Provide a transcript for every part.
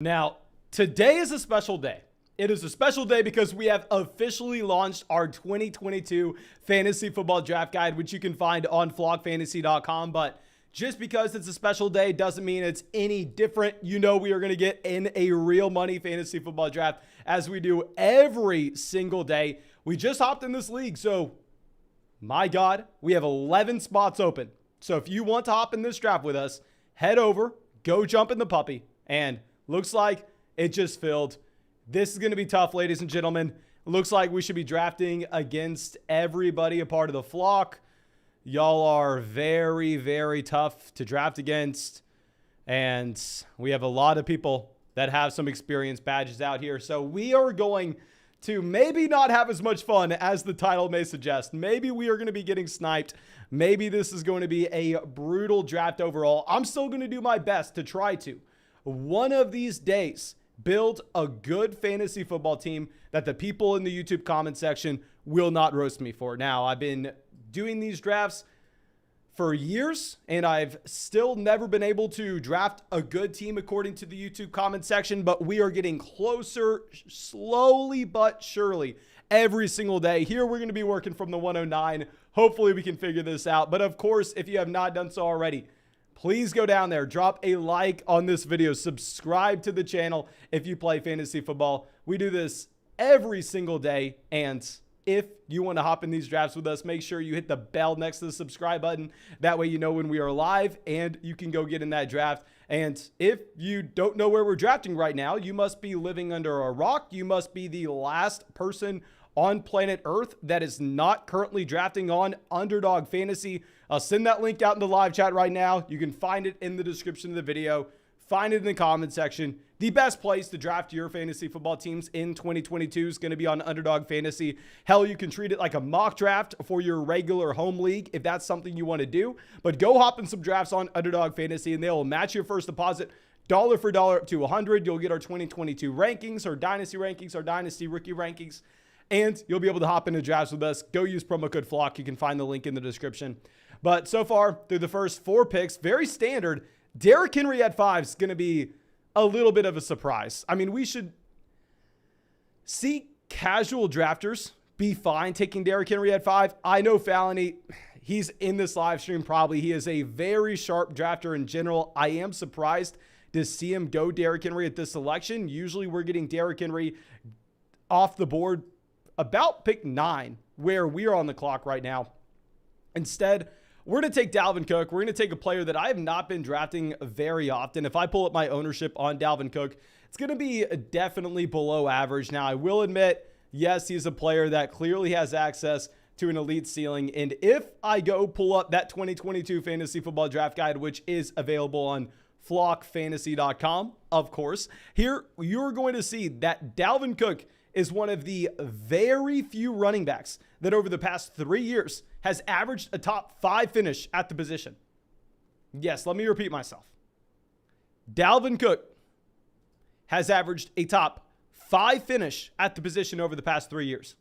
Now, today is a special day. It is a special day because we have officially launched our 2022 Fantasy Football Draft Guide, which you can find on flockfantasy.com. But just because it's a special day doesn't mean it's any different. You know we are going to get in a real money fantasy football draft as we do every single day. We just hopped in this league, so my God, we have 11 spots open. So if you want to hop in this draft with us, head over, go jump in the puppy, and looks like it just filled. This is going to be tough, ladies and gentlemen. Looks like we should be drafting against everybody a part of the flock. Y'all are very, very tough to draft against. And we have a lot of people that have some experience badges out here. So we are going to maybe not have as much fun as the title may suggest. Maybe we are going to be getting sniped. Maybe this is going to be a brutal draft overall. I'm still going to do my best to try to, one of these days, build a good fantasy football team that the people in the YouTube comment section will not roast me for. Now, I've been doing these drafts for years, and I've still never been able to draft a good team according to the YouTube comment section, but we are getting closer slowly but surely every single day. Here, we're going to be working from the 109. Hopefully, we can figure this out. But of course, if you have not done so already, please go down there, drop a like on this video, subscribe to the channel if you play fantasy football. We do this every single day, and if you want to hop in these drafts with us, make sure you hit the bell next to the subscribe button. That way you know when we are live and you can go get in that draft. And if you don't know where we're drafting right now, you must be living under a rock. You must be the last person on planet Earth that is not currently drafting on Underdog Fantasy. I'll send that link out in the live chat right now. You can find it in the description of the video. Find it in the comment section. The best place to draft your fantasy football teams in 2022 is going to be on Underdog Fantasy. Hell, you can treat it like a mock draft for your regular home league if that's something you want to do. But go hop in some drafts on Underdog Fantasy, and they will match your first deposit dollar for dollar up to 100. You'll get our 2022 rankings, our dynasty rankings, our dynasty rookie rankings, and you'll be able to hop into drafts with us. Go use promo code FLOCK. You can find the link in the description. But so far, through the first 4 picks, very standard. Derrick Henry at 5 is going to be a little bit of a surprise. I mean, we should see casual drafters be fine taking Derrick Henry at 5. I know Fallon, he's in this live stream probably. He is a very sharp drafter in general. I am surprised to see him go Derrick Henry at this selection. Usually we're getting Derrick Henry off the board about pick 9, where we are on the clock right now. Instead, we're going to take Dalvin Cook. We're going to take a player that I have not been drafting very often. If I pull up my ownership on Dalvin Cook, it's going to be definitely below average. Now, I will admit, yes, he's a player that clearly has access to an elite ceiling. And if I go pull up that 2022 Fantasy Football Draft Guide, which is available on flockfantasy.com, of course, here you're going to see that Dalvin Cook is one of the very few running backs that over the past 3 years has averaged a top 5 finish at the position. Yes, let me repeat myself. Dalvin Cook has averaged a top 5 finish at the position over the past 3 years.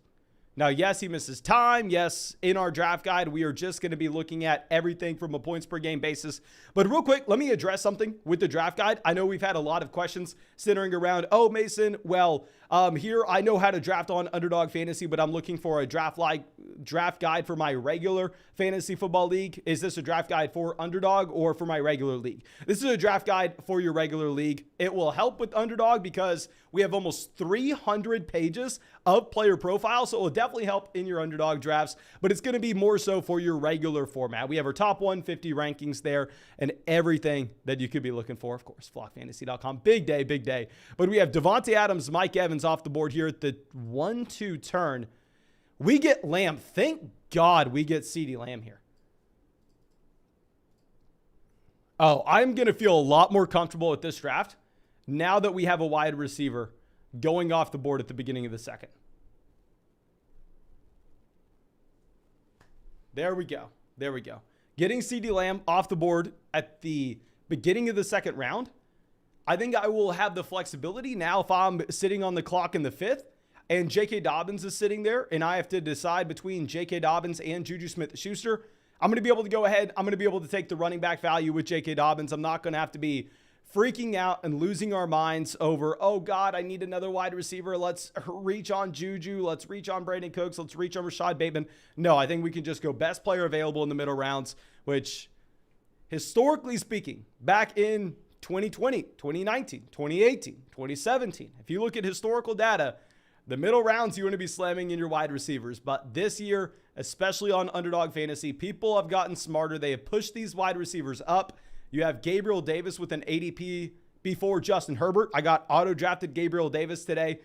Now, yes, he misses time. Yes, in our draft guide, we are just going to be looking at everything from a points per game basis. But real quick, let me address something with the draft guide. I know we've had a lot of questions centering around, oh, Mason, well, here I know how to draft on Underdog Fantasy, but I'm looking for a draft guide for my regular fantasy football league. Is this a draft guide for Underdog or for my regular league? This is a draft guide for your regular league. It will help with Underdog because we have almost 300 pages of player profiles, so it will definitely help in your Underdog drafts, but it's going to be more so for your regular format. We have our top 150 rankings there and everything that you could be looking for. Of course, flockfantasy.com. Big day, big day. But we have Devontae Adams, Mike Evans off the board here at the 1-2 turn. We get Lamb. Thank God we get CeeDee Lamb here. Oh, I'm going to feel a lot more comfortable with this draft now that we have a wide receiver going off the board at the beginning of the second. There we go. There we go. Getting CeeDee Lamb off the board at the beginning of the second round, I think I will have the flexibility now if I'm sitting on the clock in the 5th and J.K. Dobbins is sitting there and I have to decide between J.K. Dobbins and Juju Smith-Schuster. I'm going to be able to go ahead. I'm going to be able to take the running back value with J.K. Dobbins. I'm not going to have to be freaking out and losing our minds over, oh God, I need another wide receiver. Let's reach on Juju. Let's reach on Brandon Cooks. Let's reach on Rashad Bateman. No, I think we can just go best player available in the middle rounds, which historically speaking, back in 2020, 2019, 2018, 2017, if you look at historical data, the middle rounds, you want to be slamming in your wide receivers. But this year, especially on Underdog Fantasy, people have gotten smarter. They have pushed these wide receivers up. You have Gabriel Davis with an ADP before Justin Herbert. I got auto-drafted Gabriel Davis today,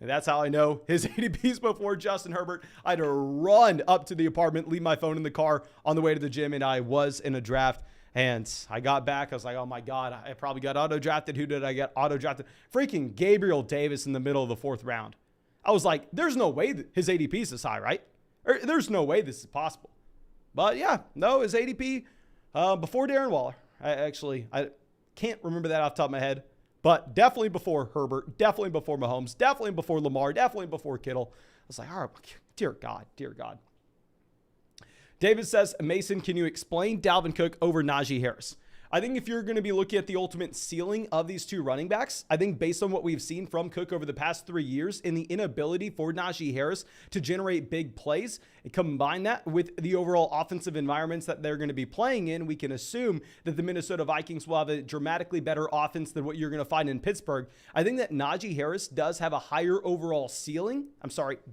and that's how I know his ADP's before Justin Herbert. I had to run up to the apartment, leave my phone in the car on the way to the gym, and I was in a draft. And I got back. I was like, oh, my God, I probably got auto-drafted. Who did I get auto-drafted? Freaking Gabriel Davis in the middle of the 4th round. I was like, there's no way that his ADP is this high, right? Or there's no way this is possible. But, yeah, no, his ADP before Darren Waller. I can't remember that off the top of my head, but definitely before Herbert, definitely before Mahomes, definitely before Lamar, definitely before Kittle. I was like, all right, dear God, dear God. David says, Mason, can you explain Dalvin Cook over Najee Harris? I think if you're going to be looking at the ultimate ceiling of these two running backs, I think based on what we've seen from Cook over the past 3 years and the inability for Najee Harris to generate big plays, and combine that with the overall offensive environments that they're going to be playing in, we can assume that the Minnesota Vikings will have a dramatically better offense than what you're going to find in Pittsburgh. I think that Najee Harris does have a higher overall ceiling.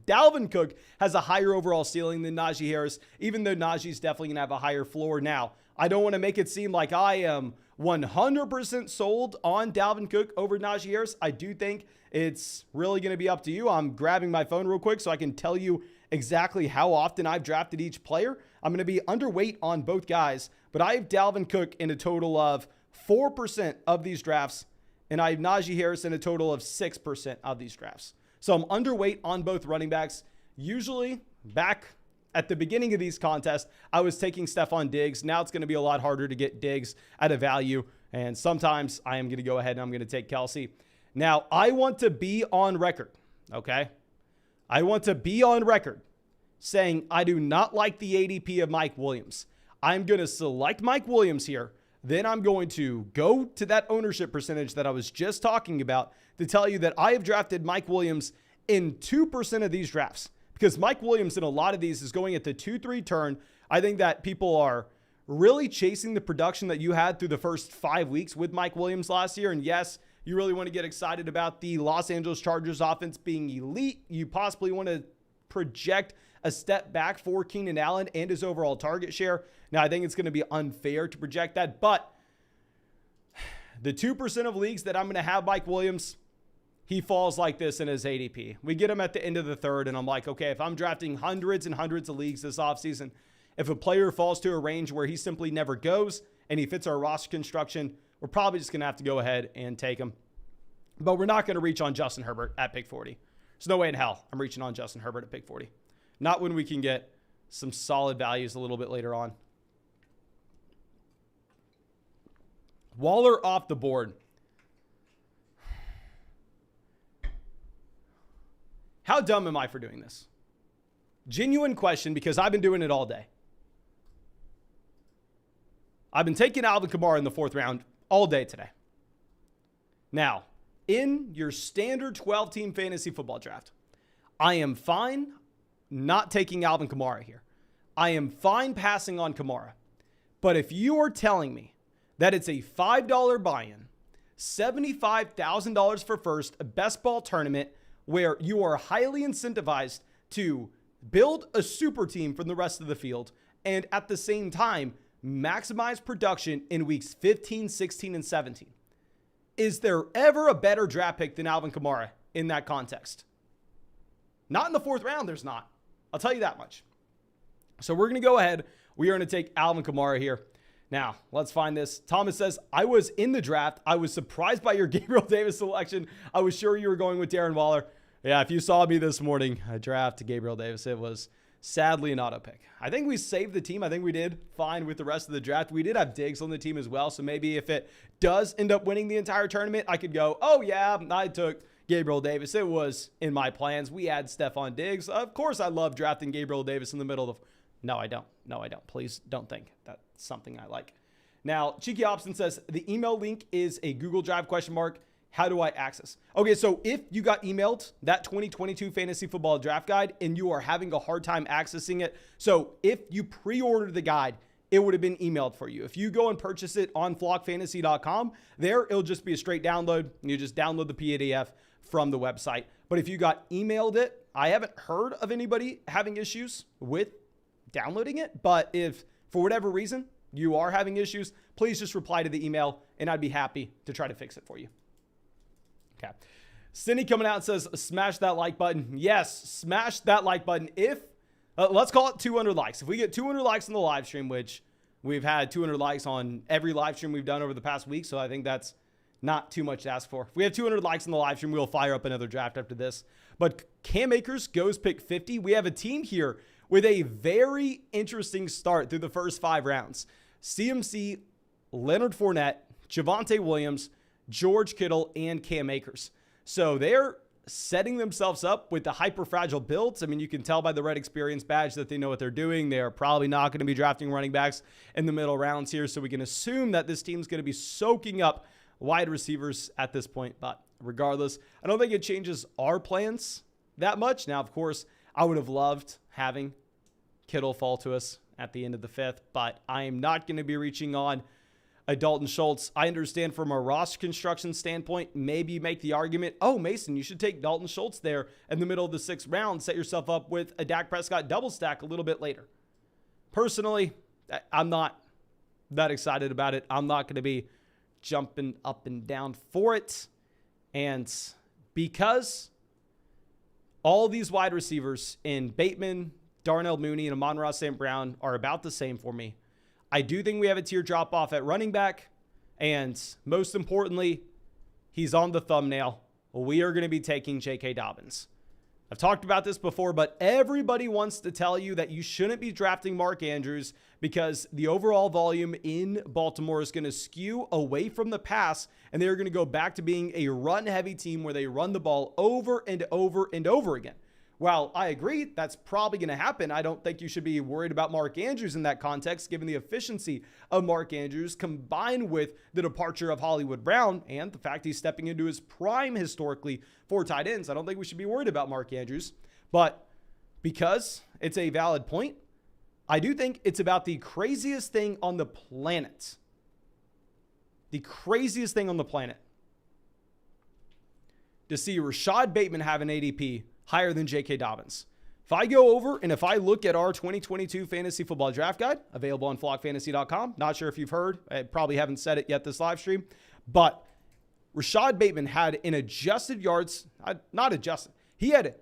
Dalvin Cook has a higher overall ceiling than Najee Harris, even though Najee's definitely going to have a higher floor. Now, I don't want to make it seem like I am 100% sold on Dalvin Cook over Najee Harris. I do think it's really going to be up to you. I'm grabbing my phone real quick so I can tell you exactly how often I've drafted each player. I'm going to be underweight on both guys, but I have Dalvin Cook in a total of 4% of these drafts, and I have Najee Harris in a total of 6% of these drafts. So I'm underweight on both running backs. Usually back at the beginning of these contests, I was taking Stephon Diggs. Now it's going to be a lot harder to get Diggs at a value. And sometimes I am going to go ahead and I'm going to take Kelsey. Now, I want to be on record, okay? I want to be on record saying I do not like the ADP of Mike Williams. I'm going to select Mike Williams here. Then I'm going to go to that ownership percentage that I was just talking about to tell you that I have drafted Mike Williams in 2% of these drafts. Because Mike Williams in a lot of these is going at the 2-3 turn. I think that people are really chasing the production that you had through the first 5 weeks with Mike Williams last year. And yes, you really want to get excited about the Los Angeles Chargers offense being elite. You possibly want to project a step back for Keenan Allen and his overall target share. Now, I think it's going to be unfair to project that. But the 2% of leagues that I'm going to have Mike Williams, he falls like this in his ADP. We get him at the end of the 3rd, and I'm like, okay, if I'm drafting hundreds and hundreds of leagues this offseason, if a player falls to a range where he simply never goes and he fits our roster construction, we're probably just going to have to go ahead and take him. But we're not going to reach on Justin Herbert at pick 40. There's no way in hell I'm reaching on Justin Herbert at pick 40. Not when we can get some solid values a little bit later on. Waller off the board. How dumb am I for doing this? Genuine question, because I've been doing it all day. I've been taking Alvin Kamara in the 4th round all day today. Now, in your standard 12-team fantasy football draft, I am fine not taking Alvin Kamara here. I am fine passing on Kamara. But if you are telling me that it's a $5 buy-in, $75,000 for first, a best ball tournament, where you are highly incentivized to build a super team from the rest of the field and at the same time maximize production in weeks 15, 16, and 17. Is there ever a better draft pick than Alvin Kamara in that context? Not in the 4th round, there's not. I'll tell you that much. So we're going to go ahead. We are going to take Alvin Kamara here. Now, let's find this. Thomas says, I was in the draft. I was surprised by your Gabriel Davis selection. I was sure you were going with Darren Waller. Yeah, if you saw me this morning, I drafted Gabriel Davis. It was sadly an auto pick. I think we saved the team. I think we did fine with the rest of the draft. We did have Diggs on the team as well. So maybe if it does end up winning the entire tournament, I could go, oh yeah, I took Gabriel Davis. It was in my plans. We had Stephon Diggs. Of course, I love drafting Gabriel Davis in the middle of. No, I don't. No, I don't. Please don't think that's something I like. Now, Cheeky Opson says, the email link is a Google Drive ? How do I access? Okay, so if you got emailed that 2022 fantasy football draft guide and you are having a hard time accessing it, so if you pre-ordered the guide, it would have been emailed for you. If you go and purchase it on flockfantasy.com, there it'll just be a straight download. You just download the PDF from the website. But if you got emailed it, I haven't heard of anybody having issues with downloading it. But if for whatever reason you are having issues, please just reply to the email and I'd be happy to try to fix it for you. Okay. Cindy coming out and says, smash that like button. Yes, smash that like button. If, let's call it 200 likes. If we get 200 likes on the live stream, which we've had 200 likes on every live stream we've done over the past week, so I think that's not too much to ask for. If we have 200 likes on the live stream, we'll fire up another draft after this. But Cam Akers goes pick 50. We have a team here with a very interesting start through the first 5 rounds. CMC, Leonard Fournette, Javonte Williams, George Kittle, and Cam Akers. So they're setting themselves up with the hyper fragile builds. I mean, you can tell by the red experience badge that they know what they're doing. They're probably not going to be drafting running backs in the middle rounds here. So we can assume that this team's going to be soaking up wide receivers at this point. But regardless, I don't think it changes our plans that much. Now, of course, I would have loved having Kittle fall to us at the end of the 5th, but I am not going to be reaching on a Dalton Schultz. I understand from a roster construction standpoint, maybe you make the argument, oh, Mason, you should take Dalton Schultz there in the middle of the 6th round, set yourself up with a Dak Prescott double stack a little bit later. Personally, I'm not that excited about it. I'm not going to be jumping up and down for it. And because all these wide receivers in Bateman, Darnell Mooney, and Amon-Ra St. Brown are about the same for me, I do think we have a tier drop off at running back. And most importantly, he's on the thumbnail. We are going to be taking J.K. Dobbins. I've talked about this before, but everybody wants to tell you that you shouldn't be drafting Mark Andrews because the overall volume in Baltimore is going to skew away from the pass, and they're going to go back to being a run-heavy team where they run the ball over and over and over again. While I agree that's probably going to happen, I don't think you should be worried about Mark Andrews in that context, given the efficiency of Mark Andrews combined with the departure of Hollywood Brown and the fact he's stepping into his prime historically for tight ends. I don't think we should be worried about Mark Andrews. But because it's a valid point, I do think it's about the craziest thing on the planet. The craziest thing on the planet. To see Rashad Bateman have an ADP higher than J.K. Dobbins. If I go over and if I look at our 2022 fantasy football draft guide, available on flockfantasy.com, not sure if you've heard, I probably haven't said it yet this live stream, but Rashad Bateman had an adjusted yards, not adjusted, he had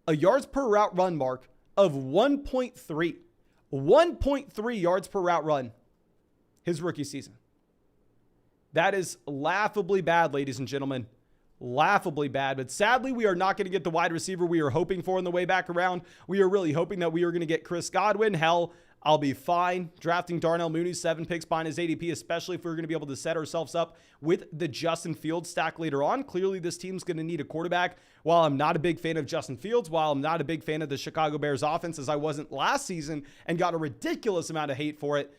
a yards per route run mark of 1.3. 1.3 yards per route run his rookie season. That is laughably bad, ladies and gentlemen. Laughably bad, but sadly, we are not going to get the wide receiver we are hoping for on the way back around. We are really hoping that we are going to get Chris Godwin. Hell, I'll be fine drafting Darnell Mooney 7 picks behind his ADP, especially if we're going to be able to set ourselves up with the Justin Fields stack later on. Clearly, this team's going to need a quarterback. While I'm not a big fan of Justin Fields, while I'm not a big fan of the Chicago Bears offense, as I wasn't last season and got a ridiculous amount of hate for it,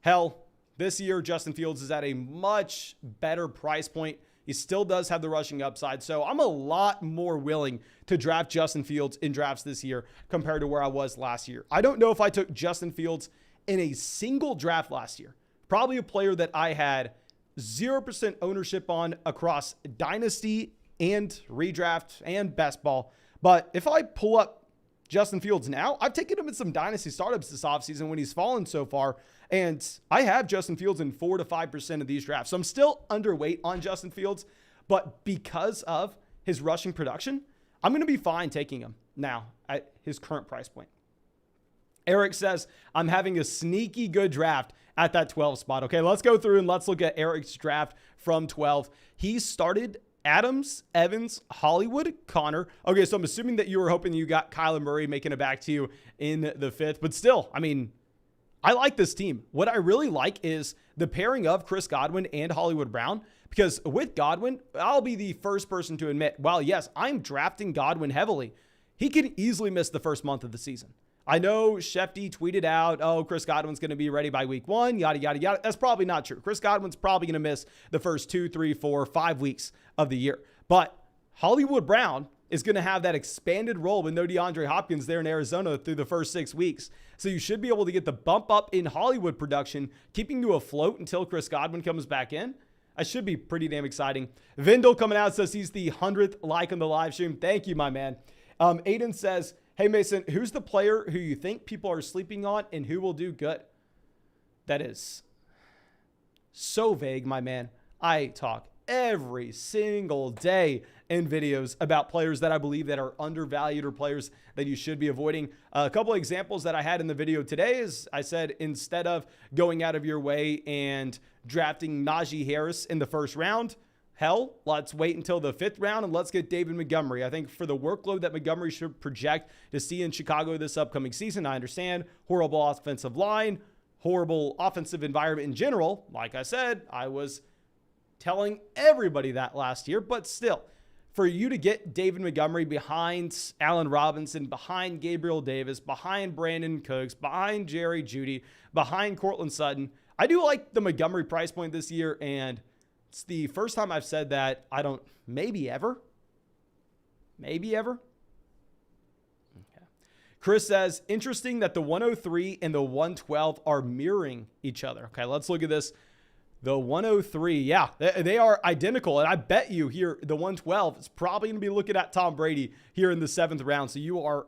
hell, this year, Justin Fields is at a much better price point. He still does have the rushing upside. So I'm a lot more willing to draft Justin Fields in drafts this year compared to where I was last year. I don't know if I took Justin Fields in a single draft last year. Probably a player that I had 0% ownership on across Dynasty and Redraft and Best Ball. But if I pull up Justin Fields now, I've taken him in some Dynasty startups this offseason when he's fallen so far. And I have Justin Fields in 4 to 5% of these drafts. So I'm still underweight on Justin Fields, but because of his rushing production, I'm going to be fine taking him now at his current price point. Eric says, I'm having a sneaky good draft at that 12 spot. Okay, let's go through and let's look at Eric's draft from 12. He started Adams, Evans, Hollywood, Connor. Okay, so I'm assuming that you were hoping you got Kyler Murray making it back to you in the 5th, but still, I mean, I like this team. What I really like is the pairing of Chris Godwin and Hollywood Brown, because with Godwin, I'll be the first person to admit, while yes, I'm drafting Godwin heavily, he could easily miss the first month of the season. I know Shefty tweeted out, oh, Chris Godwin's going to be ready by week 1, yada, yada, yada. That's probably not true. Chris Godwin's probably going to miss the first 2, 3, 4, 5 weeks of the year. But Hollywood Brown is going to have that expanded role with no DeAndre Hopkins there in Arizona through the first 6 weeks. So you should be able to get the bump up in Hollywood production, keeping you afloat until Chris Godwin comes back in. That should be pretty damn exciting. Vindel coming out says he's the 100th like on the live stream. Thank you, my man. Aiden says, hey, Mason, who's the player who you think people are sleeping on and who will do good? That is so vague, my man. I talk every single day in videos about players that I believe that are undervalued or players that you should be avoiding. A couple of examples that I had in the video today is I said, instead of going out of your way and drafting Najee Harris in the first round, hell, let's wait until the 5th round and let's get David Montgomery. I think for the workload that Montgomery should project to see in Chicago this upcoming season, I understand horrible offensive line, horrible offensive environment in general. Like I said, I was telling everybody that last year, but still, for you to get David Montgomery behind Allen Robinson, behind Gabriel Davis, behind Brandon Cooks, behind Jerry Jeudy, behind Cortland Sutton, I do like the Montgomery price point this year, and it's the first time I've said that. Maybe ever. Okay. Chris says, interesting that the 103 and the 112 are mirroring each other. Okay, let's look at this. The 103, yeah, they are identical. And I bet you here, the 112 is probably going to be looking at Tom Brady here in the 7th round. So you are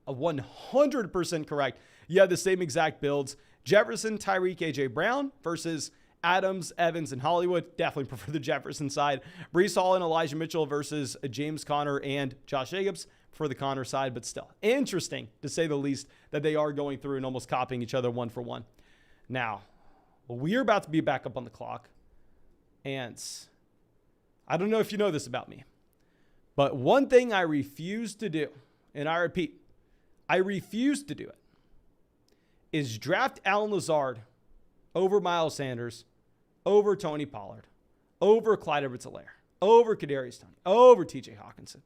100% correct. You have the same exact builds. Jefferson, Tyreek, AJ Brown versus Adams, Evans, and Hollywood. Definitely prefer the Jefferson side. Breece Hall and Elijah Mitchell versus James Conner and Josh Jacobs for the Conner side. But still, interesting to say the least that they are going through and almost copying each other one for one. Now, we're about to be back up on the clock. And I don't know if you know this about me, but one thing I refuse to do, and I repeat, I refuse to do it, is draft Allen Lazard over Miles Sanders, over Tony Pollard, over Clyde Edwards-Helaire, over Kadarius Toney, over TJ Hawkinson.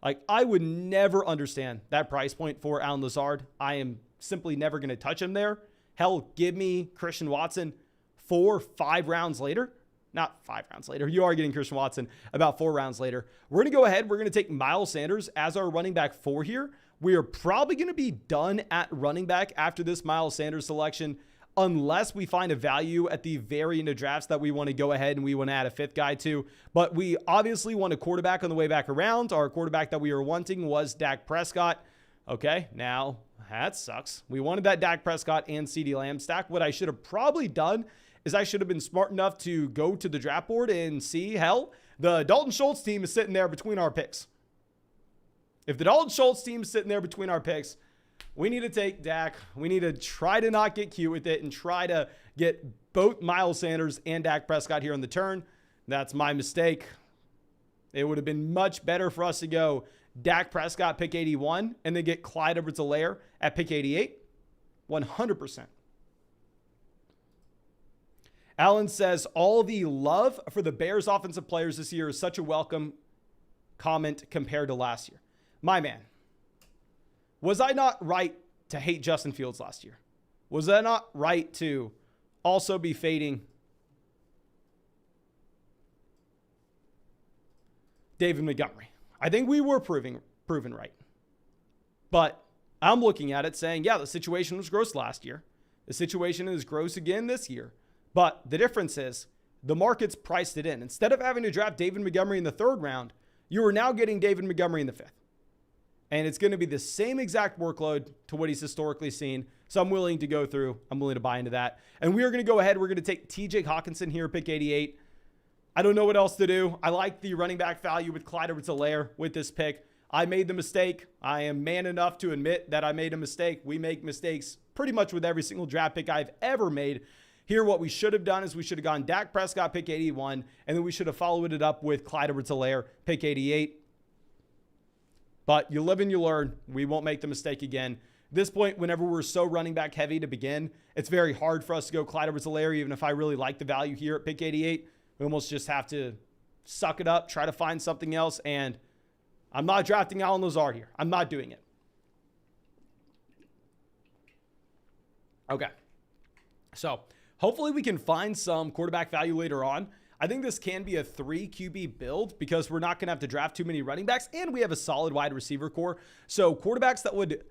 Like, I would never understand that price point for Allen Lazard. I am simply never going to touch him there. Hell, give me Christian Watson 4-5 rounds later. Not 5 rounds later. You are getting Christian Watson about 4 rounds later. We're going to go ahead. We're going to take Miles Sanders as our running back 4 here. We are probably going to be done at running back after this Miles Sanders selection, unless we find a value at the very end of drafts that we want to go ahead and we want to add a 5th guy to. But we obviously want a quarterback on the way back around. Our quarterback that we were wanting was Dak Prescott. Okay, now that sucks. We wanted that Dak Prescott and CeeDee Lamb stack. What I should have probably done is I should have been smart enough to go to the draft board and see, hell, the Dalton Schultz team is sitting there between our picks. If the Dalton Schultz team is sitting there between our picks, we need to take Dak. We need to try to not get cute with it and try to get both Miles Sanders and Dak Prescott here on the turn. That's my mistake. It would have been much better for us to go Dak Prescott pick 81 and then get Clyde Edwards-Helaire at pick 88. 100%. Allen says, all the love for the Bears offensive players this year is such a welcome comment compared to last year. My man, was I not right to hate Justin Fields last year? Was I not right to also be fading David Montgomery? I think we were proven right. But I'm looking at it saying, yeah, the situation was gross last year. The situation is gross again this year. But the difference is the market's priced it in. Instead of having to draft David Montgomery in the 3rd round, you are now getting David Montgomery in the 5th. And it's going to be the same exact workload to what he's historically seen. So I'm willing to go through. I'm willing to buy into that. And we are going to go ahead. We're going to take TJ Hawkinson here, pick 88. I don't know what else to do. I like the running back value with Clyde Edwards-Helaire with this pick. I made the mistake. I am man enough to admit that I made a mistake. We make mistakes pretty much with every single draft pick I've ever made. Here, what we should have done is we should have gone Dak Prescott, pick 81, and then we should have followed it up with Clyde Edwards-Helaire, pick 88. But you live and you learn. We won't make the mistake again. At this point, whenever we're so running back heavy to begin, it's very hard for us to go Clyde Edwards-Helaire, even if I really like the value here at pick 88. We almost just have to suck it up, try to find something else, and I'm not drafting Allen Lazard here. I'm not doing it. Okay. So hopefully we can find some quarterback value later on. I think this can be a 3 QB build because we're not going to have to draft too many running backs, and we have a solid wide receiver core. So quarterbacks that would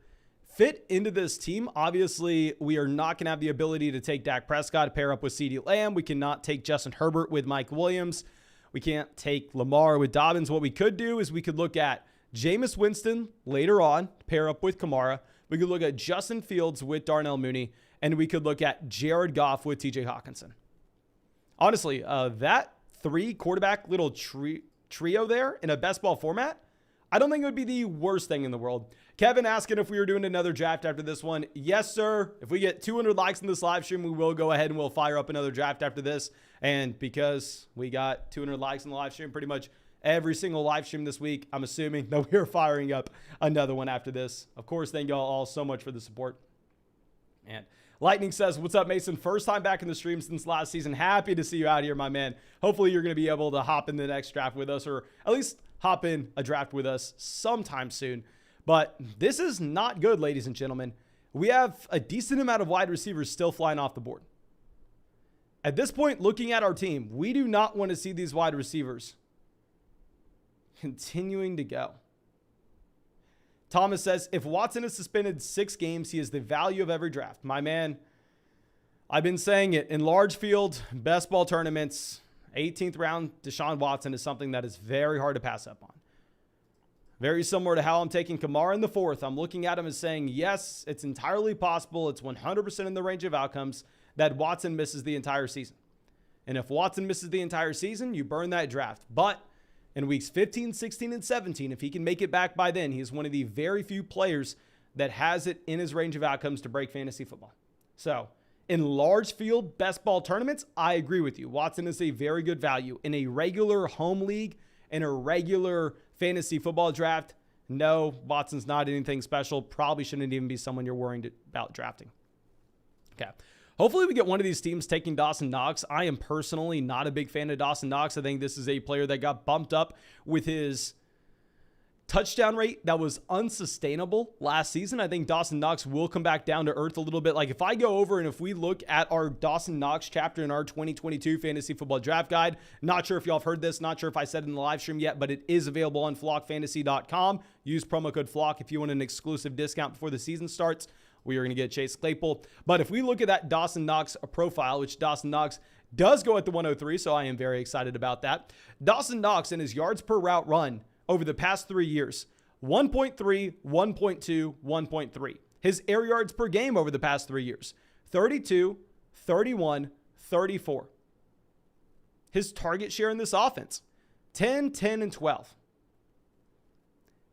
fit into this team, obviously we are not going to have the ability to take Dak Prescott, pair up with CeeDee Lamb. We cannot take Justin Herbert with Mike Williams. We can't take Lamar with Dobbins. What we could do is we could look at Jameis Winston later on, pair up with Kamara. We could look at Justin Fields with Darnell Mooney, and we could look at Jared Goff with TJ Hawkinson. Honestly, that 3 quarterback little trio there in a best ball format, I don't think it would be the worst thing in the world. Kevin asking if we were doing another draft after this one. Yes, sir. If we get 200 likes in this live stream, we will go ahead and we'll fire up another draft after this. And because we got 200 likes in the live stream, pretty much every single live stream this week, I'm assuming that we're firing up another one after this. Of course, thank y'all all so much for the support. And Lightning says, what's up, Mason? First time back in the stream since last season. Happy to see you out here, my man. Hopefully you're going to be able to hop in the next draft with us, or at least hop in a draft with us sometime soon. But this is not good, ladies and gentlemen. We have a decent amount of wide receivers still flying off the board. At this point, looking at our team, we do not want to see these wide receivers continuing to go. Thomas says, if Watson is suspended 6 games, he is the value of every draft. My man, I've been saying it. In large field, best ball tournaments, 18th round Deshaun Watson is something that is very hard to pass up on. Very similar to how I'm taking Kamara in the 4th. I'm looking at him as saying, yes, it's entirely possible. It's 100% in the range of outcomes that Watson misses the entire season. And if Watson misses the entire season, you burn that draft. But in weeks 15, 16, and 17, if he can make it back by then, he is one of the very few players that has it in his range of outcomes to break fantasy football. So in large field best ball tournaments, I agree with you. Watson is a very good value. In a regular home league, in a regular fantasy football draft, no, Watson's not anything special. Probably shouldn't even be someone you're worried about drafting. Okay. Hopefully we get one of these teams taking Dawson Knox. I am personally not a big fan of Dawson Knox. I think this is a player that got bumped up with his touchdown rate that was unsustainable last season. I think Dawson Knox will come back down to earth a little bit. Like if I go over and if we look at our Dawson Knox chapter in our 2022 fantasy football draft guide, not sure if y'all have heard this, not sure if I said it in the live stream yet, but it is available on flockfantasy.com. Use promo code FLOCK if you want an exclusive discount before the season starts. We are going to get Chase Claypool. But if we look at that Dawson Knox profile, which Dawson Knox does go at the 103, so I am very excited about that. Dawson Knox in his yards per route run over the past 3 years, 1.3, 1.2, 1.3. His air yards per game over the past 3 years, 32, 31, 34. His target share in this offense, 10, 10, and 12.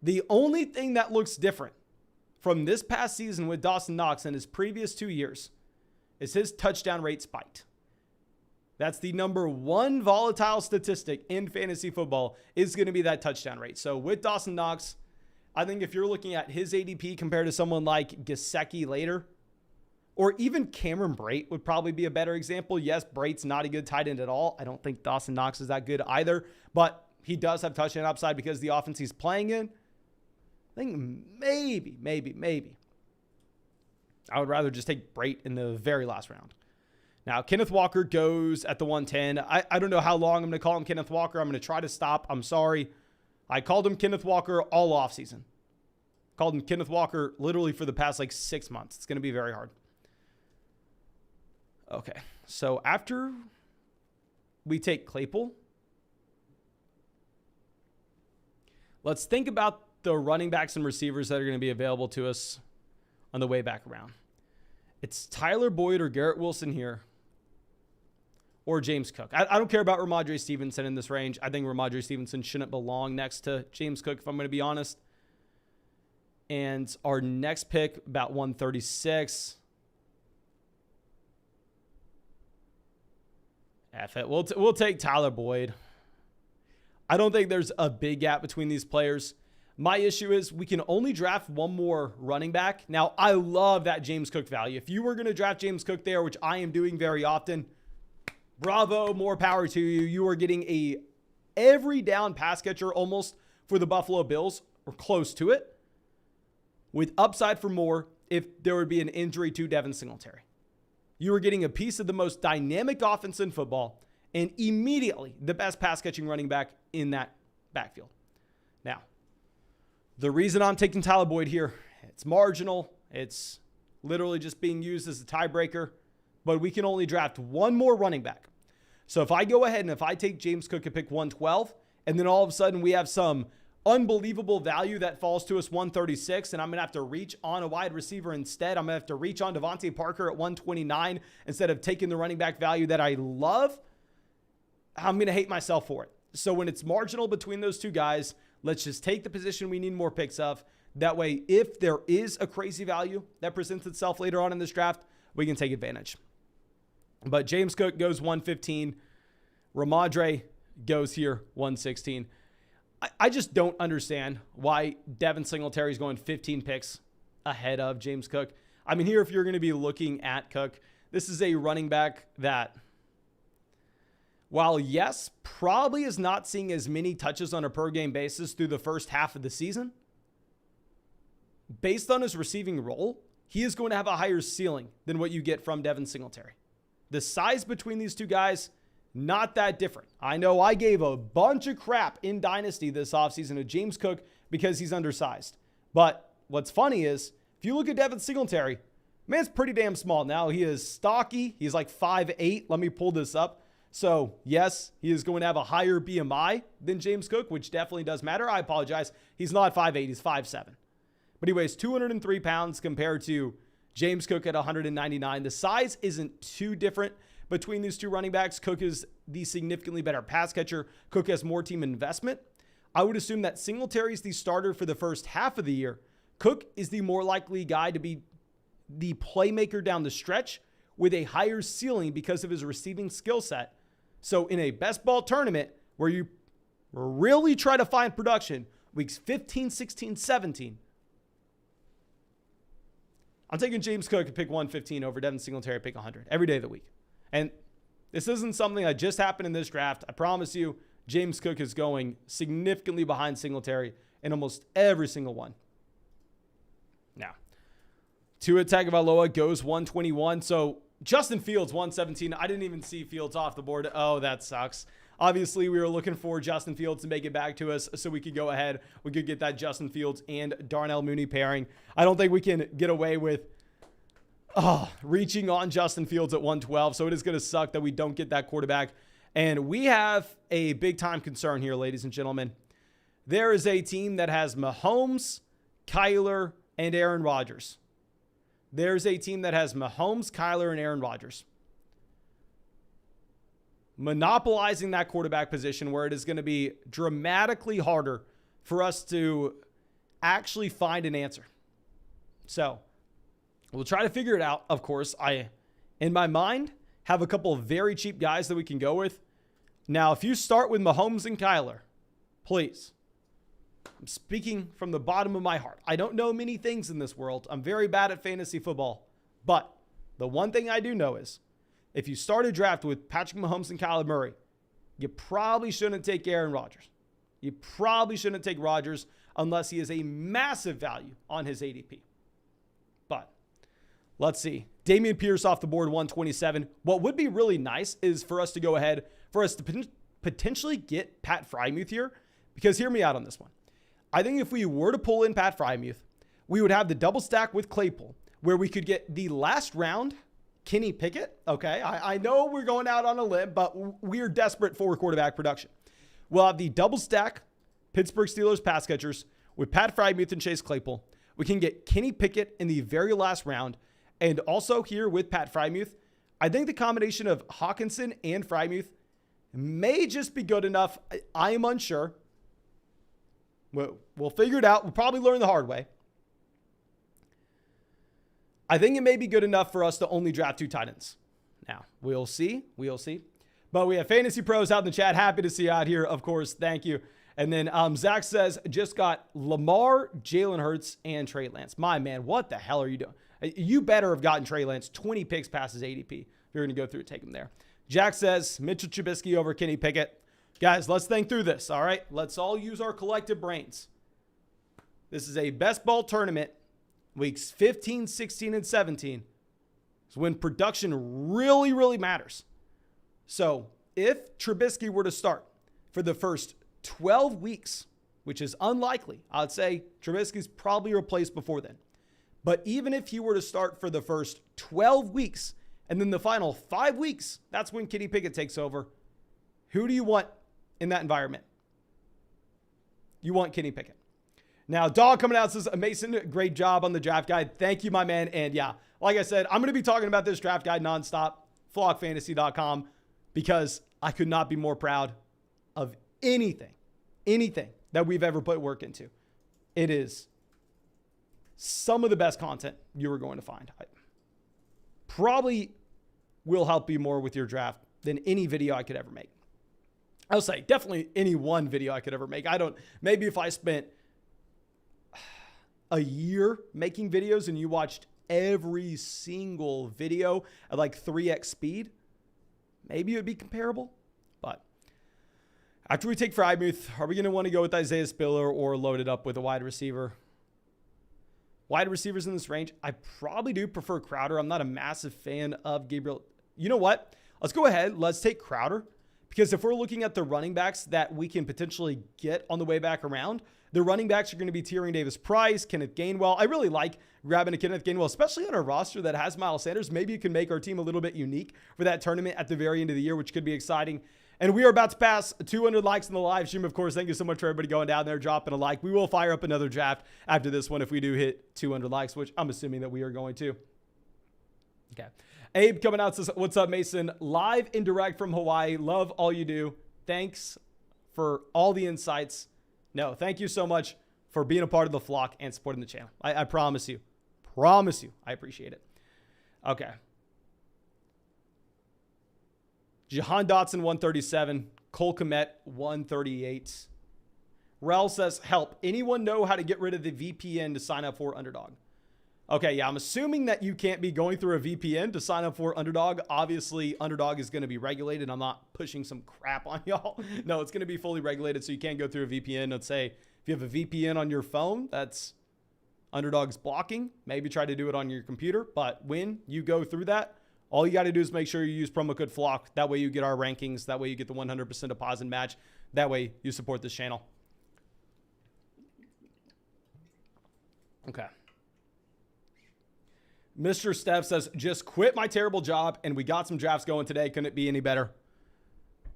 The only thing that looks different from this past season with Dawson Knox and his previous 2 years is his touchdown rate spiked. That's the number 1 volatile statistic in fantasy football is going to be that touchdown rate. So with Dawson Knox, I think if you're looking at his ADP compared to someone like Gesicki later, or even Cameron Brate would probably be a better example. Yes, Brate's not a good tight end at all. I don't think Dawson Knox is that good either, but he does have touchdown upside because of the offense he's playing in. I think maybe. I would rather just take Brate in the very last round. Now, Kenneth Walker goes at the 110. I don't know how long I'm going to call him Kenneth Walker. I'm going to try to stop. I'm sorry. I called him Kenneth Walker all offseason. Called him Kenneth Walker literally for the past 6 months. It's going to be very hard. Okay, so after we take Claypool, let's think about the running backs and receivers that are going to be available to us on the way back around. It's Tyler Boyd or Garrett Wilson here, or James Cook. I don't care about Ramondre Stevenson in this range. I think Ramondre Stevenson shouldn't belong next to James Cook, if I'm going to be honest. And our next pick, about 136. F it. We'll take Tyler Boyd. I don't think there's a big gap between these players. My issue is we can only draft one more running back. Now, I love that James Cook value. If you were going to draft James Cook there, which I am doing very often, bravo, more power to you. You are getting a every down pass catcher almost for the Buffalo Bills, or close to it, with upside for more if there would be an injury to Devin Singletary. you are getting a piece of the most dynamic offense in football and immediately the best pass catching running back in that backfield. Now, the reason I'm taking Tyler Boyd here, it's marginal. It's literally just being used as a tiebreaker, but we can only draft one more running back. So if I go ahead and if I take James Cook at pick 112, and then all of a sudden we have some unbelievable value that falls to us 136, and I'm going to have to reach on a wide receiver instead. I'm going to have to reach on Devontae Parker at 129 instead of taking the running back value that I love. I'm going to hate myself for it. So when it's marginal between those two guys, let's just take the position we need more picks of. That way, if there is a crazy value that presents itself later on in this draft, we can take advantage. But James Cook goes 115. Ramondre goes here 116. I just don't understand why Devin Singletary is going 15 picks ahead of James Cook. I mean, here, if you're going to be looking at Cook, this is a running back that, while yes, probably is not seeing as many touches on a per game basis through the first half of the season, based on his receiving role, he is going to have a higher ceiling than what you get from Devin Singletary. The size between these two guys, not that different. I know I gave a bunch of crap in Dynasty this offseason to James Cook because he's undersized. But what's funny is, if you look at Devin Singletary, man's pretty damn small. Now, he is stocky. He's like 5'8". Let me pull this up. So, yes, he is going to have a higher BMI than James Cook, which definitely does matter. I apologize. He's not 5'8". He's 5'7". But he weighs 203 pounds compared to James Cook at 199. The size isn't too different between these two running backs. Cook is the significantly better pass catcher. Cook has more team investment. I would assume that Singletary is the starter for the first half of the year. Cook is the more likely guy to be the playmaker down the stretch with a higher ceiling because of his receiving skill set. So in a best ball tournament where you really try to find production, weeks 15, 16, 17, I'm taking James Cook at pick 115 over Devin Singletary at pick 100 every day of the week. And this isn't something that just happened in this draft. I promise you, James Cook is going significantly behind Singletary in almost every single one. Now, Tua Tagovailoa goes 121. So Justin Fields 117. I didn't even see Fields off the board. Oh, that sucks. Obviously, we were looking for Justin Fields to make it back to us so we could go ahead. We could get that Justin Fields and Darnell Mooney pairing. I don't think we can get away with reaching on Justin Fields at 112. So it is going to suck that we don't get that quarterback. And we have a big time concern here, ladies and gentlemen. There is a team that has Mahomes, Kyler, and Aaron Rodgers. There's a team that has Mahomes, Kyler, and Aaron Rodgers. Monopolizing that quarterback position where it is going to be dramatically harder for us to actually find an answer. So we'll try to figure it out. Of course, I, in my mind, have a couple of very cheap guys that we can go with. Now, if you start with Mahomes and Kyler, please, I'm speaking from the bottom of my heart. I don't know many things in this world. I'm very bad at fantasy football. But the one thing I do know is if you start a draft with Patrick Mahomes and Kyler Murray, you probably shouldn't take Aaron Rodgers. You probably shouldn't take Rodgers unless he is a massive value on his ADP. But let's see. Dameon Pierce off the board, 127. What would be really nice is for us to go ahead, for us to potentially get Pat Freiermuth here, because hear me out on this one. I think if we were to pull in Pat Freiermuth, we would have the double stack with Claypool, where we could get the last round Kenny Pickett. Okay, I know we're going out on a limb, but we're desperate for quarterback production. We'll have the double stack Pittsburgh Steelers pass catchers with Pat Freiermuth and Chase Claypool. We can get Kenny Pickett in the very last round. And also here with Pat Freiermuth, I think the combination of Hawkinson and Freiermuth may just be good enough. I am unsure. We'll figure it out. We'll probably learn the hard way. I think it may be good enough for us to only draft 2 tight ends. Now, we'll see. We'll see. But we have Fantasy Pros out in the chat. Happy to see you out here, of course. Thank you. And then Zach says, just got Lamar, Jalen Hurts, and Trey Lance. My man, what the hell are you doing? You better have gotten Trey Lance 20 picks past his ADP. If you're going to go through and take him there. Jack says, Mitchell Trubisky over Kenny Pickett. Guys, let's think through this, all right? Let's all use our collective brains. This is a best ball tournament, weeks 15, 16, and 17. is when production really, really matters. So if Trubisky were to start for the first 12 weeks, which is unlikely, I'd say Trubisky's probably replaced before then. But even if he were to start for the first 12 weeks and then the final 5 weeks, that's when Kenny Pickett takes over. Who do you want in that environment? You want Kenny Pickett. Now, Dog coming out says, Mason, great job on the draft guide. Thank you, my man. And yeah, like I said, I'm going to be talking about this draft guide nonstop, flockfantasy.com, because I could not be more proud of anything that we've ever put work into. It is some of the best content you are going to find. I probably will help you more with your draft than any video I could ever make. I'll say definitely any one video I could ever make. Maybe if I spent a year making videos and you watched every single video at like 3x speed, maybe it would be comparable. But after we take Freiermuth, are we going to want to go with Isaiah Spiller or load it up with a wide receiver? Wide receivers in this range, I probably do prefer Crowder. I'm not a massive fan of Gabriel. You know what? Let's go ahead. Let's take Crowder. Because if we're looking at the running backs that we can potentially get on the way back around, the running backs are going to be Tyrion Davis-Price, Kenneth Gainwell. I really like grabbing a Kenneth Gainwell, especially on a roster that has Miles Sanders. Maybe you can make our team a little bit unique for that tournament at the very end of the year, which could be exciting. And we are about to pass 200 likes in the live stream. Of course, thank you so much for everybody going down there, dropping a like. We will fire up another draft after this one if we do hit 200 likes, which I'm assuming that we are going to. Okay. Abe coming out says, what's up, Mason? Live and direct from Hawaii. Love all you do. Thanks for all the insights. No, thank you so much for being a part of the flock and supporting the channel. I promise you. Promise you. I appreciate it. Okay. Jahan Dotson, 137. Cole Kmet, 138. Rel says, help. Anyone know how to get rid of the VPN to sign up for Underdog? Okay, yeah, I'm assuming that you can't be going through a VPN to sign up for Underdog. Obviously, Underdog is going to be regulated. I'm not pushing some crap on y'all. No, it's going to be fully regulated, so you can't go through a VPN. Let's say if you have a VPN on your phone, that's Underdog's blocking. Maybe try to do it on your computer. But when you go through that, all you got to do is make sure you use promo code FLOCK. That way you get our rankings. That way you get the 100% deposit match. That way you support this channel. Okay. Mr. Steph says, just quit my terrible job and we got some drafts going today. Couldn't it be any better?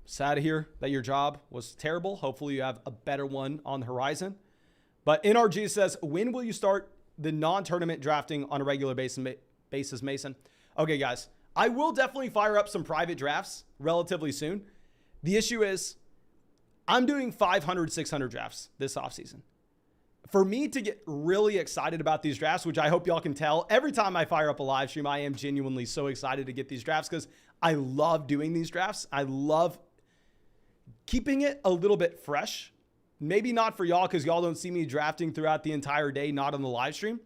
Sad to hear that your job was terrible. Hopefully you have a better one on the horizon. But NRG says, when will you start the non-tournament drafting on a regular basis, Mason? Okay, guys, I will definitely fire up some private drafts relatively soon. The issue is I'm doing 500, 600 drafts this offseason. For me to get really excited about these drafts, which I hope y'all can tell, every time I fire up a live stream, I am genuinely so excited to get these drafts because I love doing these drafts. I love keeping it a little bit fresh. Maybe not for y'all because y'all don't see me drafting throughout the entire day, not on the live stream.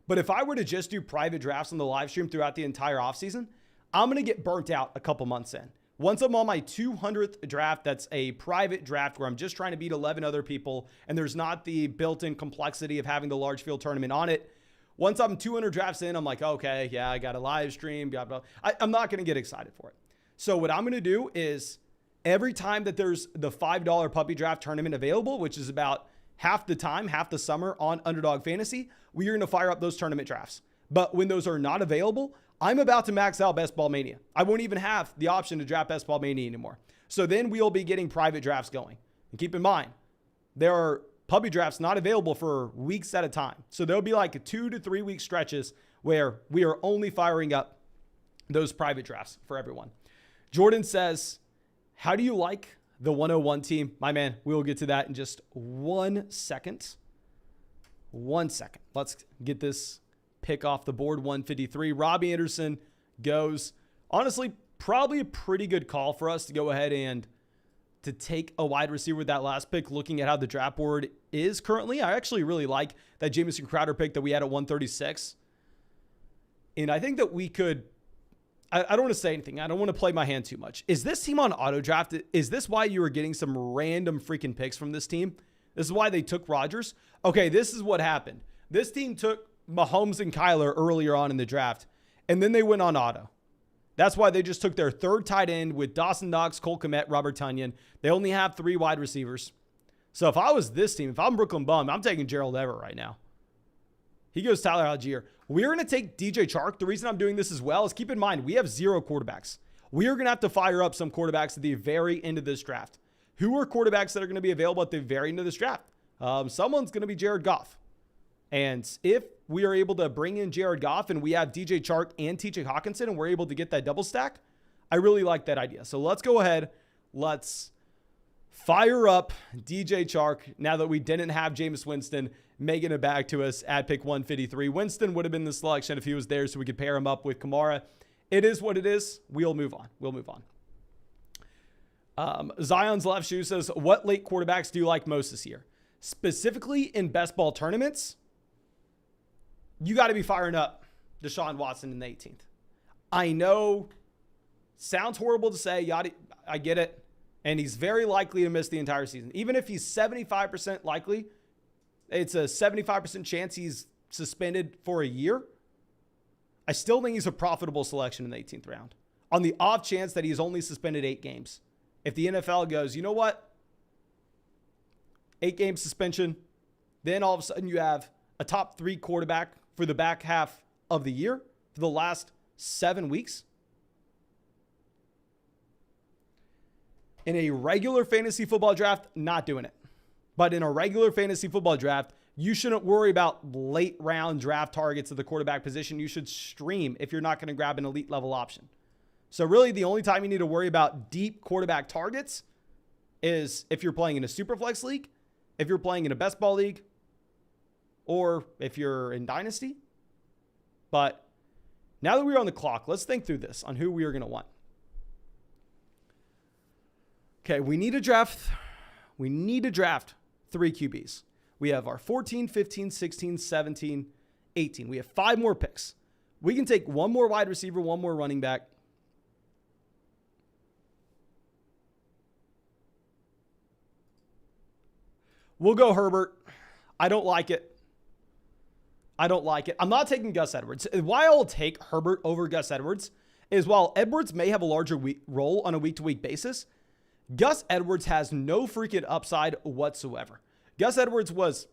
But if I were to just do private drafts on the live stream throughout the entire offseason, I'm going to get burnt out a couple months in. Once I'm on my 200th draft, that's a private draft where I'm just trying to beat 11 other people, and there's not the built-in complexity of having the large field tournament on it. Once I'm 200 drafts in, I'm like, okay, yeah, I got a live stream, blah, blah. I'm not going to get excited for it. So what I'm going to do is every time that there's the $5 puppy draft tournament available, which is about half the time, half the summer on Underdog Fantasy, we are going to fire up those tournament drafts. But when those are not available, I'm about to max out Best Ball Mania. I won't even have the option to draft Best Ball Mania anymore. So then we'll be getting private drafts going. And keep in mind, there are puppy drafts not available for weeks at a time. So there'll be like 2 to 3 week stretches where we are only firing up those private drafts for everyone. Jordan says, how do you like the 101 team? My man, we will get to that in just 1 second. 1 second. Let's get this pick off the board. 153. Robbie Anderson goes. Honestly, probably a pretty good call for us to go ahead and to take a wide receiver with that last pick. Looking at how the draft board is currently, I actually really like that Jamison Crowder pick that we had at 136. And I think that we could, I don't want to say anything. I don't want to play my hand too much. Is this team on auto draft? Is this why you were getting some random freaking picks from this team? This is why they took Rodgers? Okay, this is what happened. This team took Mahomes and Kyler earlier on in the draft. and then they went on auto. That's why they just took their third tight end with Dawson Knox, Cole Kmet, Robert Tonyan. They only have 3 wide receivers. So if I was this team, if I'm Brooklyn Bum, I'm taking Gerald Everett right now. He goes Tyler Algier. We're going to take DJ Chark. The reason I'm doing this as well is keep in mind, we have 0 quarterbacks. We are going to have to fire up some quarterbacks at the very end of this draft. Who are quarterbacks that are going to be available at the very end of this draft? Someone's going to be Jared Goff. And if we are able to bring in Jared Goff and we have DJ Chark and TJ Hawkinson and we're able to get that double stack, I really like that idea. So let's go ahead. Let's fire up DJ Chark now that we didn't have Jameis Winston making it back to us at pick 153. Winston would have been the selection if he was there so we could pair him up with Kamara. It is what it is. We'll move on. Zion's left shoe says, what late quarterbacks do you like most this year? Specifically in best ball tournaments, you got to be firing up Deshaun Watson in the 18th. I know, sounds horrible to say, yada, I get it. And he's very likely to miss the entire season. Even if he's 75% likely, it's a 75% chance he's suspended for a year. I still think he's a profitable selection in the 18th round. On the off chance that he's only suspended 8 games. If the NFL goes, you know what? 8-game suspension. Then all of a sudden you have a top 3 quarterback for the back half of the year, for the last 7 weeks. In a regular fantasy football draft, not doing it. But in a regular fantasy football draft, you shouldn't worry about late round draft targets of the quarterback position. You should stream if you're not going to grab an elite level option. So really the only time you need to worry about deep quarterback targets is if you're playing in a super flex league, if you're playing in a best ball league, or if you're in Dynasty. But now that we're on the clock, let's think through this on who we are going to want. Okay, we need to draft 3 QBs. We have our 14, 15, 16, 17, 18. We have 5 more picks. We can take 1 more wide receiver, 1 more running back. We'll go Herbert. I don't like it. I'm not taking Gus Edwards. Why I'll take Herbert over Gus Edwards is while Edwards may have a larger role on a week-to-week basis, Gus Edwards has no freaking upside whatsoever. Gus Edwards was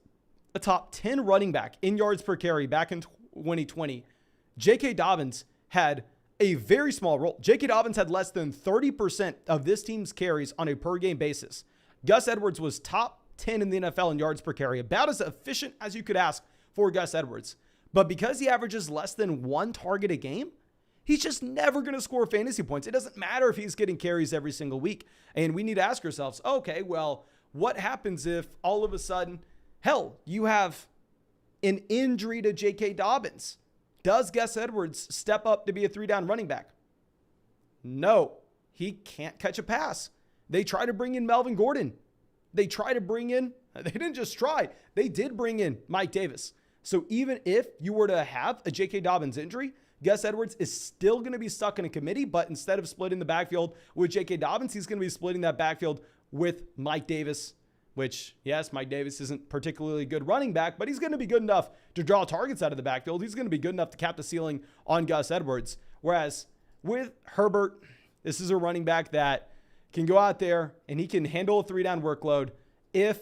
a top 10 running back in yards per carry back in 2020. J.K. Dobbins had a very small role. J.K. Dobbins had less than 30% of this team's carries on a per-game basis. Gus Edwards was top 10 in the NFL in yards per carry, about as efficient as you could ask for Gus Edwards. But because he averages less than 1 target a game, he's just never going to score fantasy points. It doesn't matter if he's getting carries every single week. And we need to ask ourselves, okay, well, what happens if all of a sudden, hell, you have an injury to J.K. Dobbins? Does Gus Edwards step up to be a 3-down running back? No, he can't catch a pass. They try to bring in Melvin Gordon. They didn't just try, they did bring in Mike Davis. So even if you were to have a J.K. Dobbins injury, Gus Edwards is still going to be stuck in a committee, but instead of splitting the backfield with J.K. Dobbins, he's going to be splitting that backfield with Mike Davis, which, yes, Mike Davis isn't particularly good running back, but he's going to be good enough to draw targets out of the backfield. He's going to be good enough to cap the ceiling on Gus Edwards. Whereas with Herbert, this is a running back that can go out there and he can handle a 3-down workload if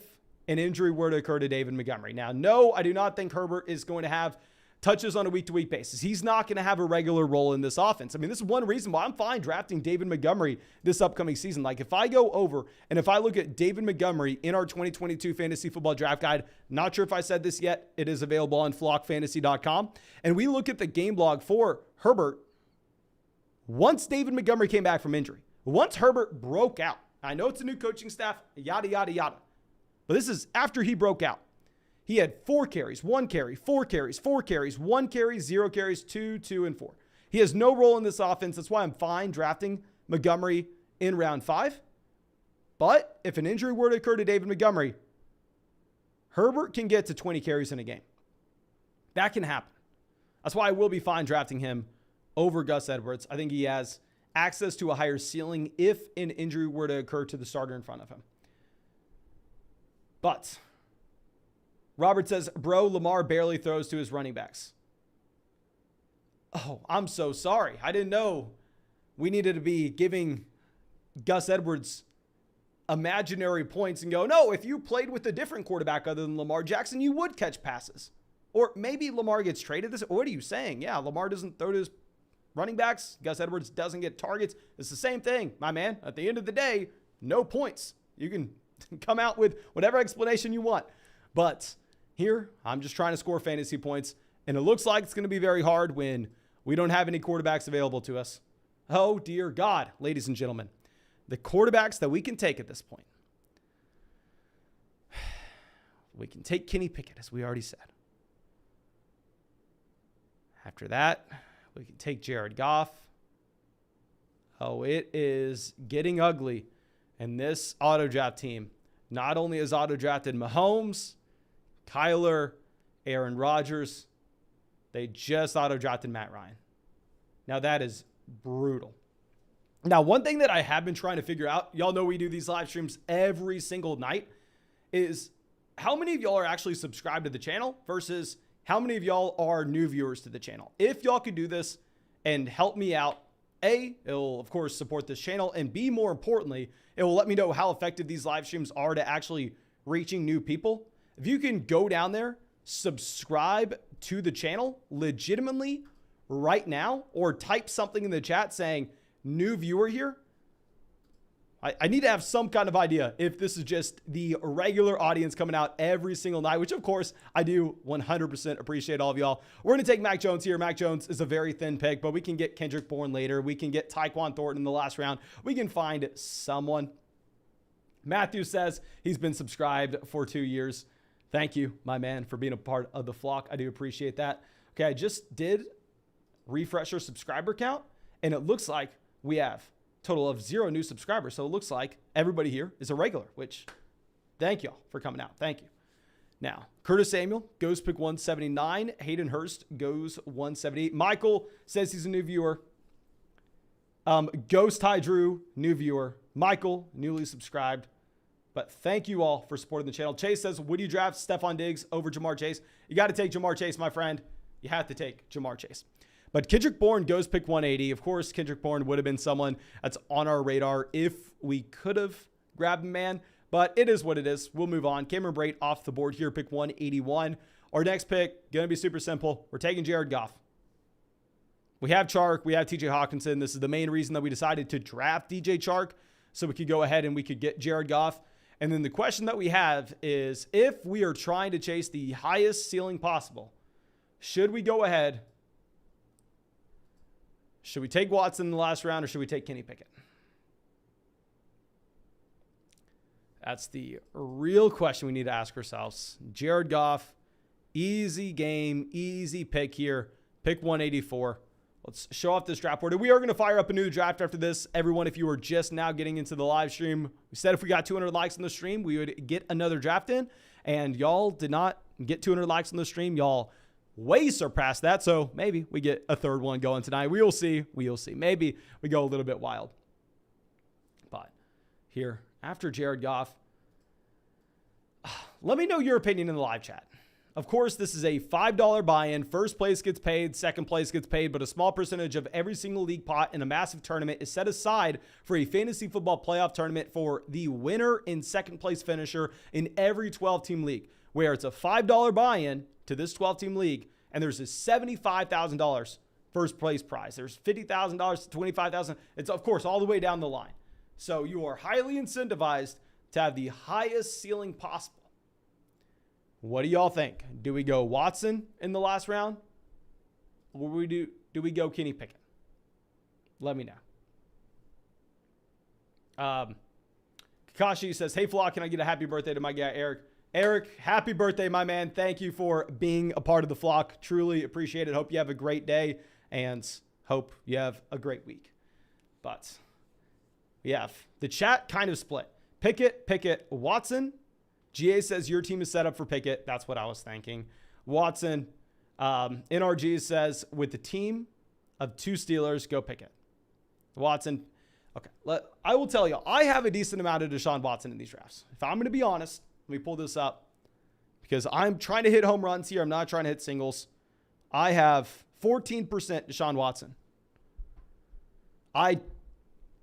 an injury were to occur to David Montgomery. Now, no, I do not think Herbert is going to have touches on a week-to-week basis. He's not going to have a regular role in this offense. I mean, this is one reason why I'm fine drafting David Montgomery this upcoming season. Like, if I go over and if I look at David Montgomery in our 2022 Fantasy Football Draft Guide, not sure if I said this yet, it is available on flockfantasy.com, and we look at the game log for Herbert once David Montgomery came back from injury, once Herbert broke out. I know it's a new coaching staff, yada, yada, yada, but this is after he broke out. He had 4 carries, 1 carry, 4 carries, 4 carries, 1 carry, 0 carries, 2, 2, and 4. He has no role in this offense. That's why I'm fine drafting Montgomery in round 5. But if an injury were to occur to David Montgomery, Herbert can get to 20 carries in a game. That can happen. That's why I will be fine drafting him over Gus Edwards. I think he has access to a higher ceiling if an injury were to occur to the starter in front of him. But Robert says, bro, Lamar barely throws to his running backs. Oh, I'm so sorry. I didn't know we needed to be giving Gus Edwards imaginary points and go, no, if you played with a different quarterback other than Lamar Jackson, you would catch passes. Or maybe Lamar gets traded. What are you saying? Yeah, Lamar doesn't throw to his running backs. Gus Edwards doesn't get targets. It's the same thing, my man. At the end of the day, no points. You can come out with whatever explanation you want. But here, I'm just trying to score fantasy points. And it looks like it's going to be very hard when we don't have any quarterbacks available to us. Oh, dear God, ladies and gentlemen. The quarterbacks that we can take at this point. We can take Kenny Pickett, as we already said. After that, we can take Jared Goff. Oh, it is getting ugly. And this auto draft team not only has auto drafted Mahomes, Kyler, Aaron Rodgers, they just auto drafted Matt Ryan. Now that is brutal. Now, one thing that I have been trying to figure out, y'all know we do these live streams every single night, is how many of y'all are actually subscribed to the channel versus how many of y'all are new viewers to the channel. If y'all could do this and help me out, A, it'll, of course, support this channel, and B, more importantly, it will let me know how effective these live streams are to actually reaching new people. If you can go down there, subscribe to the channel legitimately right now, or type something in the chat saying, new viewer here. I need to have some kind of idea if this is just the regular audience coming out every single night, which of course I do 100% appreciate all of y'all. We're going to take Mac Jones here. Mac Jones is a very thin pick, but we can get Kendrick Bourne later. We can get Tyquan Thornton in the last round. We can find someone. Matthew says he's been subscribed for 2 years. Thank you, my man, for being a part of the flock. I do appreciate that. Okay, I just did refresh our subscriber count, and it looks like we have a total of 0 new subscribers. So it looks like everybody here is a regular, which thank y'all for coming out. Thank you. Now, Curtis Samuel goes pick 179. Hayden Hurst goes 178. Michael says he's a new viewer. Ghost Ty Drew, new viewer. Michael, newly subscribed. But thank you all for supporting the channel. Chase says, would you draft Stephon Diggs over Jamar Chase? You got to take Jamar Chase, my friend. You have to take Jamar Chase. But Kendrick Bourne goes pick 180. Of course, Kendrick Bourne would have been someone that's on our radar if we could have grabbed a man. But it is what it is. We'll move on. Cameron Brate off the board here, pick 181. Our next pick, going to be super simple. We're taking Jared Goff. We have Chark. We have TJ Hawkinson. This is the main reason that we decided to draft DJ Chark, so we could go ahead and we could get Jared Goff. And then the question that we have is, if we are trying to chase the highest ceiling possible, should we go ahead? Should we take Watson in the last round, or should we take Kenny Pickett? That's the real question we need to ask ourselves. Jared Goff, easy game, easy pick here. Pick 184. Let's show off this draft board. We are going to fire up a new draft after this. Everyone, if you are just now getting into the live stream, we said if we got 200 likes on the stream, we would get another draft in. And y'all did not get 200 likes on the stream. Y'all way surpassed that. So maybe we get a third one going tonight. We will see. We'll see. Maybe we go a little bit wild. But here, after Jared Goff, let me know your opinion in the live chat. Of course, this is a $5 buy-in. First place gets paid, second place gets paid, but a small percentage of every single league pot in a massive tournament is set aside for a fantasy football playoff tournament for the winner and second place finisher in every 12-team league, where it's a $5 buy-in to this 12-team league, and there's a $75,000 first place prize. There's $50,000 to $25,000. It's, of course, all the way down the line. So you are highly incentivized to have the highest ceiling possible. What do y'all think? Do we go Watson in the last round? Or do we go Kenny Pickett? Let me know. Kakashi says, hey, Flock, can I get a happy birthday to my guy, Eric? Eric, happy birthday, my man. Thank you for being a part of the flock. Truly appreciate it. Hope you have a great day and hope you have a great week. But we have the chat kind of split. Pickett, Watson. GA says your team is set up for Pickett. That's what I was thinking. Watson. NRG says with the team of 2 Steelers, go Pickett. Watson. Okay. I will tell you, I have a decent amount of Deshaun Watson in these drafts. If I'm going to be honest, let me pull this up because I'm trying to hit home runs here. I'm not trying to hit singles. I have 14% Deshaun Watson. I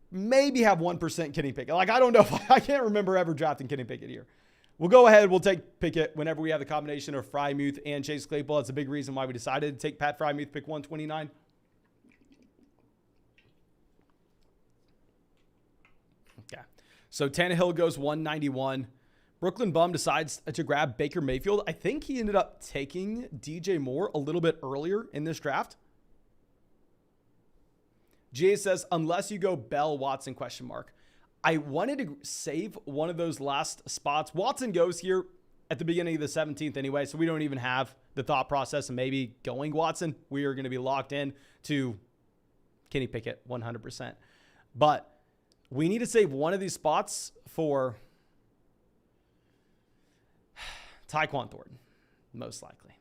maybe have 1% Kenny Pickett. Like, I don't know. I can't remember ever drafting Kenny Pickett here. We'll go ahead. We'll take Pickett whenever we have the combination of Frymuth and Chase Claypool. That's a big reason why we decided to take Pat Frymuth, pick 129. Okay. So Tannehill goes 191. Brooklyn Bum decides to grab Baker Mayfield. I think he ended up taking DJ Moore a little bit earlier in this draft. Jay says, unless you go Bell, Watson, question mark. I wanted to save one of those last spots. Watson goes here at the beginning of the 17th anyway, so we don't even have the thought process of maybe going Watson. We are going to be locked in to Kenny Pickett 100%. But we need to save one of these spots for Tyquan Thornton, most likely.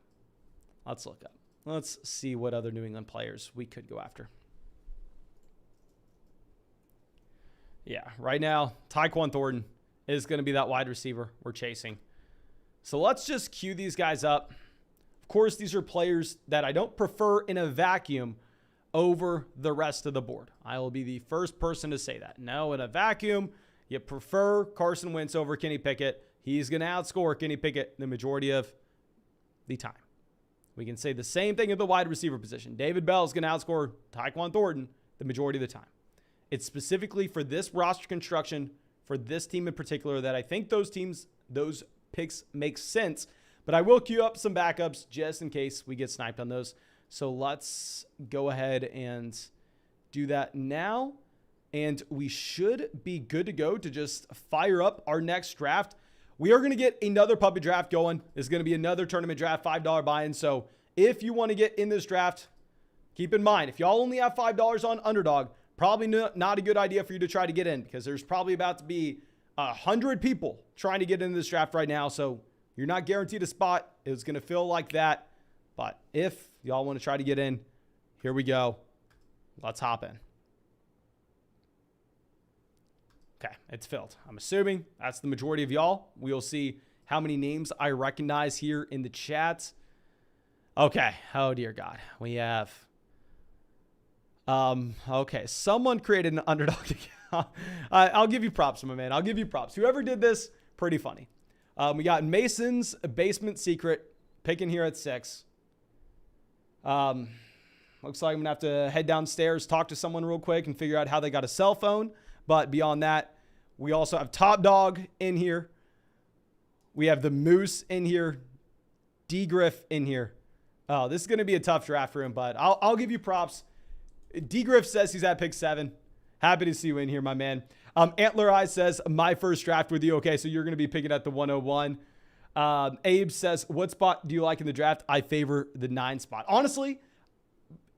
Let's look up. Let's see what other New England players we could go after. Yeah, right now, Tyquan Thornton is going to be that wide receiver we're chasing. So let's just queue these guys up. Of course, these are players that I don't prefer in a vacuum over the rest of the board. I will be the first person to say that. No, in a vacuum, you prefer Carson Wentz over Kenny Pickett. He's going to outscore Kenny Pickett the majority of the time. We can say the same thing at the wide receiver position. David Bell is going to outscore Tyquan Thornton the majority of the time. It's specifically for this roster construction, for this team in particular, that I think those picks make sense. But I will queue up some backups just in case we get sniped on those. So let's go ahead and do that now. And we should be good to go to just fire up our next draft. We are going to get another puppy draft going. It's going to be another tournament draft, $5 buy-in. So if you want to get in this draft, keep in mind, if y'all only have $5 on Underdog, probably not a good idea for you to try to get in because there's probably about to be 100 people trying to get into this draft right now. So you're not guaranteed a spot. It's going to feel like that. But if y'all want to try to get in, here we go. Let's hop in. Okay, it's filled. I'm assuming that's the majority of y'all. We'll see how many names I recognize here in the chat. Okay. Oh, dear God. We have... okay, someone created an Underdog account. I'll give you props, my man. I'll give you props. Whoever did this, pretty funny. We got Mason's Basement Secret picking here at 6. Looks like I'm going to have to head downstairs, talk to someone real quick, and figure out how they got a cell phone. But beyond that, we also have Top Dog in here. We have the Moose in here. D-Griff in here. Oh, this is going to be a tough draft for him, but I'll give you props. D-Griff says he's at pick 7. Happy to see you in here, my man. Antler Eye says, my first draft with you. Okay, so you're going to be picking at the 101. Abe says, what spot do you like in the draft? I favor the 9 spot. Honestly,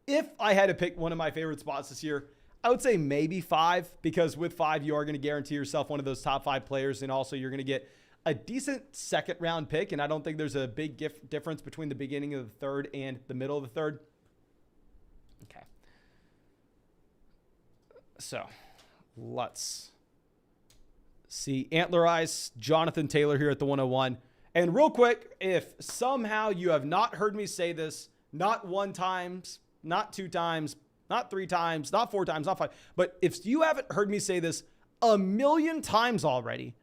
if I had to pick one of my favorite spots this year, I would say maybe 5, because with 5, you are going to guarantee yourself one of those top 5 players, and also you're going to get a decent second-round pick, and I don't think there's a big difference between the beginning of the 3rd and the middle of the 3rd. Okay. So let's see. Antler Eyes, Jonathan Taylor here at the 101. And real quick, if somehow you have not heard me say this, not 1 time, not 2 times, not 3 times, not 4 times, not 5, but if you haven't heard me say this a million times already,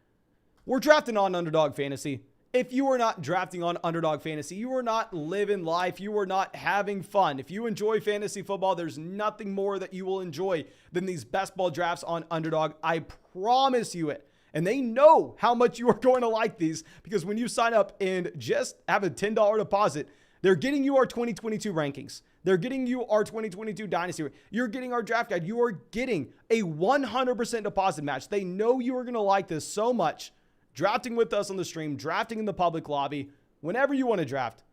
we're drafting on Underdog Fantasy. If you are not drafting on Underdog Fantasy, you are not living life. You are not having fun. If you enjoy fantasy football, there's nothing more that you will enjoy than these best ball drafts on Underdog. I promise you it. And they know how much you are going to like these, because when you sign up and just have a $10 deposit, they're getting you our 2022 rankings. They're getting you our 2022 Dynasty. You're getting our draft guide. You are getting a 100% deposit match. They know you are going to like this so much. Drafting with us on the stream, drafting in the public lobby, whenever you want to draft,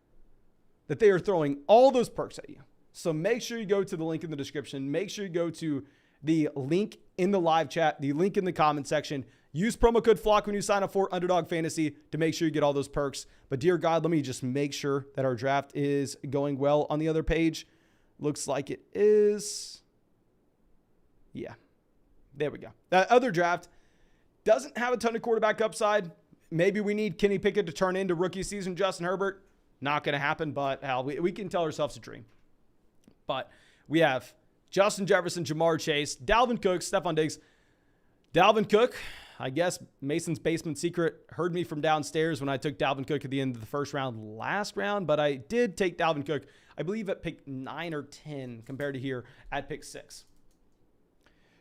that they are throwing all those perks at you. So make sure you go to the link in the description. Make sure you go to the link in the live chat, the link in the comment section. Use promo code FLOCK when you sign up for Underdog Fantasy to make sure you get all those perks. But dear God, let me just make sure that our draft is going well on the other page. Looks like it is. Yeah, there we go. That other draft doesn't have a ton of quarterback upside. Maybe we need Kenny Pickett to turn into rookie season Justin Herbert. Not going to happen, but hell, we can tell ourselves a dream. But we have Justin Jefferson, Jamar Chase, Dalvin Cook, Stephon Diggs. Dalvin Cook, I guess Mason's basement secret heard me from downstairs when I took Dalvin Cook at the end of the first round last round, but I did take Dalvin Cook, I believe at pick 9 or 10 compared to here at pick 6.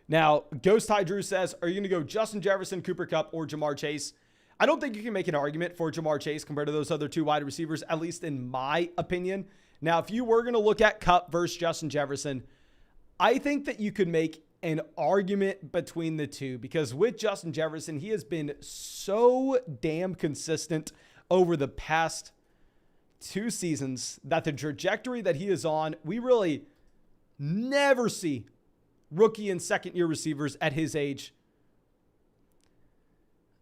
Now, Ghost Ty Drew says, are you going to go Justin Jefferson, Cooper Kupp, or Jamar Chase? I don't think you can make an argument for Jamar Chase compared to those other two wide receivers, at least in my opinion. Now, if you were going to look at Kupp versus Justin Jefferson, I think that you could make an argument between the two because with Justin Jefferson, he has been so damn consistent over the past 2 seasons that the trajectory that he is on, we really never see rookie and second-year receivers at his age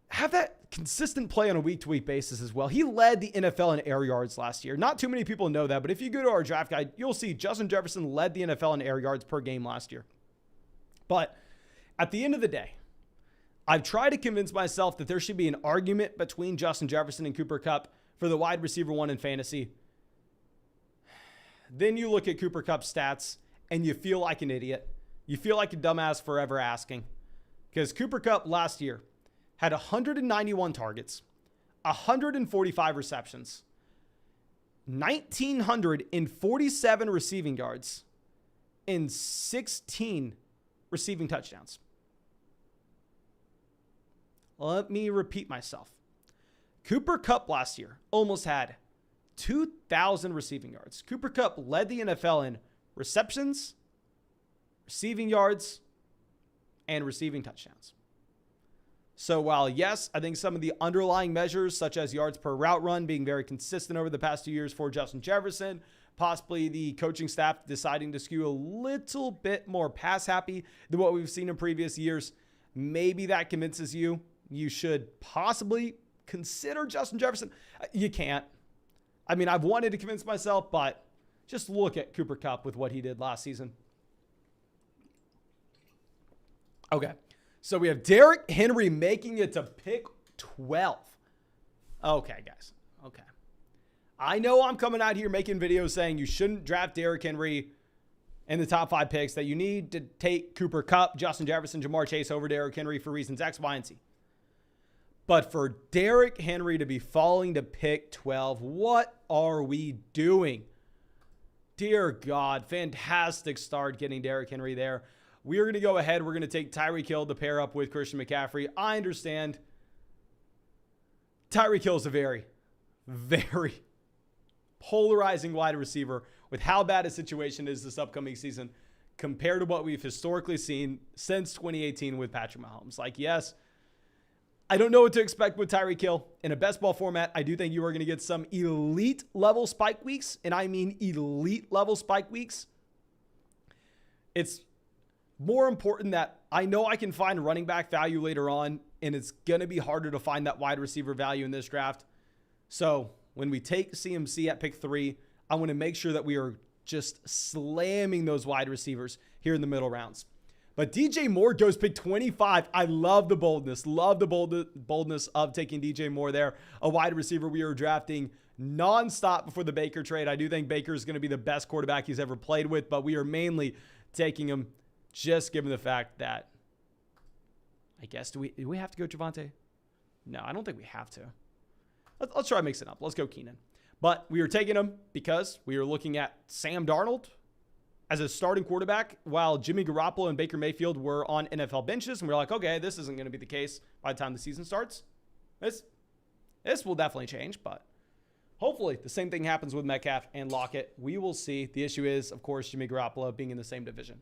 have that consistent play on a week-to-week basis as well. He led the NFL in air yards last year. Not too many people know that, but if you go to our draft guide, you'll see Justin Jefferson led the NFL in air yards per game last year. But at the end of the day, I've tried to convince myself that there should be an argument between Justin Jefferson and Cooper Kupp for the wide receiver 1 in fantasy. Then you look at Cooper Kupp's stats and you feel like an idiot. You feel like a dumbass forever asking. Because Cooper Kupp last year had 191 targets, 145 receptions, 1,947 receiving yards, and 16 receiving touchdowns. Let me repeat myself. Cooper Kupp last year almost had 2,000 receiving yards. Cooper Kupp led the NFL in receptions, receiving yards, and receiving touchdowns. So while, yes, I think some of the underlying measures, such as yards per route run being very consistent over the past 2 years for Justin Jefferson, possibly the coaching staff deciding to skew a little bit more pass happy than what we've seen in previous years, maybe that convinces you should possibly consider Justin Jefferson. You can't. I mean, I've wanted to convince myself, but just look at Cooper Kupp with what he did last season. Okay. So we have Derrick Henry making it to pick 12. Okay, guys. Okay. I know I'm coming out here making videos saying you shouldn't draft Derrick Henry in the top 5 picks, that you need to take Cooper Kupp, Justin Jefferson, Jamar Chase over Derrick Henry for reasons X, Y, and Z. But for Derrick Henry to be falling to pick 12, what are we doing? Dear God, fantastic start getting Derrick Henry there. We are going to go ahead. We're going to take Tyreek Hill to pair up with Christian McCaffrey. I understand Tyreek Hill is a very, very polarizing wide receiver with how bad his situation is this upcoming season compared to what we've historically seen since 2018 with Patrick Mahomes. Like, yes, I don't know what to expect with Tyreek Hill. In a best ball format, I do think you are going to get some elite level spike weeks, and I mean elite level spike weeks. It's more important that I know I can find running back value later on, and it's going to be harder to find that wide receiver value in this draft. So when we take CMC at pick 3, I want to make sure that we are just slamming those wide receivers here in the middle rounds. But DJ Moore goes pick 25. I love the boldness. Love the boldness of taking DJ Moore there. A wide receiver we are drafting nonstop before the Baker trade. I do think Baker is going to be the best quarterback he's ever played with, but we are mainly taking him just given the fact that, I guess, do we have to go Javonte? No, I don't think we have to. Let's try mixing up. Let's go Keenan. But we are taking him because we are looking at Sam Darnold as a starting quarterback while Jimmy Garoppolo and Baker Mayfield were on NFL benches. And we're like, okay, this isn't going to be the case by the time the season starts. This will definitely change, but hopefully the same thing happens with Metcalf and Lockett. We will see. The issue is, of course, Jimmy Garoppolo being in the same division.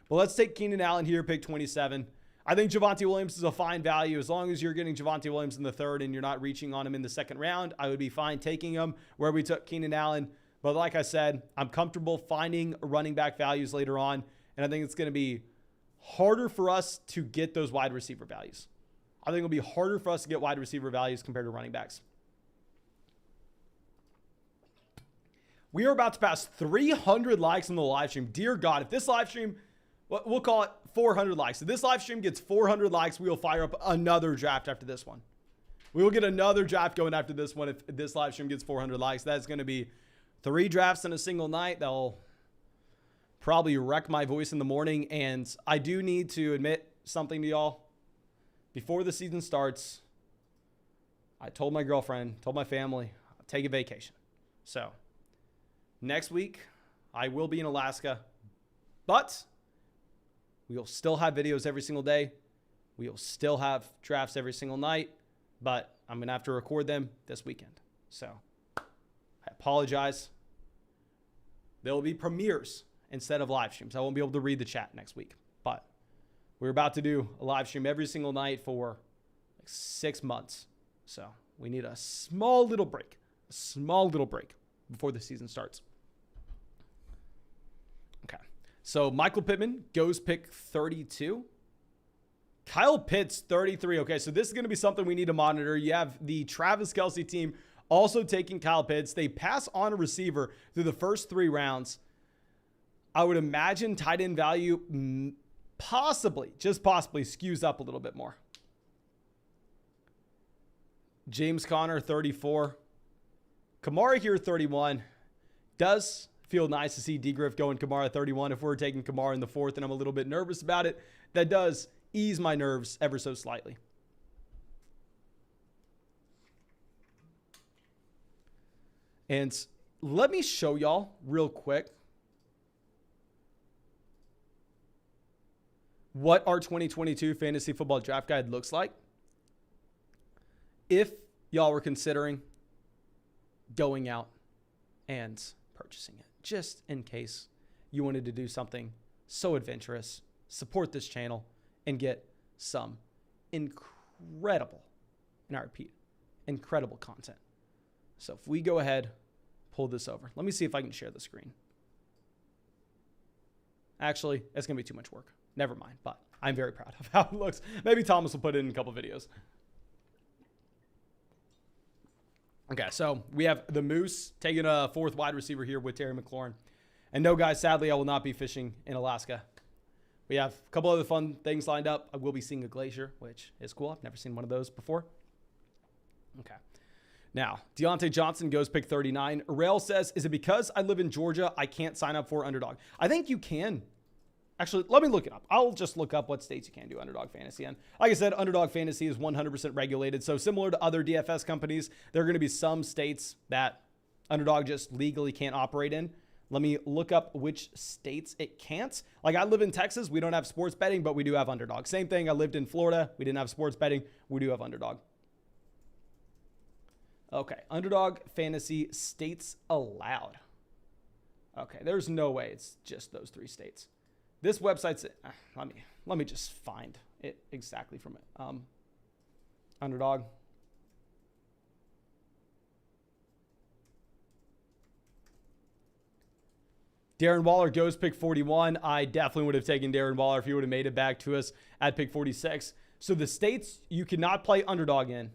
But let's take Keenan Allen here, pick 27. I think Javonte Williams is a fine value. As long as you're getting Javonte Williams in the 3rd and you're not reaching on him in the 2nd round, I would be fine taking him where we took Keenan Allen. But like I said, I'm comfortable finding running back values later on, and I think it's going to be harder for us to get those wide receiver values. I think it'll be harder for us to get wide receiver values compared to running backs. We are about to pass 300 likes on the live stream. Dear God, if this live stream, we'll call it 400 likes. If this live stream gets 400 likes, we will fire up another draft after this one. We will get another draft going after this one if this live stream gets 400 likes. That's going to be 3 drafts in a single night. That'll probably wreck my voice in the morning. And I do need to admit something to y'all. Before the season starts, I told my girlfriend, told my family, I'll take a vacation. So next week, I will be in Alaska, but we'll still have videos every single day. We'll still have drafts every single night, but I'm going to have to record them this weekend. So I apologize. There will be premieres instead of live streams. I won't be able to read the chat next week, but we're about to do a live stream every single night for like 6 months. So we need a small little break before the season starts. Okay. So Michael Pittman goes pick 32. Kyle Pitts, 33. Okay, so this is going to be something we need to monitor. You have the Travis Kelce team also taking Kyle Pitts. They pass on a receiver through the first 3 rounds. I would imagine tight end value possibly, just possibly, skews up a little bit more. James Conner, 34. Kamara here, 31. Does feel nice to see D-Griff going Kamara 31. If we're taking Kamara in the 4th and I'm a little bit nervous about it, that does ease my nerves ever so slightly. And let me show y'all real quick what our 2022 fantasy football draft guide looks like if y'all were considering going out and purchasing it, just in case you wanted to do something so adventurous, support this channel, and get some incredible, and I repeat, incredible content. So if we go ahead, pull this over. Let me see if I can share the screen. Actually, it's going to be too much work. Never mind, but I'm very proud of how it looks. Maybe Thomas will put it in a couple videos. Okay, so we have the Moose taking a 4th wide receiver here with Terry McLaurin. And no, guys, sadly, I will not be fishing in Alaska. We have a couple other fun things lined up. I will be seeing a glacier, which is cool. I've never seen one of those before. Okay. Now, Deontay Johnson goes pick 39. Rail says, is it because I live in Georgia I can't sign up for Underdog? I think you can. Actually, let me look it up. I'll just look up what states you can do Underdog Fantasy in. Like I said, Underdog Fantasy is 100% regulated. So similar to other DFS companies, there are going to be some states that Underdog just legally can't operate in. Let me look up which states it can't. Like I live in Texas. We don't have sports betting, but we do have Underdog. Same thing. I lived in Florida. We didn't have sports betting. We do have Underdog. Okay. Underdog Fantasy states allowed. Okay. There's no way it's just those 3 states. This website's, let me just find it exactly from it. Underdog. Darren Waller goes pick 41. I definitely would have taken Darren Waller if he would have made it back to us at pick 46. So the states you cannot play Underdog in: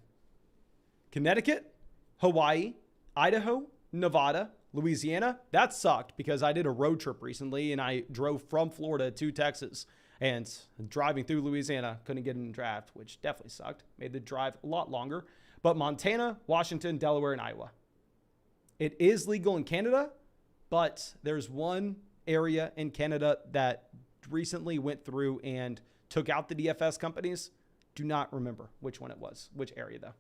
Connecticut, Hawaii, Idaho, Nevada, Louisiana. That sucked because I did a road trip recently and I drove from Florida to Texas, and driving through Louisiana, couldn't get in the draft, which definitely sucked. Made the drive a lot longer. But Montana, Washington, Delaware, and Iowa. It is legal in Canada, but there's one area in Canada that recently went through and took out the DFS companies. Do not remember which one it was, which area though.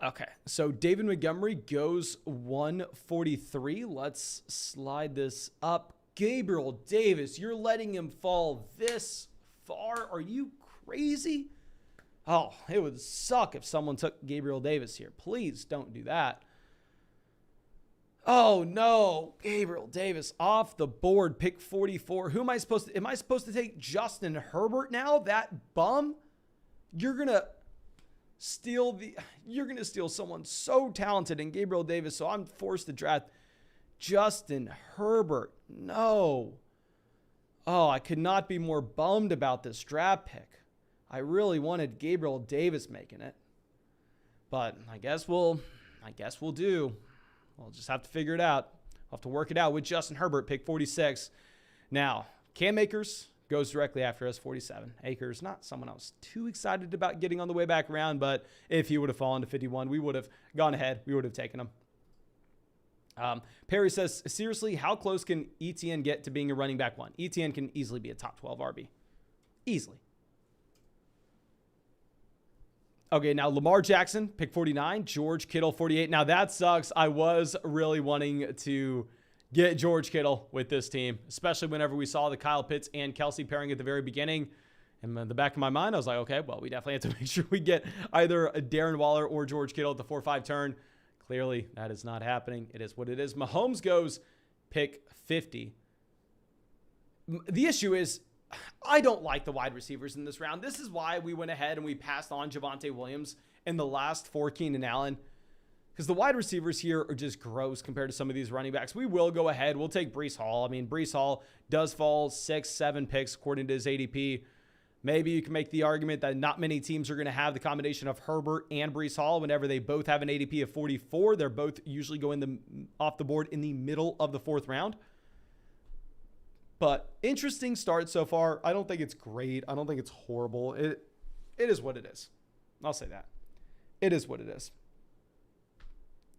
Okay, so David Montgomery goes 143. Let's slide this up. Gabriel Davis, you're letting him fall this far? Are you crazy? Oh, it would suck if someone took Gabriel Davis here. Please don't do that. Oh no, Gabriel Davis off the board, pick 44. Who am I supposed to take Justin Herbert now? That bum? You're going to steal someone so talented in Gabriel Davis, so I'm forced to draft Justin Herbert. No. Oh, I could not be more bummed about this draft pick. I really wanted Gabriel Davis making it. But I guess we'll do. We'll just have to figure it out. We'll have to work it out with Justin Herbert, pick 46. Now, Cam Akers goes directly after us, 47. Akers, not someone I was too excited about getting on the way back around, but if he would have fallen to 51, we would have gone ahead. We would have taken him. Perry says, seriously, how close can ETN get to being a running back one? ETN can easily be a top 12 RB. Easily. Okay, now Lamar Jackson, pick 49. George Kittle, 48. Now that sucks. I was really wanting to get George Kittle with this team, especially whenever we saw the Kyle Pitts and Kelsey pairing at the very beginning. And in the back of my mind, I was like, okay, well, we definitely have to make sure we get either a Darren Waller or George Kittle at the 4-5 turn. Clearly, that is not happening. It is what it is. Mahomes goes pick 50. The issue is, I don't like the wide receivers in this round. This is why we went ahead and we passed on Javonte Williams in the last 4 Keenan Allen, because the wide receivers here are just gross compared to some of these running backs. We will go ahead. We'll take Breece Hall. I mean, Breece Hall does fall 6, 7 picks according to his ADP. Maybe you can make the argument that not many teams are going to have the combination of Herbert and Breece Hall whenever they both have an ADP of 44. They're both usually going off the board in the middle of the 4th round. But interesting start so far. I don't think it's great. I don't think it's horrible. It is what it is. I'll say that. It is what it is.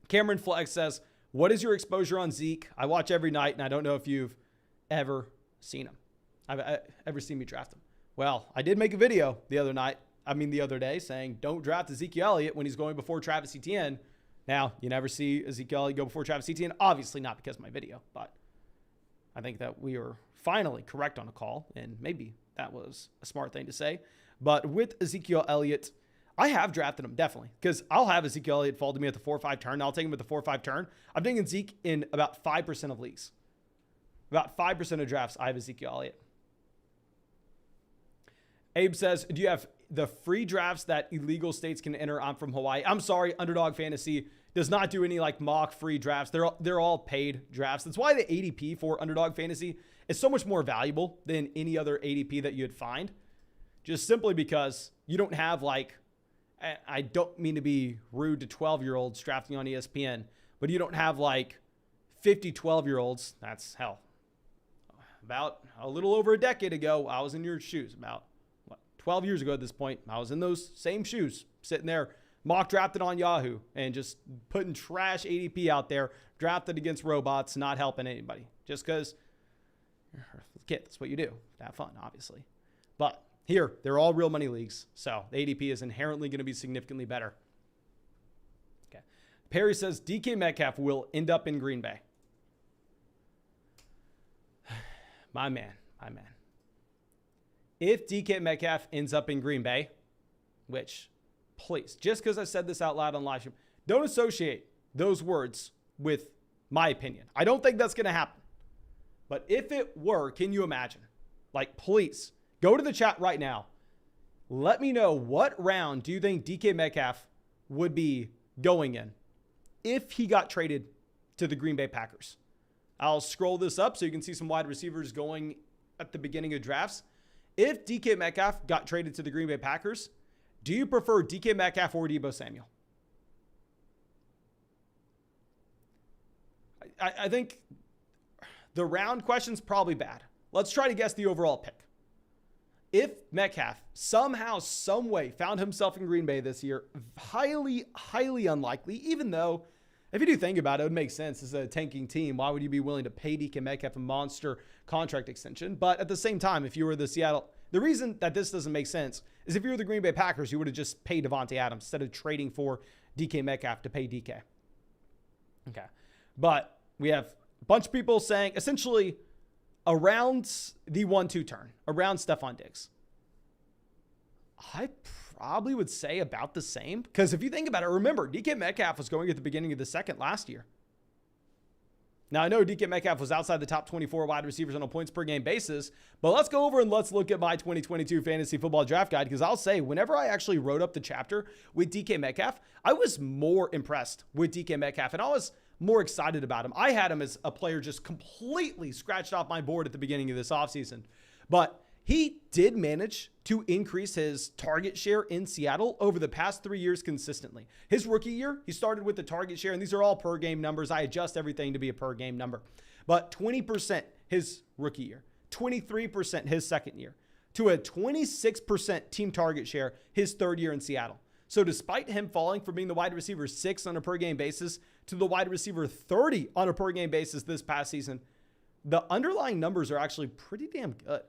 Cameron Flex says, what is your exposure on Zeke? I watch every night, and I don't know if you've ever seen him. Ever seen me draft him. Well, I did make a video the other day saying don't draft Ezekiel Elliott when he's going before Travis Etienne. Now, you never see Ezekiel Elliott go before Travis Etienne. Obviously not because of my video, but I think that we are finally correct on a call, and maybe that was a smart thing to say. But with Ezekiel Elliott, I have drafted him, definitely, because I'll have Ezekiel Elliott fall to me at the 4-5 turn. I'll take him at the 4-5 turn. I'm taking Zeke in about 5% of leagues. About 5% of drafts, I have Ezekiel Elliott. Abe says, do you have the free drafts that illegal states can enter? I'm from Hawaii. I'm sorry, Underdog Fantasy does not do any like mock free drafts. They're all paid drafts. That's why the ADP for Underdog Fantasy is so much more valuable than any other ADP that you'd find. Just simply because you don't have like, I don't mean to be rude to 12-year-olds drafting on ESPN, but you don't have like 50 12-year-olds. That's hell. About a little over a decade ago, I was in your shoes. About 12 years ago at this point, I was in those same shoes, sitting there, mock drafted on Yahoo and just putting trash ADP out there, drafted against robots, not helping anybody. Just because you're a kid, that's what you do. Have fun, obviously. But here, they're all real money leagues, so the ADP is inherently going to be significantly better. Okay. Perry says DK Metcalf will end up in Green Bay. My man. If DK Metcalf ends up in Green Bay, which, please, just because I said this out loud on live stream, don't associate those words with my opinion. I don't think that's going to happen. But if it were, can you imagine? Like, please, go to the chat right now. Let me know what round do you think DK Metcalf would be going in if he got traded to the Green Bay Packers. I'll scroll this up so you can see some wide receivers going at the beginning of drafts. If DK Metcalf got traded to the Green Bay Packers, do you prefer DK Metcalf or Deebo Samuel? I think the round question's probably bad. Let's try to guess the overall pick. If Metcalf somehow, some way found himself in Green Bay this year, highly, highly unlikely, even though if you do think about it, it would make sense. This is a tanking team. Why would you be willing to pay DK Metcalf a monster contract extension? But at the same time, if you were the Seattle, the reason that this doesn't make sense is if you were the Green Bay Packers, you would have just paid Devontae Adams instead of trading for DK Metcalf to pay DK. Okay. But we have a bunch of people saying essentially around the 1-2 turn, around Stephon Diggs. I probably would say about the same. Because if you think about it, remember, DK Metcalf was going at the beginning of the second last year. Now, I know DK Metcalf was outside the top 24 wide receivers on a points per game basis, but let's go over and let's look at my 2022 fantasy football draft guide, because I'll say whenever I actually wrote up the chapter with DK Metcalf, I was more impressed with DK Metcalf, and I was more excited about him. I had him as a player just completely scratched off my board at the beginning of this offseason, but he did manage to increase his target share in Seattle over the past 3 years consistently. His rookie year, he started with the target share, and these are all per game numbers. I adjust everything to be a per game number. But 20% his rookie year, 23% his second year, to a 26% team target share his third year in Seattle. So despite him falling from being the wide receiver 6 on a per game basis to the wide receiver 30 on a per game basis this past season, the underlying numbers are actually pretty damn good.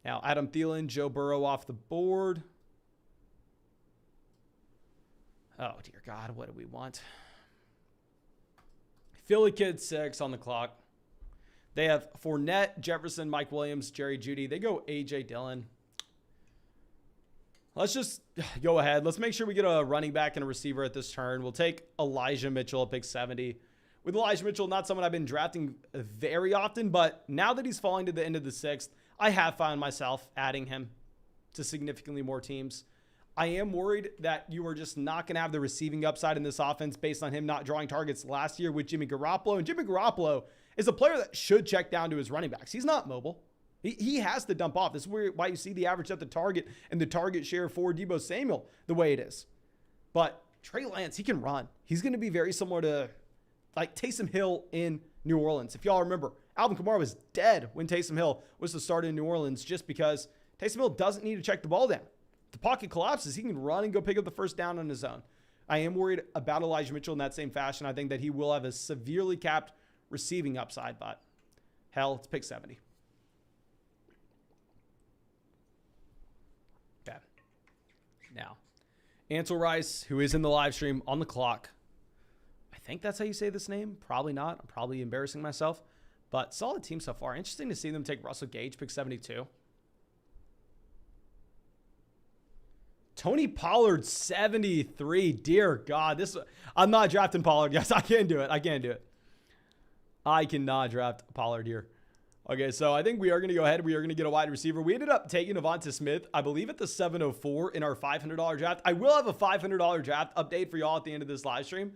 Now, Adam Thielen, Joe Burrow off the board. Oh, dear God, what do we want? Philly Kid 6 on the clock. They have Fournette, Jefferson, Mike Williams, Jerry Jeudy. They go A.J. Dillon. Let's just go ahead. Let's make sure we get a running back and a receiver at this turn. We'll take Elijah Mitchell at pick 70. With Elijah Mitchell, not someone I've been drafting very often, but now that he's falling to the end of the 6th, I have found myself adding him to significantly more teams. I am worried that you are just not going to have the receiving upside in this offense based on him not drawing targets last year with Jimmy Garoppolo. And Jimmy Garoppolo is a player that should check down to his running backs. He's not mobile. He has to dump off. This is why you see the average at the target and the target share for Deebo Samuel the way it is. But Trey Lance, he can run. He's going to be very similar to like Taysom Hill in New Orleans. If y'all remember, Alvin Kamara was dead when Taysom Hill was the starter in New Orleans just because Taysom Hill doesn't need to check the ball down. If the pocket collapses, he can run and go pick up the first down on his own. I am worried about Elijah Mitchell in that same fashion. I think that he will have a severely capped receiving upside, but hell, it's pick 70. Okay. Now, Ansel Rice, who is in the live stream on the clock. I think that's how you say this name. Probably not. I'm probably embarrassing myself. But solid team so far. Interesting to see them take Russell Gage, pick 72. Tony Pollard, 73. Dear God. I'm not drafting Pollard. Yes, I can't do it. I cannot draft Pollard here. Okay, so I think we are going to go ahead. We are going to get a wide receiver. We ended up taking Devonta Smith, I believe, at the 704 in our $500 draft. I will have a $500 draft update for y'all at the end of this live stream.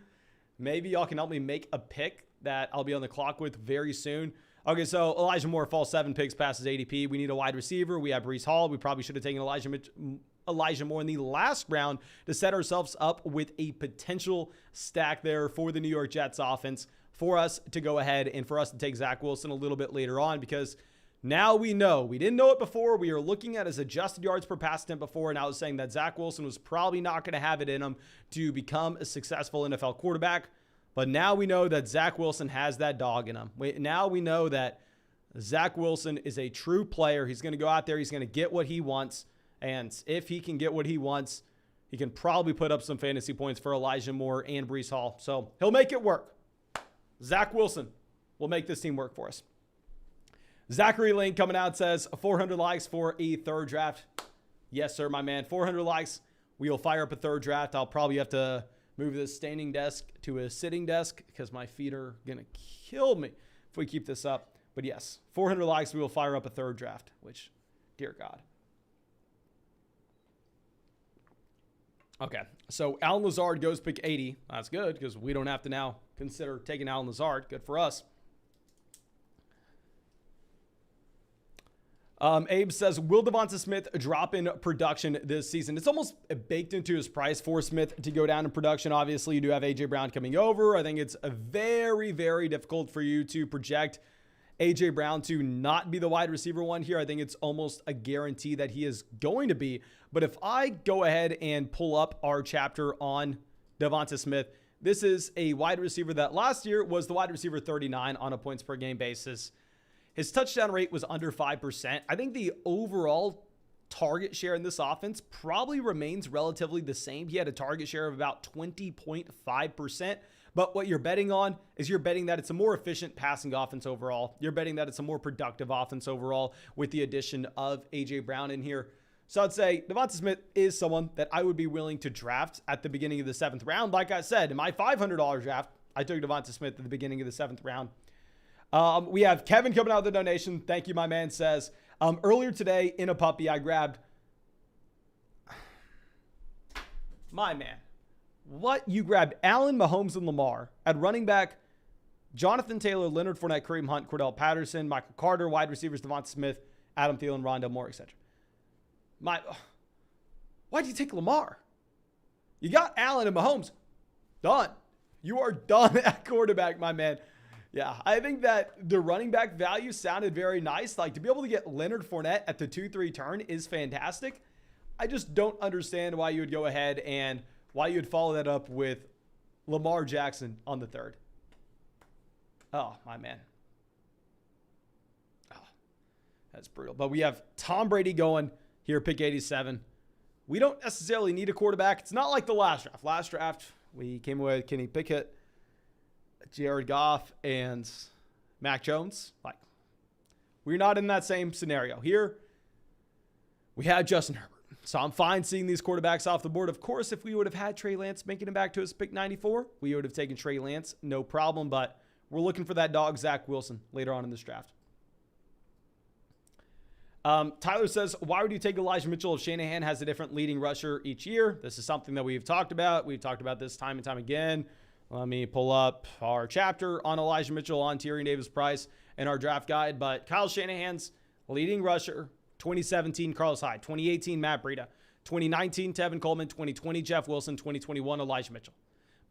Maybe y'all can help me make a pick that I'll be on the clock with very soon. Okay, so Elijah Moore falls 7 picks past his ADP. We need a wide receiver. We have Breece Hall. We probably should have taken Elijah Moore in the last round to set ourselves up with a potential stack there for the New York Jets offense for us to go ahead and for us to take Zach Wilson a little bit later on, because now we know. We didn't know it before. We are looking at his adjusted yards per pass attempt before, and I was saying that Zach Wilson was probably not going to have it in him to become a successful NFL quarterback. But now we know that Zach Wilson has that dog in him. Now we know that Zach Wilson is a true player. He's going to go out there. He's going to get what he wants. And if he can get what he wants, he can probably put up some fantasy points for Elijah Moore and Breece Hall. So he'll make it work. Zach Wilson will make this team work for us. Zachary Lane coming out says 400 likes for a third draft. Yes, sir, my man. 400 likes. We'll fire up a third draft. I'll probably have to move this standing desk to a sitting desk because my feet are going to kill me if we keep this up. But yes, 400 likes, we will fire up a third draft, which, dear God. Okay, so Alan Lazard goes pick 80. That's good because we don't have to now consider taking Alan Lazard. Good for us. Abe says, will Devonta Smith drop in production this season? It's almost baked into his price for Smith to go down in production. Obviously, you do have A.J. Brown coming over. I think it's very, very difficult for you to project A.J. Brown to not be the wide receiver one here. I think it's almost a guarantee that he is going to be. But if I go ahead and pull up our chapter on Devonta Smith, this is a wide receiver that last year was the wide receiver 39 on a points per game basis. His touchdown rate was under 5%. I think the overall target share in this offense probably remains relatively the same. He had a target share of about 20.5%. But what you're betting on is you're betting that it's a more efficient passing offense overall. You're betting that it's a more productive offense overall with the addition of A.J. Brown in here. So I'd say Devonta Smith is someone that I would be willing to draft at the beginning of the 7th round. Like I said, in my $500 draft, I took Devonta Smith at the beginning of the 7th round. We have Kevin coming out with the donation. Thank you, my man. Says, earlier today in a puppy, I grabbed my man. What? You grabbed Allen, Mahomes, and Lamar at running back, Jonathan Taylor, Leonard Fournette, Kareem Hunt, Cordell Patterson, Michael Carter, wide receivers, Devonta Smith, Adam Thielen, Rondell Moore, etc. Why did you take Lamar? You got Allen and Mahomes. Done. You are done at quarterback, my man. Yeah, I think that the running back value sounded very nice. Like, to be able to get Leonard Fournette at the 2-3 turn is fantastic. I just don't understand why you would go ahead and why you would follow that up with Lamar Jackson on the 3rd. Oh, my man. Oh, that's brutal. But we have Tom Brady going here, pick 87. We don't necessarily need a quarterback. It's not like the last draft. Last draft, we came away with Kenny Pickett, Jared Goff, and Mac Jones. Like, we're not in that same scenario. Here, we had Justin Herbert. So I'm fine seeing these quarterbacks off the board. Of course, if we would have had Trey Lance making him back to his pick 94, we would have taken Trey Lance, no problem. But we're looking for that dog, Zach Wilson, later on in this draft. Tyler says, why would you take Elijah Mitchell if Shanahan has a different leading rusher each year? This is something that we've talked about. We've talked about this time and time again. Let me pull up our chapter on Elijah Mitchell on Tyrion Davis-Price and our draft guide. But Kyle Shanahan's leading rusher, 2017, Carlos Hyde. 2018, Matt Breida. 2019, Tevin Coleman. 2020, Jeff Wilson. 2021, Elijah Mitchell.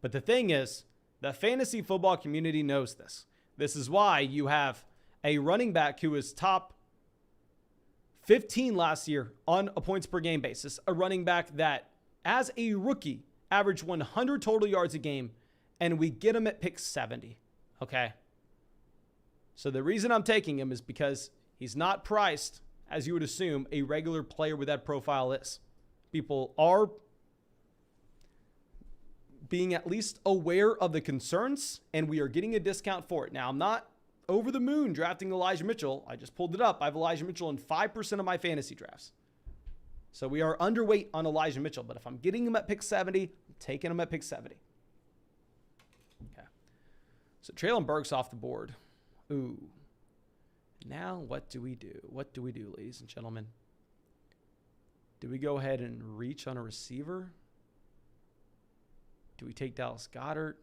But the thing is, the fantasy football community knows this. This is why you have a running back who is top 15 last year on a points per game basis. A running back that, as a rookie, averaged 100 total yards a game, and we get him at pick 70. Okay? So the reason I'm taking him is because he's not priced, as you would assume, a regular player with that profile is. People are being at least aware of the concerns, and we are getting a discount for it. Now, I'm not over the moon drafting Elijah Mitchell. I just pulled it up. I have Elijah Mitchell in 5% of my fantasy drafts. So we are underweight on Elijah Mitchell, but if I'm getting him at pick 70, I'm taking him at pick 70. Okay. So Traylon Burks off the board. Ooh. Now what do we do? What do we do, ladies and gentlemen? Do we go ahead and reach on a receiver? Do we take Dallas Goedert?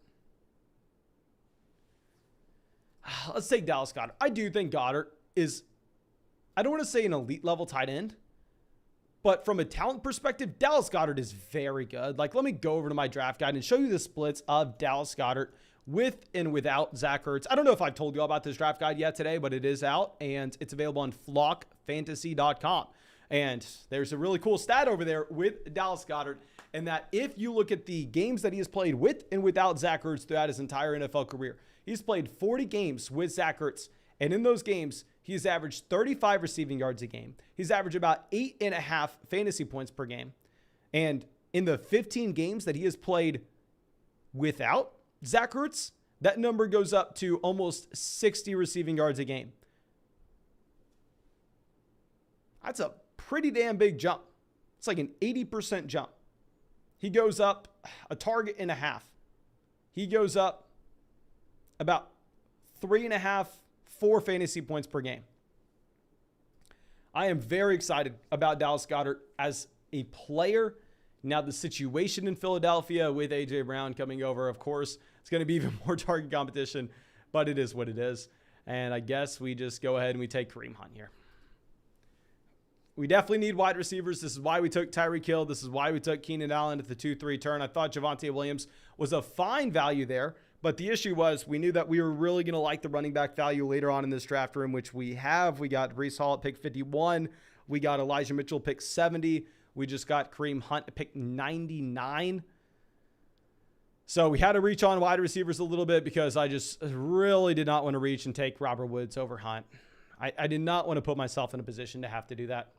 Let's take Dallas Goedert. I do think Goedert is, I don't want to say an elite level tight end, but from a talent perspective, Dallas Goedert is very good. Like, let me go over to my draft guide and show you the splits of Dallas Goedert with and without Zach Ertz. I don't know if I've told you all about this draft guide yet today, but it is out and it's available on flockfantasy.com. And there's a really cool stat over there with Dallas Goedert, and that if you look at the games that he has played with and without Zach Ertz throughout his entire NFL career, he's played 40 games with Zach Ertz, and in those games, he's averaged 35 receiving yards a game. He's averaged about 8.5 fantasy points per game. And in the 15 games that he has played without Zach Ertz, that number goes up to almost 60 receiving yards a game. That's a pretty damn big jump. It's like an 80% jump. He goes up a target and a half. He goes up about 3.5, 4 fantasy points per game. I am very excited about Dallas Goedert as a player. Now, the situation in Philadelphia with A.J. Brown coming over, of course, it's going to be even more target competition, but it is what it is. And I guess we just go ahead and we take Kareem Hunt here. We definitely need wide receivers. This is why we took Tyreek Hill. This is why we took Keenan Allen at the 2-3 turn. I thought Javonte Williams was a fine value there, but the issue was we knew that we were really going to like the running back value later on in this draft room, which we have. We got Breece Hall at pick 51. We got Elijah Mitchell pick 70. We just got Kareem Hunt at pick 99. So we had to reach on wide receivers a little bit because I just really did not want to reach and take Robert Woods over Hunt. I did not want to put myself in a position to have to do that.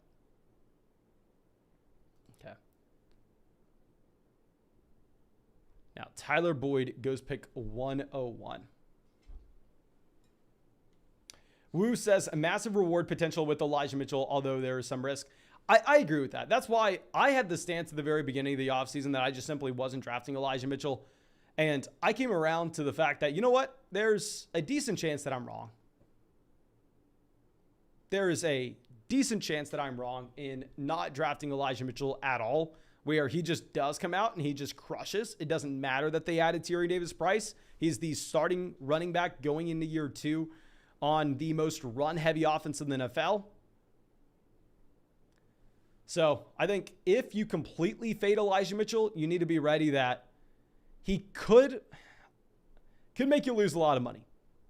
Okay. Now, Tyler Boyd goes pick 101. Wu says a massive reward potential with Elijah Mitchell, although there is some risk. I agree with that. That's why I had the stance at the very beginning of the offseason that I just simply wasn't drafting Elijah Mitchell. And I came around to the fact that, you know what? There's a decent chance that I'm wrong. There is a decent chance that I'm wrong in not drafting Elijah Mitchell at all, where he just does come out and he just crushes. It doesn't matter that they added Tyrion Davis-Price. He's the starting running back going into year 2 on the most run-heavy offense in the NFL. So I think if you completely fade Elijah Mitchell, you need to be ready that he could make you lose a lot of money.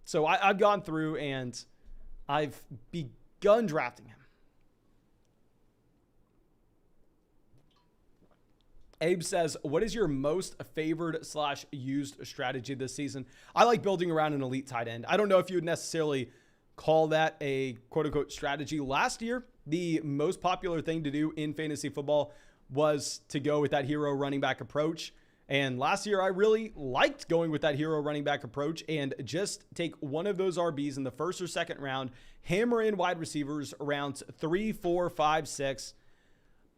So I've gone through and I've begun drafting him. Abe says, what is your most favored / used strategy this season? I like building around an elite tight end. I don't know if you would necessarily call that a quote unquote strategy. Last year, the most popular thing to do in fantasy football was to go with that hero running back approach. And last year, I really liked going with that hero running back approach and just take one of those RBs in the first or second round, hammer in wide receivers around 3, 4, 5, 6.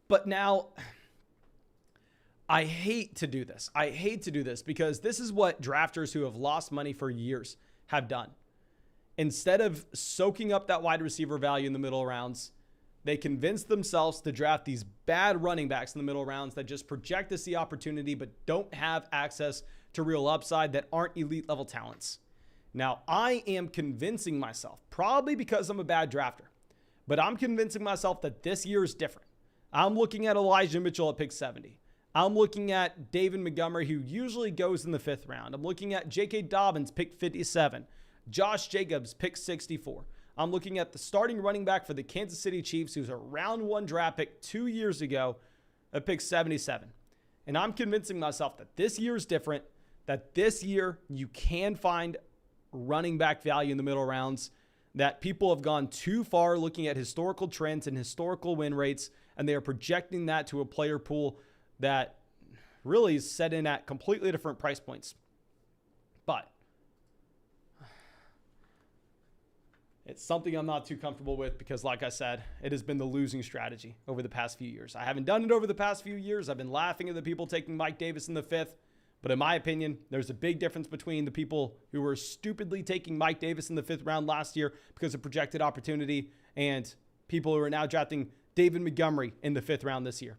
But now I hate to do this. I hate to do this because this is what drafters who have lost money for years have done. Instead of soaking up that wide receiver value in the middle rounds, they convince themselves to draft these bad running backs in the middle rounds that just project to see opportunity but don't have access to real upside, that aren't elite level talents. Now, I am convincing myself, probably because I'm a bad drafter, but I'm convincing myself that this year is different. I'm looking at Elijah Mitchell at pick 70. I'm looking at David Montgomery, who usually goes in the 5th round. I'm looking at J.K. Dobbins, pick 57. Josh Jacobs, pick 64. I'm looking at the starting running back for the Kansas City Chiefs, who's a round 1 draft pick 2 years ago at pick 77. And I'm convincing myself that this year is different, that this year you can find running back value in the middle rounds, that people have gone too far looking at historical trends and historical win rates, and they are projecting that to a player pool that really is set in at completely different price points. But it's something I'm not too comfortable with because, like I said, it has been the losing strategy over the past few years. I haven't done it over the past few years. I've been laughing at the people taking Mike Davis in the 5th. But in my opinion, there's a big difference between the people who were stupidly taking Mike Davis in the 5th round last year because of projected opportunity and people who are now drafting David Montgomery in the 5th round this year,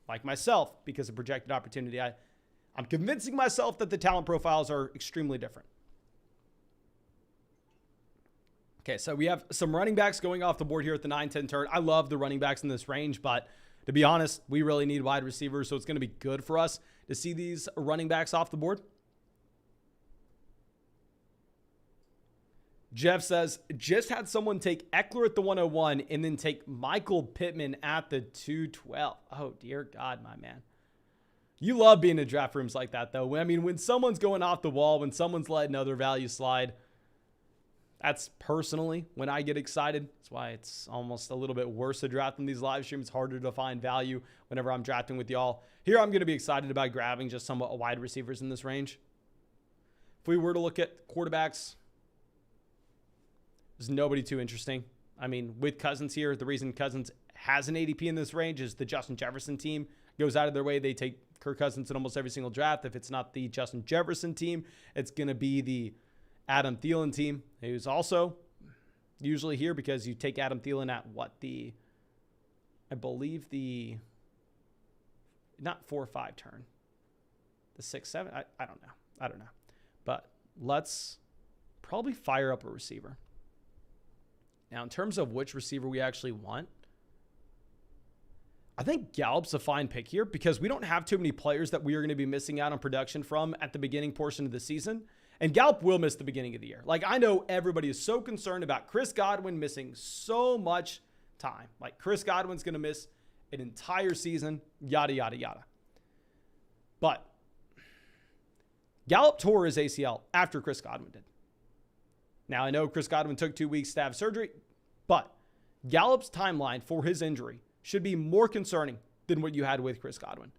like myself, because of projected opportunity. I'm convincing myself that the talent profiles are extremely different. Okay, so we have some running backs going off the board here at the 9-10 turn. I love the running backs in this range, but to be honest, we really need wide receivers, so it's going to be good for us to see these running backs off the board. Jeff says, just had someone take Eckler at the 101 and then take Michael Pittman at the 212. Oh, dear God, my man. You love being in draft rooms like that, though. I mean, when someone's going off the wall, when someone's letting other values slide, that's personally when I get excited. That's why it's almost a little bit worse to draft in these live streams. It's harder to find value whenever I'm drafting with y'all. Here, I'm going to be excited about grabbing just some wide receivers in this range. If we were to look at quarterbacks, there's nobody too interesting. I mean, with Cousins here, the reason Cousins has an ADP in this range is the Justin Jefferson team goes out of their way. They take Kirk Cousins in almost every single draft. If it's not the Justin Jefferson team, it's going to be the Adam Thielen team, who's also usually here because you take Adam Thielen at what? I believe not 4 or 5 turn. The 6, 7? I don't know. But let's probably fire up a receiver. Now, in terms of which receiver we actually want, I think Gallup's a fine pick here because we don't have too many players that we are going to be missing out on production from at the beginning portion of the season. And Gallup will miss the beginning of the year. Like, I know everybody is so concerned about Chris Godwin missing so much time. Like, Chris Godwin's going to miss an entire season, yada, yada, yada. But Gallup tore his ACL after Chris Godwin did. Now, I know Chris Godwin took 2 weeks to have surgery, but Gallup's timeline for his injury should be more concerning than what you had with Chris Godwin.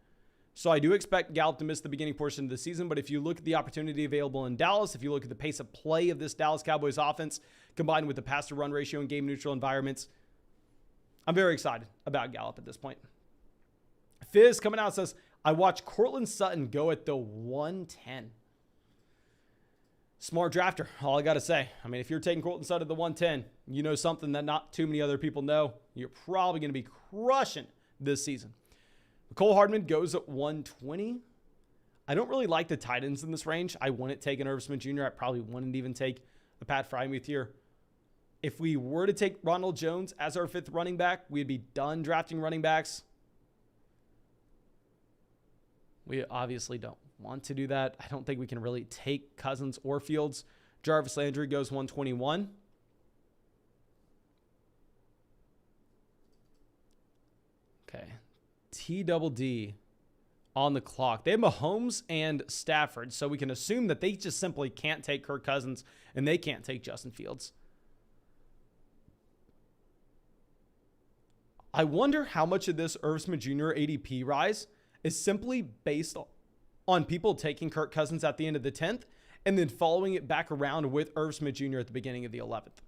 So I do expect Gallup to miss the beginning portion of the season, but if you look at the opportunity available in Dallas, if you look at the pace of play of this Dallas Cowboys offense, combined with the pass-to-run ratio in game-neutral environments, I'm very excited about Gallup at this point. Fizz coming out says, I watched Cortland Sutton go at the 110. Smart drafter, all I got to say. I mean, if you're taking Cortland Sutton at the 110, you know something that not too many other people know. You're probably going to be crushing this season. Mecole Hardman goes at 120. I don't really like the tight ends in this range. I wouldn't take an Irv Smith Jr. I probably wouldn't even take a Pat Freiermuth here. If we were to take Ronald Jones as our 5th running back, we'd be done drafting running backs. We obviously don't want to do that. I don't think we can really take Cousins or Fields. Jarvis Landry goes 121. Okay. TDD on the clock. They have Mahomes and Stafford, so we can assume that they just simply can't take Kirk Cousins and they can't take Justin Fields. I wonder how much of this Irv Smith Jr. ADP rise is simply based on people taking Kirk Cousins at the end of the 10th and then following it back around with Irv Smith Jr. at the beginning of the 11th.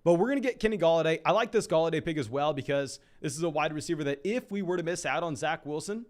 But we're going to get Kenny Golladay. I like this Golladay pick as well because this is a wide receiver that if we were to miss out on Zach Wilson,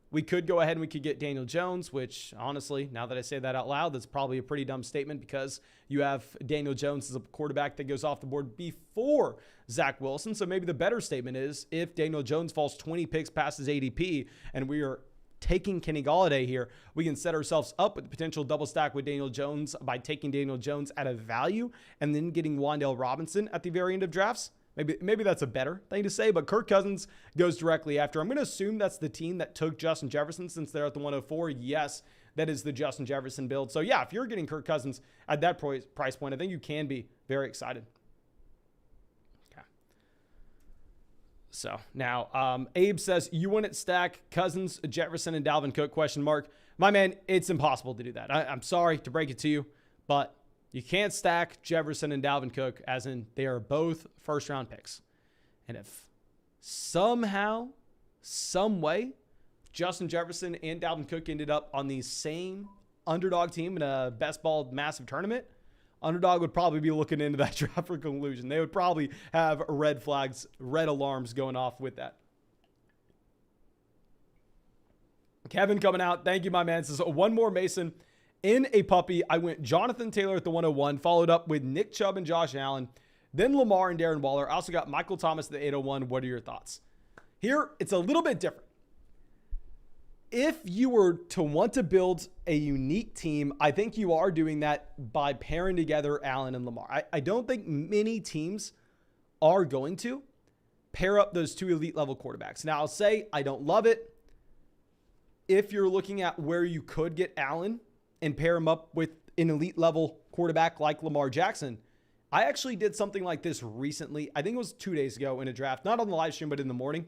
we could go ahead and we could get Daniel Jones, which honestly, now that I say that out loud, that's probably a pretty dumb statement because you have Daniel Jones as a quarterback that goes off the board before Zach Wilson. So maybe the better statement is if Daniel Jones falls 20 picks past his ADP and we are taking Kenny Golladay here, we can set ourselves up with the potential double stack with Daniel Jones by taking Daniel Jones at a value and then getting Wan'Dale Robinson at the very end of drafts. Maybe that's a better thing to say, but Kirk Cousins goes directly after. I'm going to assume that's the team that took Justin Jefferson since they're at the 104. Yes, that is the Justin Jefferson build. So yeah, if you're getting Kirk Cousins at that price point, I think you can be very excited. Okay. So now Abe says, you wouldn't stack Cousins, Jefferson, and Dalvin Cook, question mark. My man, it's impossible to do that. I'm sorry to break it to you, but you can't stack Jefferson and Dalvin Cook as in they are both first-round picks. And if somehow, some way, Justin Jefferson and Dalvin Cook ended up on the same underdog team in a best ball massive tournament, underdog would probably be looking into that draft for conclusion. They would probably have red flags, red alarms going off with that. Kevin coming out. Thank you, my man. Says one more Mason. In a puppy, I went Jonathan Taylor at the 101, followed up with Nick Chubb and Josh Allen, then Lamar and Darren Waller. I also got Michael Thomas at the 801. What are your thoughts? Here, it's a little bit different. If you were to want to build a unique team, I think you are doing that by pairing together Allen and Lamar. I don't think many teams are going to pair up those two elite level quarterbacks. Now, I'll say I don't love it. If you're looking at where you could get Allen and pair him up with an elite level quarterback like Lamar Jackson, I actually did something like this recently. I think it was 2 days ago in a draft, not on the live stream, but in the morning.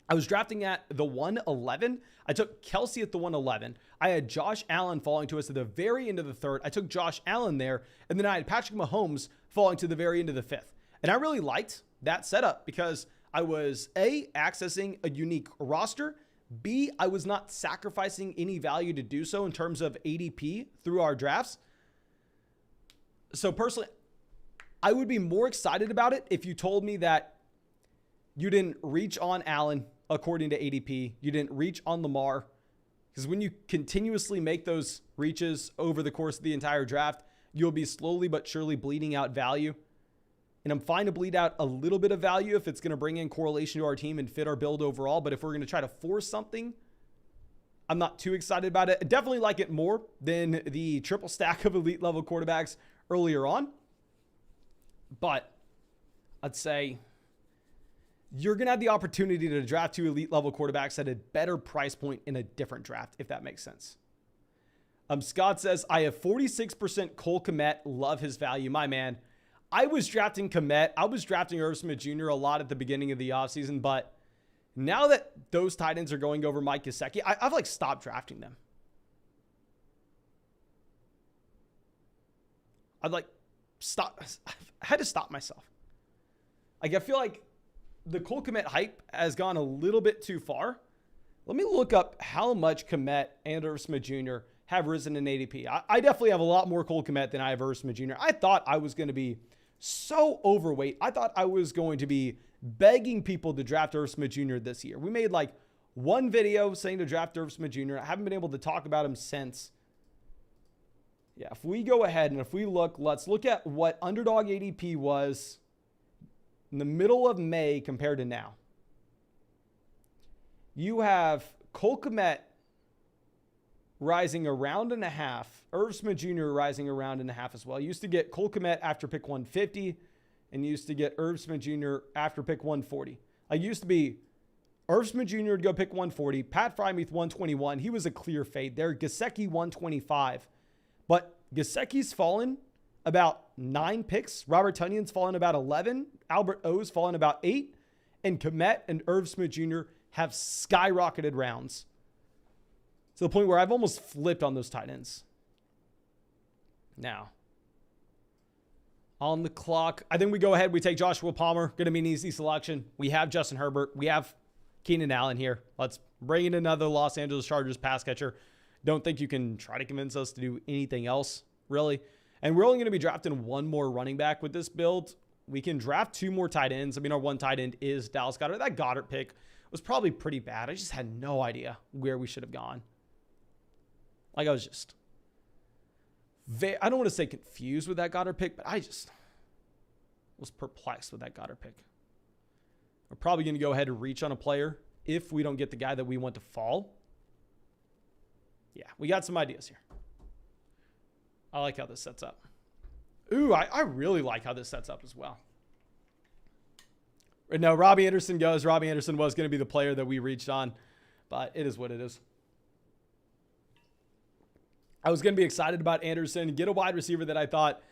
I was drafting at the 111. I took Kelsey at the 111. I had Josh Allen falling to us at the very end of the third. I took Josh Allen there, and then I had Patrick Mahomes falling to the very end of the fifth. And I really liked that setup because I was A, accessing a unique roster, B, I was not sacrificing any value to do so in terms of ADP through our drafts. So personally, I would be more excited about it if you told me that you didn't reach on Allen according to ADP. You didn't reach on Lamar. Because when you continuously make those reaches over the course of the entire draft, you'll be slowly but surely bleeding out value. And I'm fine to bleed out a little bit of value if it's going to bring in correlation to our team and fit our build overall. But if we're going to try to force something, I'm not too excited about it. I definitely like it more than the triple stack of elite level quarterbacks earlier on. But I'd say you're going to have the opportunity to draft two elite level quarterbacks at a better price point in a different draft, if that makes sense. Scott says, I have 46% Cole Kmet. Love his value. My man. I was drafting Kmet. I was drafting Irv Smith Jr. a lot at the beginning of the offseason, but now that those tight ends are going over Mike Gesicki, I've like stopped drafting them. I had to stop myself. Like, I feel like the Cole Kmet hype has gone a little bit too far. Let me look up how much Kmet and Irv Smith Jr. have risen in ADP. I definitely have a lot more Cole Kmet than I have Irv Smith Jr. I thought I was going to be so overweight. I thought I was going to be begging people to draft Irv Smith Jr. this year. We made like one video saying to draft Irv Smith Jr. I haven't been able to talk about him since. Yeah, if we go ahead and if we look, let's look at what underdog ADP was in the middle of May compared to now. You have Cole Kmet rising a round and a half. Irv Smith Jr. rising a round and a half as well. You used to get Cole Kmet after pick 150 and you used to get Irv Smith Jr. after pick 140. I used to be Irv Smith Jr. would go pick 140. Pat Freiermuth 121. He was a clear fade there. Gesicki 125. But Gesicki's fallen about 9 picks. Robert Tunyon's fallen about 11. Albert O's fallen about 8. And Kmet and Irv Smith Jr. have skyrocketed rounds. to the point where I've almost flipped on those tight ends. Now, on the clock, I think we go ahead. We take Joshua Palmer. Going to be an easy selection. We have Justin Herbert. We have Keenan Allen here. Let's bring in another Los Angeles Chargers pass catcher. Don't think you can try to convince us to do anything else, really. And we're only going to be drafting one more running back with this build. We can draft 2 more tight ends. I mean, our one tight end is Dallas Goedert. That Goddard pick was probably pretty bad. I just had no idea where we should have gone. Like, I was just... I don't want to say confused with that Goddard pick, but I just was perplexed with that Goddard pick. We're probably going to go ahead and reach on a player if we don't get the guy that we want to fall. Yeah, we got some ideas here. I like how this sets up. Ooh, I really like how this sets up as well. No, Robbie Anderson goes. Robbie Anderson was going to be the player that we reached on, but it is what it is. I was going to be excited about Anderson, get a wide receiver that I thought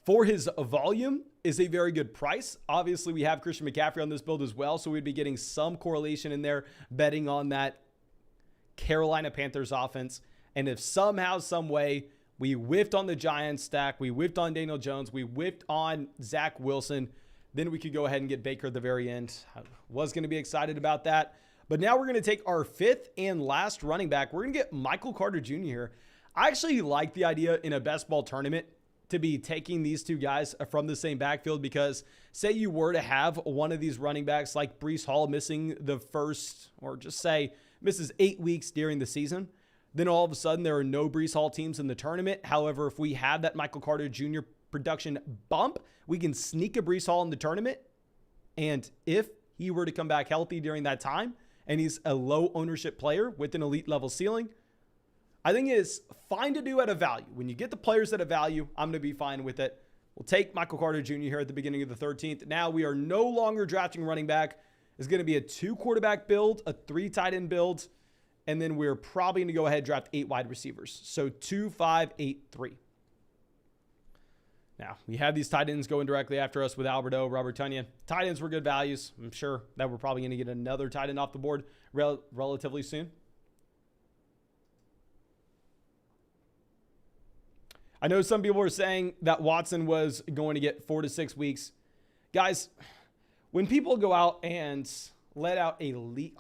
for his volume is a very good price. Obviously, we have Christian McCaffrey on this build as well, so we'd be getting some correlation in there, betting on that Carolina Panthers offense. And if somehow, some way, we whiffed on the Giants stack, we whiffed on Daniel Jones, we whiffed on Zach Wilson, then we could go ahead and get Baker at the very end. I was going to be excited about that. But now we're going to take our 5th and last running back. We're going to get Michael Carter Jr. here. I actually like the idea in a best ball tournament to be taking these 2 guys from the same backfield, because say you were to have one of these running backs like Breece Hall missing the first, or just say misses 8 weeks during the season, then all of a sudden there are no Breece Hall teams in the tournament. However, if we have that Michael Carter Jr. production bump, we can sneak a Breece Hall in the tournament. And if he were to come back healthy during that time, and he's a low ownership player with an elite level ceiling, I think it's fine to do at a value. When you get the players at a value, I'm going to be fine with it. We'll take Michael Carter Jr. here at the beginning of the 13th. Now we are no longer drafting running back. It's going to be a 2 quarterback build, a 3 tight end build, and then we're probably going to go ahead and draft 8 wide receivers. So 2, 5, 8, 3. Now, we have these tight ends going directly after us with Alberto, Robert Tonyan. Tight ends were good values. I'm sure that we're probably going to get another tight end off the board relatively soon. I know some people were saying that Watson was going to get 4 to 6 weeks. Guys, when people go out and let out a leak,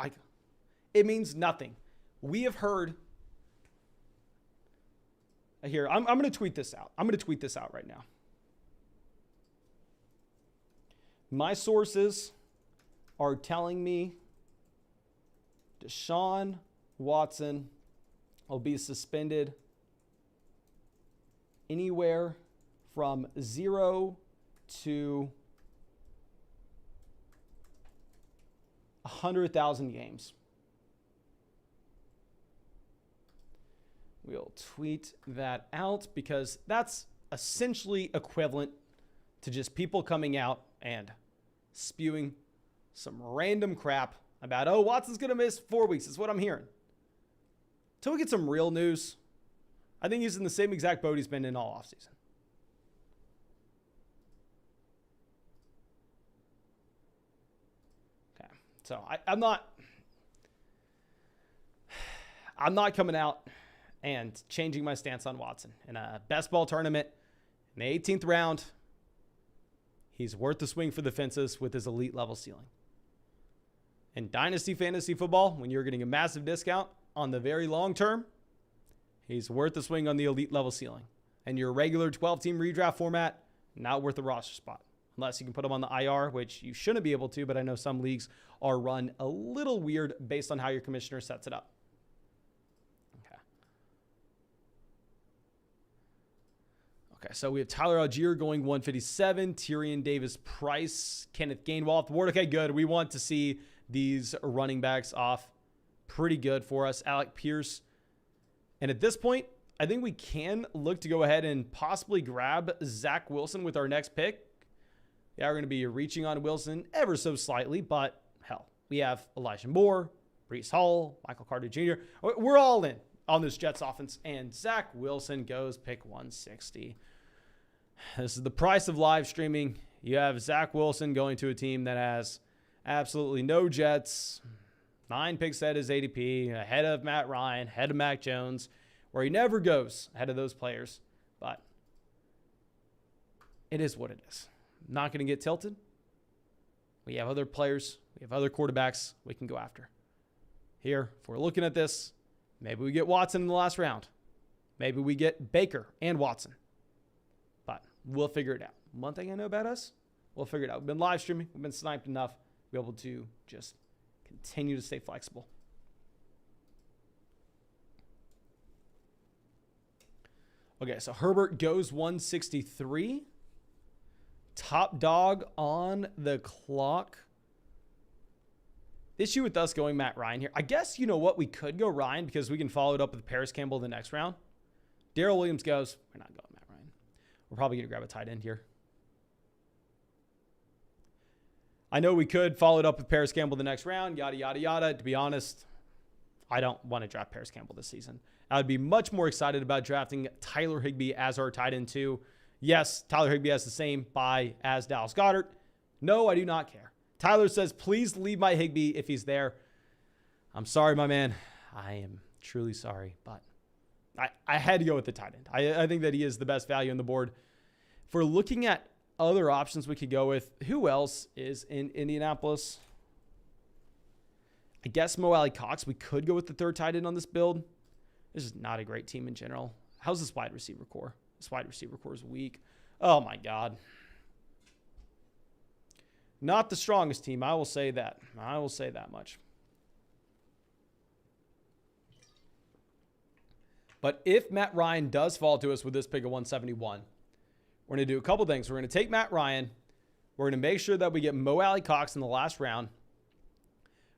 it means nothing. We have heard here. I'm going to tweet this out. I'm going to tweet this out right now. My sources are telling me Deshaun Watson will be suspended anywhere from 0 to 100,000 games. We'll tweet that out because that's essentially equivalent to just people coming out and spewing some random crap about, oh, Watson's going to miss 4 weeks. Is what I'm hearing. Until we get some real news, I think he's in the same exact boat he's been in all offseason. Okay, so I'm not coming out and changing my stance on Watson. In a best ball tournament, in the 18th round, he's worth the swing for the fences with his elite level ceiling. In Dynasty Fantasy Football, when you're getting a massive discount on the very long term, he's worth the swing on the elite level ceiling. And your regular 12-team redraft format, not worth the roster spot. Unless you can put him on the IR, which you shouldn't be able to, but I know some leagues are run a little weird based on how your commissioner sets it up. Okay, so we have Tyler Algier going 157, Tyrion Davis-Price, Kenneth Gainwell off the board. Okay, good. We want to see these running backs off pretty good for us. Alec Pierce. And at this point, I think we can look to go ahead and possibly grab Zach Wilson with our next pick. Yeah, we're going to be reaching on Wilson ever so slightly, but hell, we have Elijah Moore, Breece Hall, Michael Carter Jr. We're all in on this Jets offense, and Zach Wilson goes pick 160. This is the price of live streaming. You have Zach Wilson going to a team that has absolutely no Jets, 9 picks ahead his ADP, ahead of Matt Ryan, ahead of Mac Jones, where he never goes ahead of those players. But it is what it is. Not going to get tilted. We have other players. We have other quarterbacks we can go after. Here, if we're looking at this, maybe we get Watson in the last round. Maybe we get Baker and Watson. But we'll figure it out. One thing I know about us, we'll figure it out. We've been live streaming. We've been sniped enough to be able to just continue to stay flexible. Okay, so Herbert goes 163. Top dog on the clock. Issue with us going Matt Ryan here. I guess, you know what? We could go Ryan because we can follow it up with Paris Campbell the next round. Darrell Williams goes. We're not going Matt Ryan. We're probably going to grab a tight end here. I know we could follow it up with Paris Campbell the next round. Yada, yada, yada. To be honest, I don't want to draft Paris Campbell this season. I would be much more excited about drafting Tyler Higbee as our tight end too. Yes, Tyler Higbee has the same buy as Dallas Goedert. No, I do not care. Tyler says, please leave my Higbee if he's there. I'm sorry, my man. I am truly sorry, but I had to go with the tight end. I think that he is the best value on the board. If we're looking at other options we could go with, who else is in Indianapolis? I guess Mo Alley Cox. We could go with the third tight end on this build. This is not a great team in general. How's this wide receiver core? This wide receiver core is weak. Oh, my God. Not the strongest team. I will say that. I will say that much. But if Matt Ryan does fall to us with this pick of 171, we're going to do a couple things. We're going to take Matt Ryan. We're going to make sure that we get Mo Alley Cox in the last round.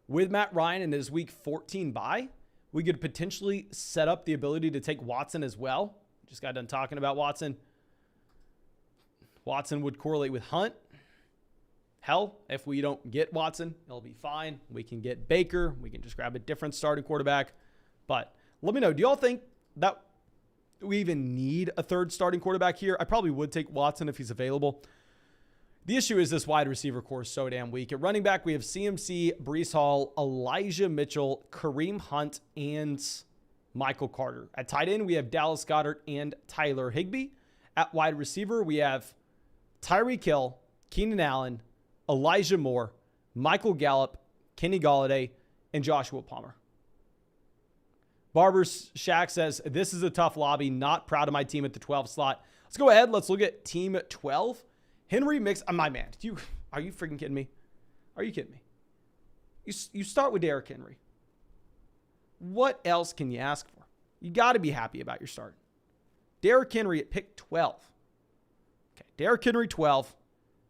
With Matt Ryan in his week 14 bye, we could potentially set up the ability to take Watson as well. Just got done talking about Watson. Watson would correlate with Hunt. Hell, if we don't get Watson, it'll be fine. We can get Baker. We can just grab a different starting quarterback. But let me know, do y'all think that we even need a third starting quarterback here? I probably would take Watson if he's available. The issue is this wide receiver core is so damn weak. At running back, we have CMC, Breece Hall, Elijah Mitchell, Kareem Hunt, and Michael Carter. At tight end, we have Dallas Goedert and Tyler Higbee. At wide receiver, we have Tyreek Hill, Keenan Allen, Elijah Moore, Michael Gallup, Kenny Golladay, and Joshua Palmer. Barber Shack says, this is a tough lobby. Not proud of my team at the 12 slot. Let's go ahead. Let's look at team 12. Henry Mix. My man. Are you freaking kidding me? Are you kidding me? You start with Derrick Henry. What else can you ask for? You got to be happy about your start. Derrick Henry at pick 12. Okay, Derrick Henry 12.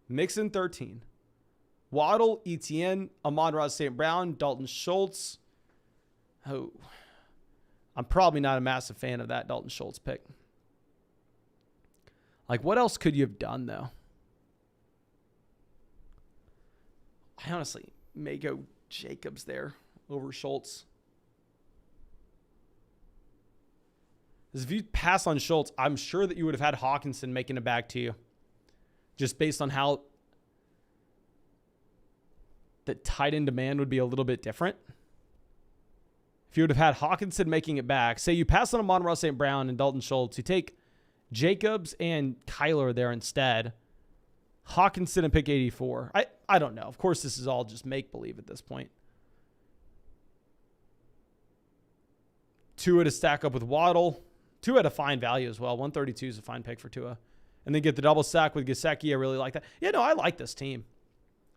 Mixon 13. Waddle, Etienne, Amon-Ra St. Brown, Dalton Schultz. Oh, I'm probably not a massive fan of that Dalton Schultz pick. Like, what else could you have done, though? I honestly may go Jacobs there over Schultz. Because if you pass on Schultz, I'm sure that you would have had Hawkinson making it back to you. Just based on how the tight end demand would be a little bit different. If you would have had Hawkinson making it back, say you pass on Amon-Ra St. Brown and Dalton Schultz, you take Jacobs and Kyler there instead. Hawkinson and pick 84. I don't know. Of course, this is all just make-believe at this point. Tua to stack up with Waddle. Tua at a fine value as well. 132 is a fine pick for Tua. And then get the double sack with Gesicki. I really like that. Yeah, no, I like this team.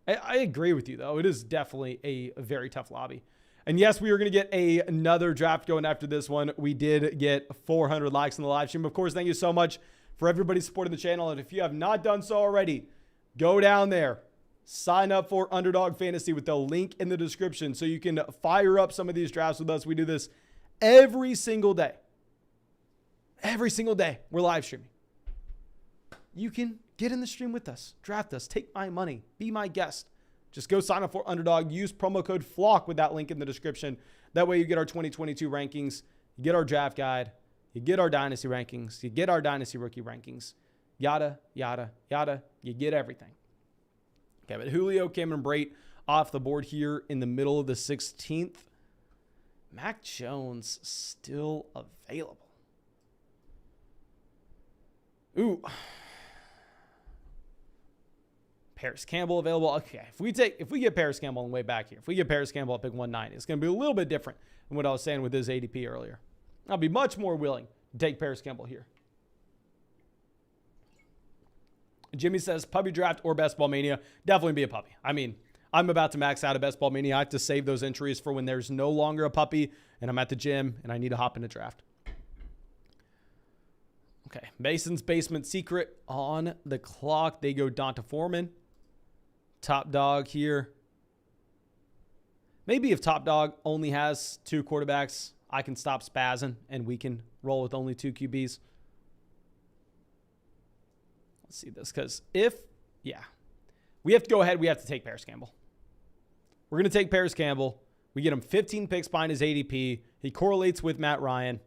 I agree with you, though. It is definitely a very tough lobby. And yes, we are going to get another draft going after this one. We did get 400 likes in the live stream. Of course, thank you so much for everybody supporting the channel. And if you have not done so already, go down there. Sign up for Underdog Fantasy with the link in the description so you can fire up some of these drafts with us. We do this every single day. Every single day, we're live streaming. You can get in the stream with us, draft us, take my money, be my guest. Just go sign up for Underdog. Use promo code FLOCK with that link in the description. That way you get our 2022 rankings, you get our draft guide, you get our dynasty rankings, you get our dynasty rookie rankings, yada, yada, yada. You get everything. Okay, but Julio, Cameron Brate, off the board here in the middle of the 16th. Mac Jones still available. Ooh. Paris Campbell available. Okay, if we get Paris Campbell on the way back here, if we get Paris Campbell at pick 190, it's going to be a little bit different than what I was saying with his ADP earlier. I'll be much more willing to take Paris Campbell here. Jimmy says puppy draft or best ball mania. Definitely be a puppy. I mean, I'm about to max out a best ball mania. I have to save those entries for when there's no longer a puppy and I'm at the gym and I need to hop in a draft. Okay, Mason's Basement Secret on the clock. They go Donta Foreman. Top dog here. Maybe if top dog only has 2 quarterbacks, I can stop spazzing and we can roll with only 2 QBs. Let's see this, because we have to go ahead. We have to take Paris Campbell. We're going to take Paris Campbell. We get him 15 picks behind his ADP. He correlates with Matt Ryan.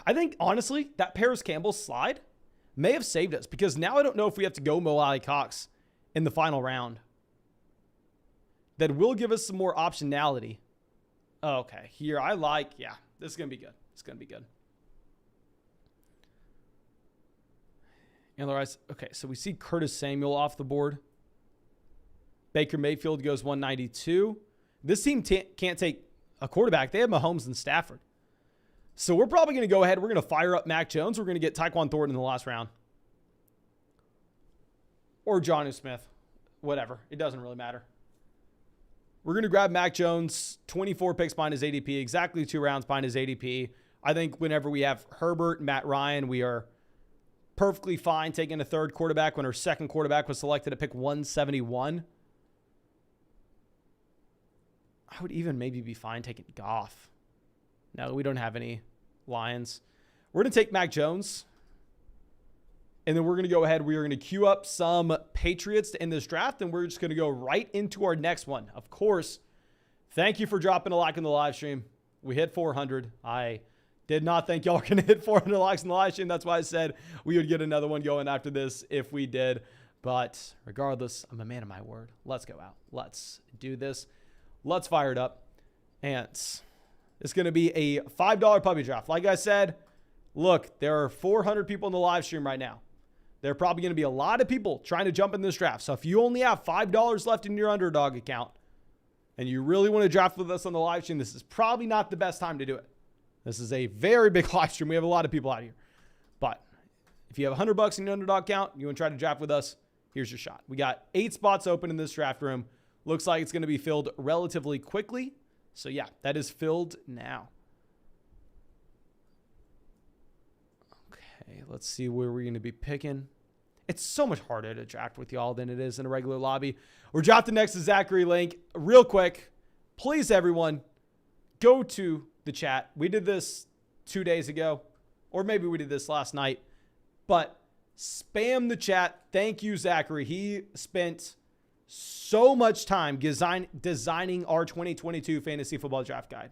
I think, honestly, that Paris Campbell slide may have saved us, because now I don't know if we have to go Mo Alley Cox in the final round. That will give us some more optionality. Okay, here this is going to be good. It's going to be good. Okay, so we see Curtis Samuel off the board. Baker Mayfield goes 192. This team can't take a quarterback. They have Mahomes and Stafford. So we're probably going to go ahead. We're going to fire up Mac Jones. We're going to get Tyquan Thornton in the last round. Or Jonnu Smith. Whatever. It doesn't really matter. We're going to grab Mac Jones, 24 picks behind his ADP, exactly 2 rounds behind his ADP. I think whenever we have Herbert and Matt Ryan, we are perfectly fine taking a 3rd quarterback when our 2nd quarterback was selected at pick 171. I would even maybe be fine taking Goff. No, we don't have any Lions. We're going to take Mac Jones. And then we're going to go ahead. We are going to queue up some Patriots to end this draft. And we're just going to go right into our next one. Of course, thank you for dropping a like in the live stream. We hit 400. I did not think y'all were going to hit 400 likes in the live stream. That's why I said we would get another one going after this if we did. But regardless, I'm a man of my word. Let's go out. Let's do this. Let's fire it up. And it's going to be a $5 puppy draft. Like I said, look, there are 400 people in the live stream right now. There are probably going to be a lot of people trying to jump in this draft. So if you only have $5 left in your underdog account and you really want to draft with us on the live stream, this is probably not the best time to do it. This is a very big live stream. We have a lot of people out here. But if you have $100 in your underdog account, you want to try to draft with us, here's your shot. We got 8 spots open in this draft room. Looks like it's going to be filled relatively quickly. So yeah, that is filled now. Okay, let's see where we're going to be picking. It's so much harder to draft with y'all than it is in a regular lobby. We're drafting next to Zachary Link. Real quick, please everyone, go to the chat. We did this 2 days ago, or maybe we did this last night, but spam the chat. Thank you, Zachary. He spent so much time designing our 2022 fantasy football draft guide.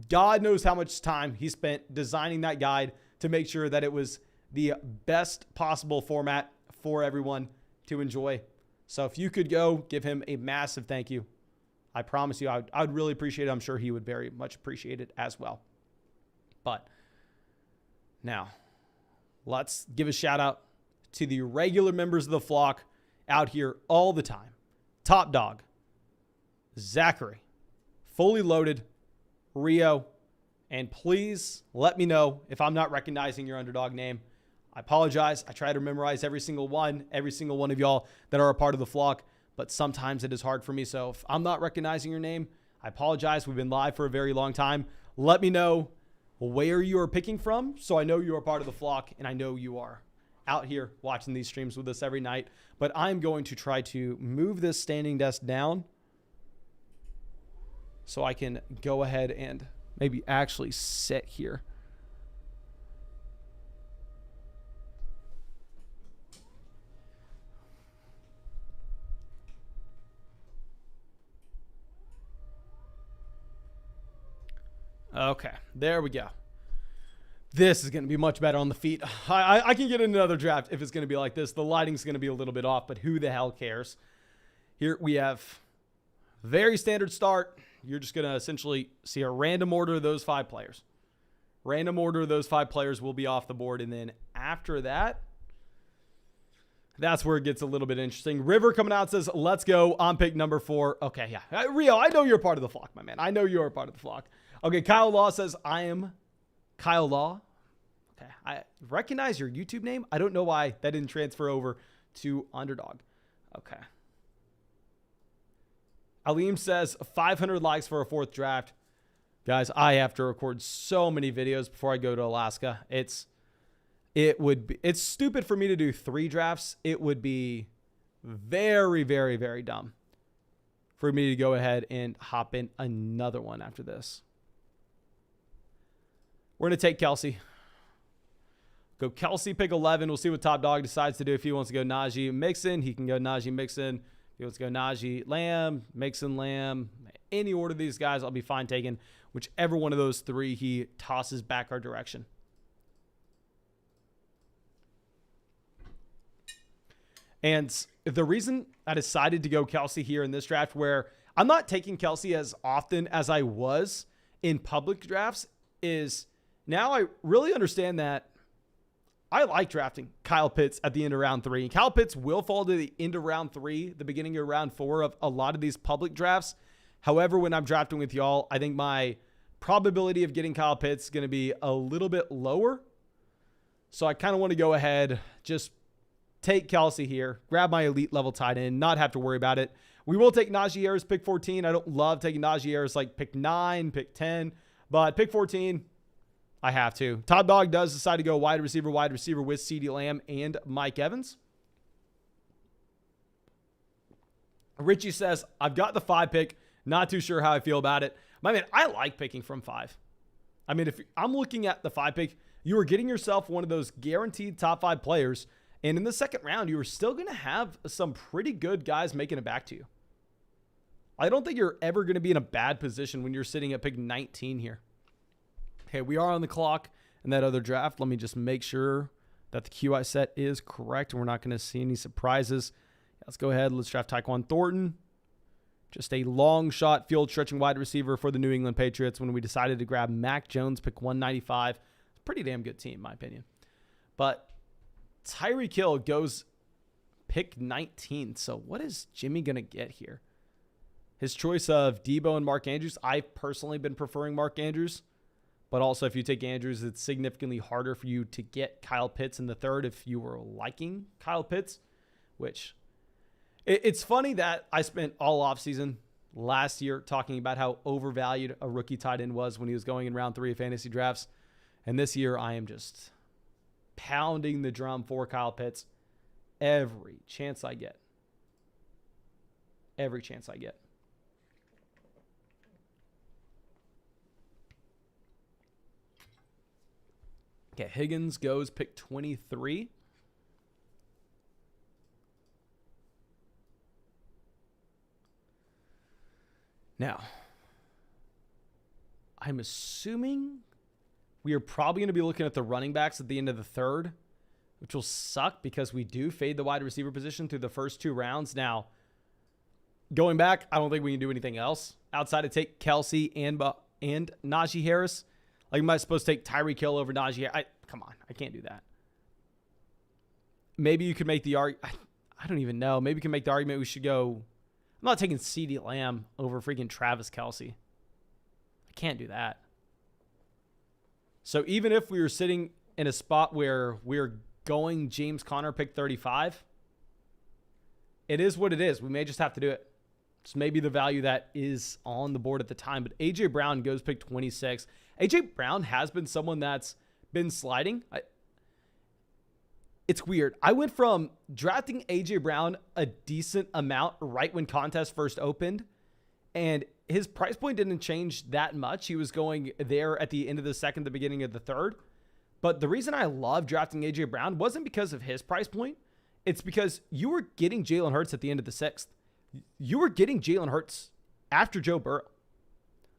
God knows how much time he spent designing that guide to make sure that it was the best possible format for everyone to enjoy. So if you could go give him a massive thank you, I promise you, I would really appreciate it. I'm sure he would very much appreciate it as well. But now let's give a shout out to the regular members of the flock out here all the time. Top Dog, Zachary, Fully Loaded, Rio, and please let me know if I'm not recognizing your underdog name. I apologize. I try to memorize every single one of y'all that are a part of the flock, but sometimes it is hard for me. So if I'm not recognizing your name, I apologize. We've been live for a very long time. Let me know where you are picking from so I know you are part of the flock and I know you are out here watching these streams with us every night. But I'm going to try to move this standing desk down so I can go ahead and maybe actually sit here. Okay, there we go. This is going to be much better on the feet. I can get another draft if it's going to be like this. The lighting's going to be a little bit off, but who the hell cares? Here we have very standard start. You're just going to essentially see a random order of those 5 players. Random order of those 5 players will be off the board. And then after that, that's where it gets a little bit interesting. River coming out says, let's go on pick number 4. Okay, yeah. Rio, I know you're part of the flock, my man. I know you're a part of the flock. Okay, Kyle Law says, I am Kyle Law. Okay, I recognize your YouTube name. I don't know why that didn't transfer over to Underdog. Okay. Aleem says, 500 likes for a 4th draft. Guys, I have to record so many videos before I go to Alaska. It's stupid for me to do 3 drafts. It would be very, very, very dumb for me to go ahead and hop in another one after this. We're going to take Kelsey. Go Kelsey, pick 11. We'll see what Top Dog decides to do. If he wants to go Najee Mixon, he can go Najee Mixon. If he wants to go Najee Lamb, Mixon Lamb, any order of these guys, I'll be fine taking whichever one of those 3 he tosses back our direction. And the reason I decided to go Kelsey here in this draft, where I'm not taking Kelsey as often as I was in public drafts, is now I really understand that I like drafting Kyle Pitts at the end of round 3. And Kyle Pitts will fall to the end of round 3, the beginning of round 4 of a lot of these public drafts. However, when I'm drafting with y'all, I think my probability of getting Kyle Pitts is going to be a little bit lower. So I kind of want to go ahead, just take Kelsey here, grab my elite level tight end, not have to worry about it. We will take Najee Harris pick 14. I don't love taking Najee Harris like pick 9, pick 10, but pick 14, I have to. Top Dog does decide to go wide receiver with CeeDee Lamb and Mike Evans. Richie says, I've got the 5 pick. Not too sure how I feel about it. My man, I like picking from 5. I mean, if I'm looking at the 5 pick, you are getting yourself one of those guaranteed top 5 players. And in the second round, you are still going to have some pretty good guys making it back to you. I don't think you're ever going to be in a bad position when you're sitting at pick 19 here. Okay, we are on the clock in that other draft. Let me just make sure that the queue I set is correct and we're not going to see any surprises. Let's go ahead. Let's draft Tyquan Thornton. Just a long shot field stretching wide receiver for the New England Patriots when we decided to grab Mac Jones, pick 195. It's a pretty damn good team, in my opinion. But Tyreek Hill goes pick 19. So what is Jimmy going to get here? His choice of Debo and Mark Andrews. I've personally been preferring Mark Andrews. But also, if you take Andrews, it's significantly harder for you to get Kyle Pitts in the 3rd if you were liking Kyle Pitts, which it's funny that I spent all offseason last year talking about how overvalued a rookie tight end was when he was going in round 3 of fantasy drafts. And this year, I am just pounding the drum for Kyle Pitts every chance I get. Every chance I get. Okay, Higgins goes pick 23. Now, I'm assuming we are probably going to be looking at the running backs at the end of the 3rd, which will suck because we do fade the wide receiver position through the first 2 rounds. Now, going back, I don't think we can do anything else outside of take Kelsey and Najee Harris. Like, am I supposed to take Tyreek Hill over Najee? Come on, I can't do that. Maybe you could make the argument. I don't even know. Maybe you can make the argument we should go. I'm not taking CeeDee Lamb over freaking Travis Kelce. I can't do that. So even if we were sitting in a spot where we're going James Conner pick 35, it is what it is. We may just have to do it. It's maybe the value that is on the board at the time. But A.J. Brown goes pick 26. A.J. Brown has been someone that's been sliding. It's weird. I went from drafting A.J. Brown a decent amount right when contest first opened, and his price point didn't change that much. He was going there at the end of the 2nd, the beginning of the 3rd. But the reason I love drafting A.J. Brown wasn't because of his price point. It's because you were getting Jalen Hurts at the end of the 6th. You were getting Jalen Hurts after Joe Burrow.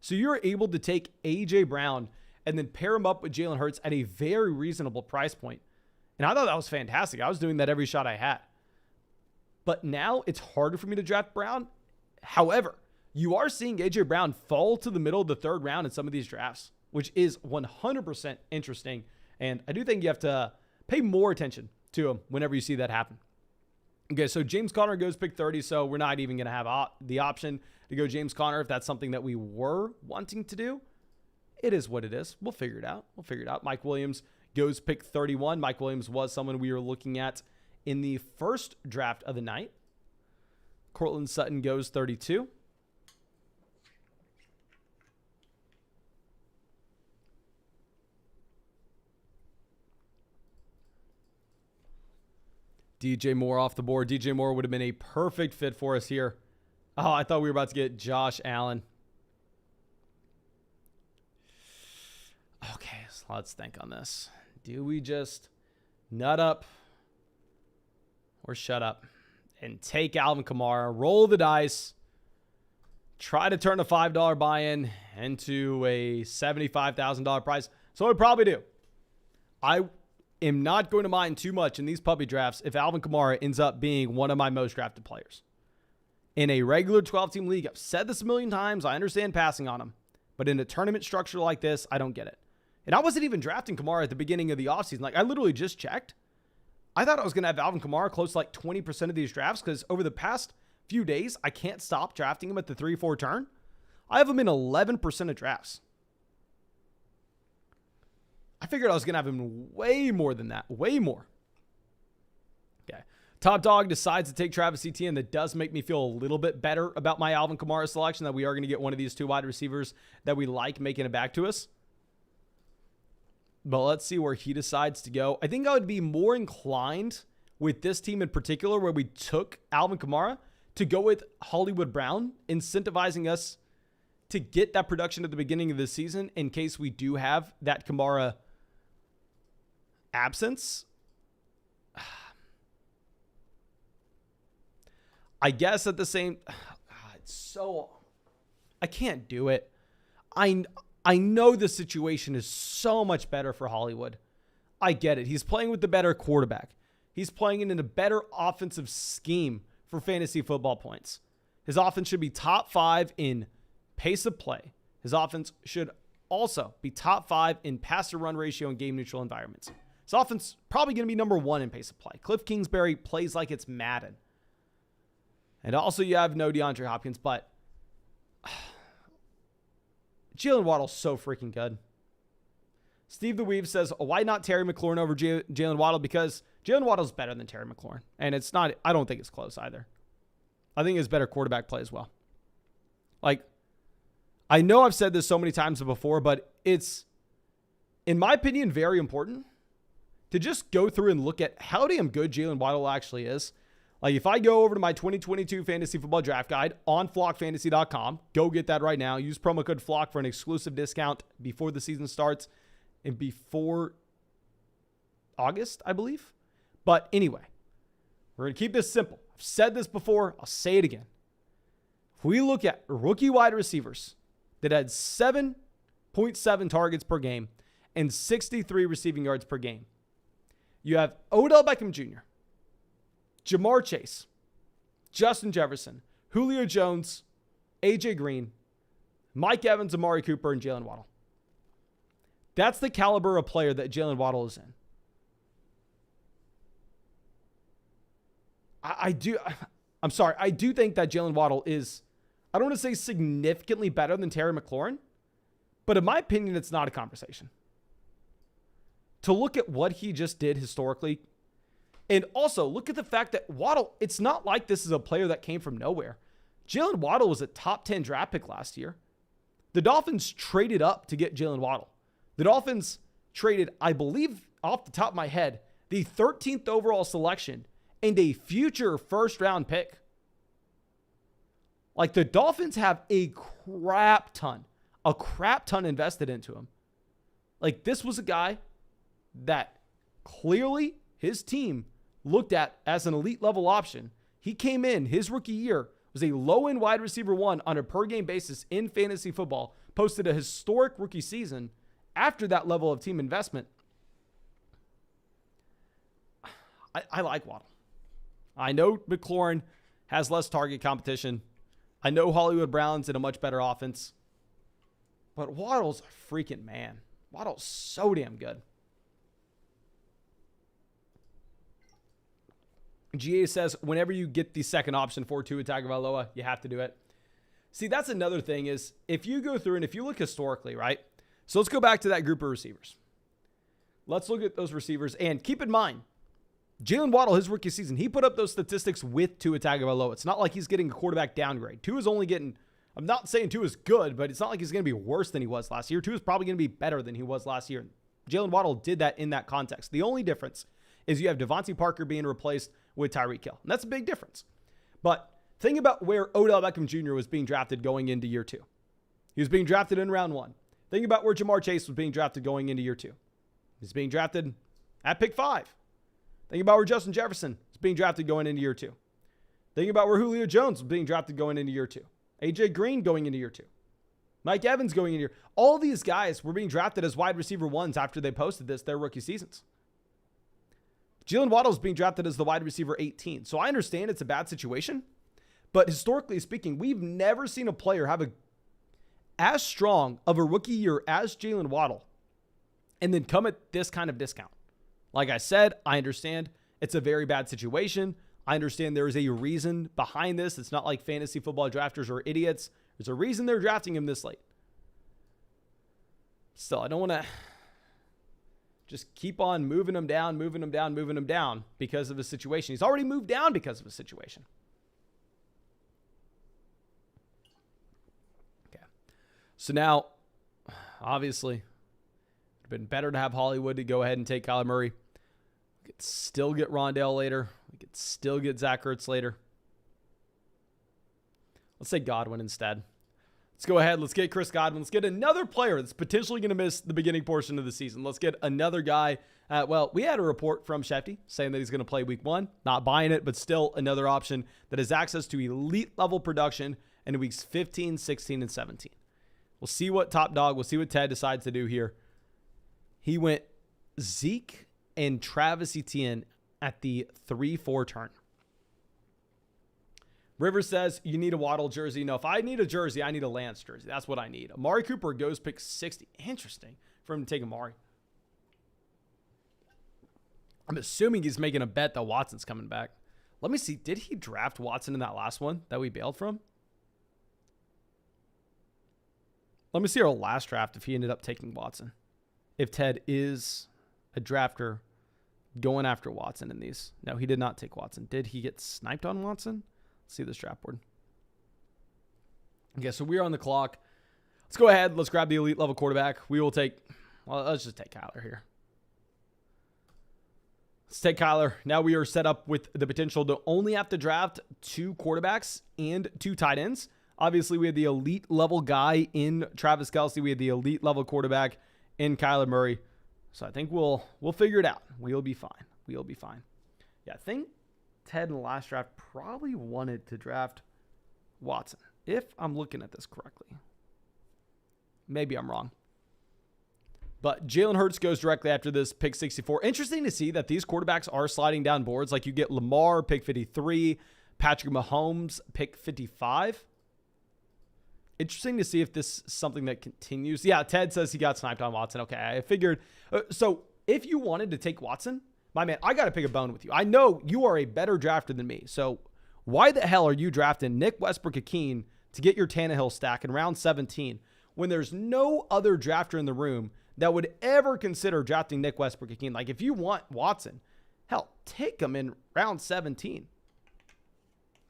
So you're able to take A.J. Brown and then pair him up with Jalen Hurts at a very reasonable price point. And I thought that was fantastic. I was doing that every shot I had. But now it's harder for me to draft Brown. However, you are seeing A.J. Brown fall to the middle of the third round in some of these drafts, which is 100% interesting. And I do think you have to pay more attention to him whenever you see that happen. Okay, so James Conner goes pick 30, so we're not even going to have the option to go James Conner if that's something that we were wanting to do. It is what it is. We'll figure it out. Mike Williams goes pick 31. Mike Williams was someone we were looking at in the first draft of the night. Cortland Sutton goes 32. DJ Moore off the board. DJ Moore would have been a perfect fit for us here. Oh, I thought we were about to get Josh Allen. Okay, so let's think on this. Do we just nut up or shut up and take Alvin Kamara, roll the dice, try to turn a $5 buy-in into a $75,000 price? So I'd probably do. I am not going to mind too much in these puppy drafts if Alvin Kamara ends up being one of my most drafted players. In a regular 12-team league, I've said this a million times, I understand passing on him. But in a tournament structure like this, I don't get it. And I wasn't even drafting Kamara at the beginning of the offseason. Like, I literally just checked. I thought I was going to have Alvin Kamara close to like 20% of these drafts because over the past few days, I can't stop drafting him at the 3-4 turn. I have him in 11% of drafts. I figured I was going to have him way more than that. Way more. Okay. Top Dog decides to take Travis Etienne. That does make me feel a little bit better about my Alvin Kamara selection, that we are going to get one of these two wide receivers that we like making it back to us. But let's see where he decides to go. I think I would be more inclined with this team in particular, where we took Alvin Kamara, to go with Hollywood Brown, incentivizing us to get that production at the beginning of the season in case we do have that Kamara absence. I guess at the same, it's so, I can't do it. I know the situation is so much better for Hollywood. I get it. He's playing with the better quarterback. He's playing in a better offensive scheme for fantasy football points. His offense should be top 5 in pace of play. His offense should also be top 5 in pass-to-run ratio in game-neutral environments. His offense probably going to be number 1 in pace of play. Cliff Kingsbury plays like it's Madden. And also you have no DeAndre Hopkins, but Jalen Waddle's so freaking good. Steve the Weave says, why not Terry McLaurin over Jalen Waddle? Because Jalen Waddle's better than Terry McLaurin. And it's not, I don't think it's close either. I think it's better quarterback play as well. Like, I know I've said this so many times before, but it's, in my opinion, very important to just go through and look at how damn good Jalen Waddle actually is. Like, if I go over to my 2022 Fantasy Football Draft Guide on flockfantasy.com, go get that right now. Use promo code FLOCK for an exclusive discount before the season starts and before August, I believe. But anyway, we're going to keep this simple. I've said this before. I'll say it again. If we look at rookie wide receivers that had 7.7 targets per game and 63 receiving yards per game, you have Odell Beckham Jr., Jamar Chase, Justin Jefferson, Julio Jones, AJ Green, Mike Evans, Amari Cooper, and Jalen Waddle. That's the caliber of player that Jalen Waddle is in. I do think that Jalen Waddle is, I don't want to say significantly better than Terry McLaurin, but in my opinion, it's not a conversation. To look at what he just did historically, and also look at the fact that Waddle, it's not like this is a player that came from nowhere. Jalen Waddle was a top 10 draft pick last year. The Dolphins traded up to get Jalen Waddle. The Dolphins traded, I believe, off the top of my head, the 13th overall selection and a future first-round pick. Like, the Dolphins have a crap ton invested into him. Like, this was a guy that clearly his team looked at as an elite level option. He came in, his rookie year was a low-end wide receiver 1 on a per-game basis in fantasy football, posted a historic rookie season after that level of team investment. I like Waddle. I know McLaurin has less target competition. I know Hollywood Brown's in a much better offense. But Waddle's a freaking man. Waddle's so damn good. GA says, whenever you get the second option for Tua Tagovailoa, you have to do it. See, that's another thing is if you go through and if you look historically, right? So let's go back to that group of receivers. Let's look at those receivers. And keep in mind, Jalen Waddle, his rookie season, he put up those statistics with Tua Tagovailoa. It's not like he's getting a quarterback downgrade. Tua's only getting, I'm not saying Tua's good, but it's not like he's going to be worse than he was last year. Tua's probably going to be better than he was last year. Jalen Waddle did that in that context. The only difference is you have Devontae Parker being replaced with Tyreek Hill. And that's a big difference. But think about where Odell Beckham Jr. was being drafted going into year 2. He was being drafted in round 1. Think about where Jamar Chase was being drafted going into year 2. He's being drafted at pick 5. Think about where Justin Jefferson is being drafted going into year 2. Think about where Julio Jones was being drafted going into year 2. AJ Green going into year 2. Mike Evans going into year. All these guys were being drafted as wide receiver 1s after they posted their rookie seasons. Jalen Waddle is being drafted as the wide receiver 18. So I understand it's a bad situation, but historically speaking, we've never seen a player have as strong of a rookie year as Jalen Waddle and then come at this kind of discount. Like I said, I understand it's a very bad situation. I understand there is a reason behind this. It's not like fantasy football drafters are idiots. There's a reason they're drafting him this late. Still, I don't want to just keep on moving him down because of a situation. He's already moved down because of a situation. Okay. So now, obviously, it would have been better to have Hollywood to go ahead and take Kyler Murray. We could still get Rondale later. We could still get Zach Ertz later. Let's say Godwin instead. Let's go ahead. Let's get Chris Godwin. Let's get another player that's potentially going to miss the beginning portion of the season. Let's get another guy. Well, we had a report from Shefty saying that he's going to play week 1. Not buying it, but still another option that has access to elite level production in weeks 15, 16, and 17. We'll see what Top Dog, we'll see what Ted decides to do here. He went Zeke and Travis Etienne at the 3-4 turn. River says you need a Waddle jersey. No, if I need a jersey, I need a Lance jersey. That's what I need. Amari Cooper goes pick 60. Interesting for him to take Amari. I'm assuming he's making a bet that Watson's coming back. Let me see. Did he draft Watson in that last one that we bailed from? Let me see our last draft if he ended up taking Watson. If Ted is a drafter going after Watson in these. No, he did not take Watson. Did he get sniped on Watson? Let's see this draft board. Okay, so we are on the clock. Let's go ahead. Let's grab the elite level quarterback. We will take, well, let's just take Kyler here. Let's take Kyler. Now we are set up with the potential to only have to draft 2 quarterbacks and 2 tight ends. Obviously, we had the elite level guy in Travis Kelce. We had the elite level quarterback in Kyler Murray. So I think we'll figure it out. We'll be fine. We'll be fine. Yeah, I think Ted in the last draft probably wanted to draft Watson, if I'm looking at this correctly. Maybe I'm wrong. But Jalen Hurts goes directly after this pick 64. Interesting to see that these quarterbacks are sliding down boards. Like you get Lamar, pick 53, Patrick Mahomes, pick 55. Interesting to see if this is something that continues. Yeah, Ted says he got sniped on Watson. Okay, I figured. So if you wanted to take Watson, my man, I got to pick a bone with you. I know you are a better drafter than me. So why the hell are you drafting Nick Westbrook-Ikhine to get your Tannehill stack in round 17 when there's no other drafter in the room that would ever consider drafting Nick Westbrook-Ikhine? Like if you want Watson, hell, take him in round 17.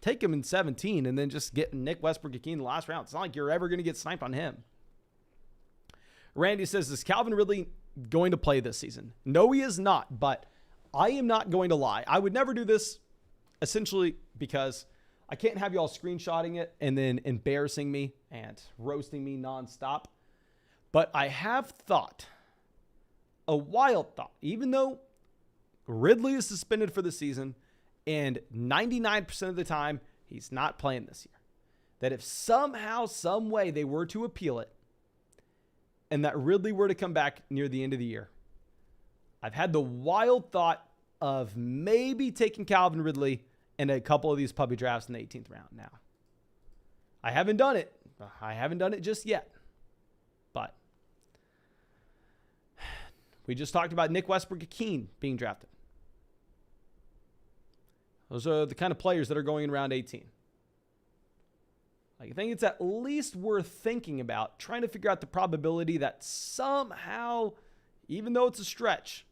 Take him in 17 and then just get Nick Westbrook-Ikhine in the last round. It's not like you're ever going to get sniped on him. Randy says, is Calvin Ridley going to play this season? No, he is not, but I am not going to lie. I would never do this essentially because I can't have y'all screenshotting it and then embarrassing me and roasting me nonstop. But I have thought, a wild thought, even though Ridley is suspended for the season and 99% of the time he's not playing this year, that if somehow, some way they were to appeal it and that Ridley were to come back near the end of the year, I've had the wild thought of maybe taking Calvin Ridley in a couple of these puppy drafts in the 18th round. Now, I haven't done it. I haven't done it just yet. But we just talked about Nick Westbrook-Akeen being drafted. Those are the kind of players that are going in round 18. I think it's at least worth thinking about, trying to figure out the probability that somehow, even though it's a stretch,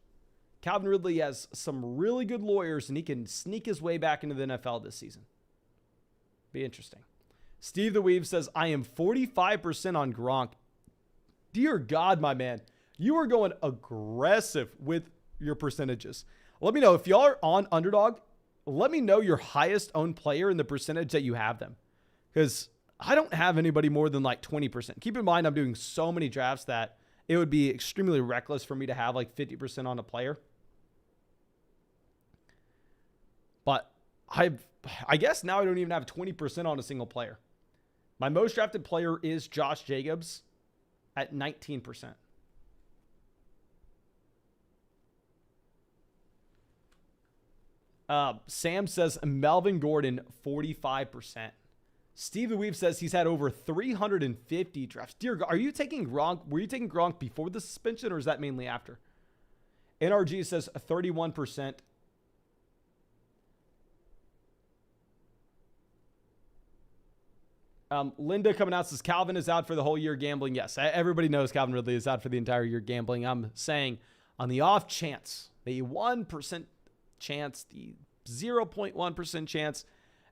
Calvin Ridley has some really good lawyers and he can sneak his way back into the NFL this season. Be interesting. Steve the Weave says, I am 45% on Gronk. Dear God, my man, you are going aggressive with your percentages. Let me know if y'all are on Underdog. Let me know your highest owned player and the percentage that you have them. Because I don't have anybody more than like 20%. Keep in mind, I'm doing so many drafts that it would be extremely reckless for me to have like 50% on a player. But I guess now I don't even have 20% on a single player. My most drafted player is Josh Jacobs at 19%. Sam says Melvin Gordon, 45%. Steve the Weave says he's had over 350 drafts. Dear God, are you taking Gronk? Were you taking Gronk before the suspension or is that mainly after? NRG says 31%. Linda coming out says Calvin is out for the whole year gambling. Yes, everybody knows Calvin Ridley is out for the entire year gambling. I'm saying on the off chance, the 1% chance, the 0.1% chance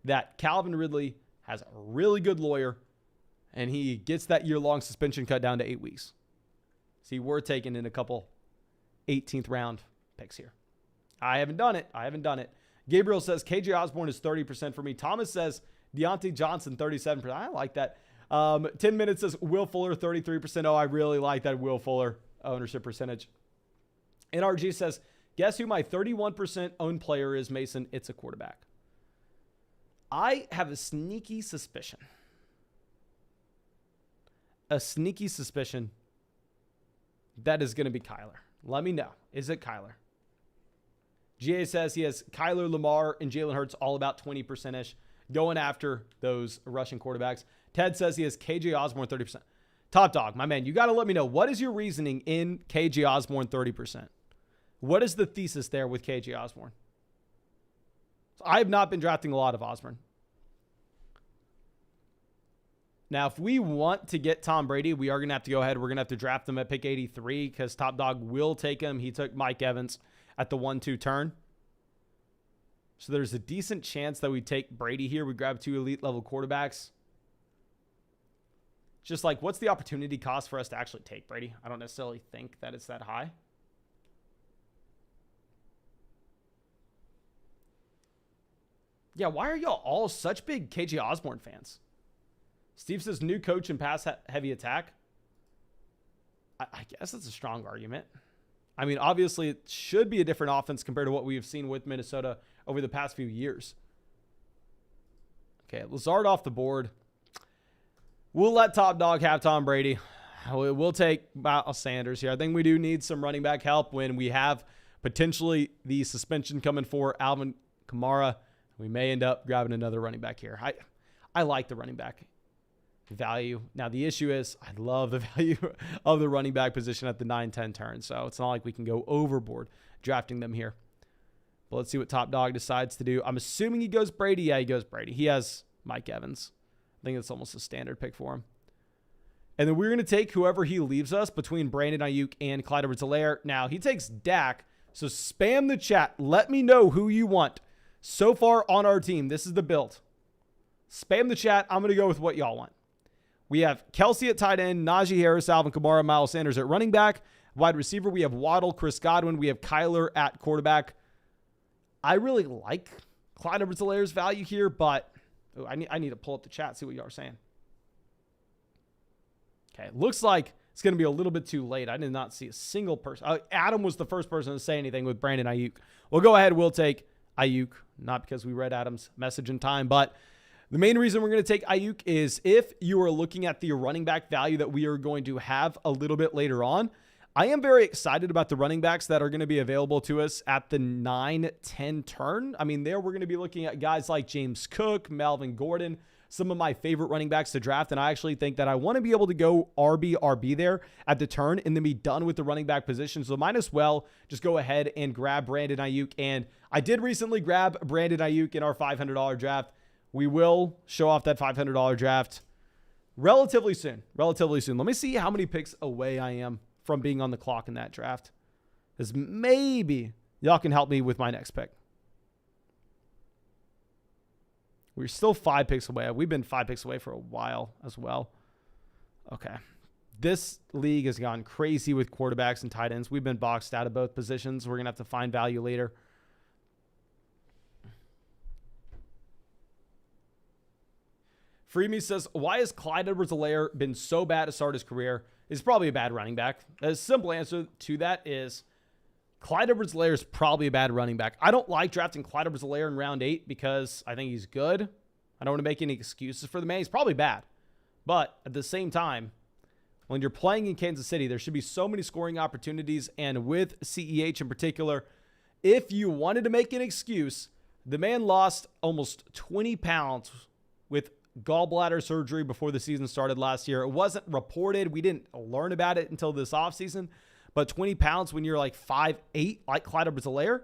that Calvin Ridley has a really good lawyer and he gets that year-long suspension cut down to 8 weeks. See, we're taking in a couple 18th round picks here. I haven't done it. Gabriel says KJ Osborne is 30% for me. Thomas says Deontay Johnson, 37%. I like that. 10 minutes says Will Fuller, 33%. Oh, I really like that Will Fuller ownership percentage. NRG says, guess who my 31% owned player is, Mason? It's a quarterback. I have a sneaky suspicion. That is going to be Kyler. Let me know. Is it Kyler? GA says he has Kyler, Lamar, and Jalen Hurts all about 20%-ish. Going after those rushing quarterbacks. Ted says he has KJ Osborne 30%. Top dog, my man, you got to let me know. What is your reasoning in KJ Osborne 30%? What is the thesis there with KJ Osborne? I have not been drafting a lot of Osborne. Now, if we want to get Tom Brady, we are going to have to go ahead. We're going to have to draft him at pick 83 because Top Dog will take him. He took Mike Evans at the 1-2 turn. So there's a decent chance that we take Brady here. We grab 2 elite level quarterbacks. Just like, what's the opportunity cost for us to actually take Brady? I don't necessarily think that it's that high. Yeah, why are y'all all such big KJ Osborne fans? Steve says new coach and pass heavy attack. I guess that's a strong argument. I mean, obviously, it should be a different offense compared to what we've seen with Minnesota over the past few years. Okay, Lazard off the board. We'll let Top Dog have Tom Brady. We'll take Miles Sanders here. I think we do need some running back help when we have potentially the suspension coming for Alvin Kamara. We may end up grabbing another running back here. I like the running back value. Now, the issue is I love the value of the running back position at the 9-10 turn. So it's not like we can go overboard drafting them here. But let's see what Top Dog decides to do. I'm assuming he goes Brady. Yeah, he goes Brady. He has Mike Evans. I think it's almost a standard pick for him. And then we're going to take whoever he leaves us between Brandon Ayuk and Clyde Edwards-Helaire. Now, he takes Dak. So spam the chat. Let me know who you want. So far on our team, this is the build. Spam the chat. I'm going to go with what y'all want. We have Kelsey at tight end, Najee Harris, Alvin Kamara, Miles Sanders at running back. Wide receiver, we have Waddle, Chris Godwin. We have Kyler at quarterback. I really like Clyde Edwards-Helaire's value here, but I need to pull up the chat, see what y'all are saying. Okay, looks like it's going to be a little bit too late. I did not see a single person. Adam was the first person to say anything with Brandon Ayuk. We'll go ahead. We'll take Ayuk, not because we read Adam's message in time, but the main reason we're going to take Ayuk is if you are looking at the running back value that we are going to have a little bit later on, I am very excited about the running backs that are going to be available to us at the 9-10 turn. I mean, there we're going to be looking at guys like James Cook, Melvin Gordon, some of my favorite running backs to draft. And I actually think that I want to be able to go RB there at the turn and then be done with the running back position. So might as well just go ahead and grab Brandon Ayuk. And I did recently grab Brandon Ayuk in our $500 draft. We will show off that $500 draft relatively soon. Let me see how many picks away I am from being on the clock in that draft, because maybe y'all can help me with my next pick. We're still 5 picks away. We've been 5 picks away for a while as well. Okay. This league has gone crazy with quarterbacks and tight ends. We've been boxed out of both positions. We're going to have to find value later. Freemy says, why has Clyde Edwards-Helaire been so bad to start his career? He's probably a bad running back. The simple answer to that is Clyde Edwards-Helaire is probably a bad running back. I don't like drafting Clyde Edwards-Helaire in round 8 because I think he's good. I don't want to make any excuses for the man. He's probably bad. But at the same time, when you're playing in Kansas City, there should be so many scoring opportunities. And with CEH in particular, if you wanted to make an excuse, the man lost almost 20 pounds with gallbladder surgery before the season started last year. It wasn't reported. We didn't learn about it until this offseason. But 20 pounds when you're like 5'8", like Clyde Edwards-Helaire,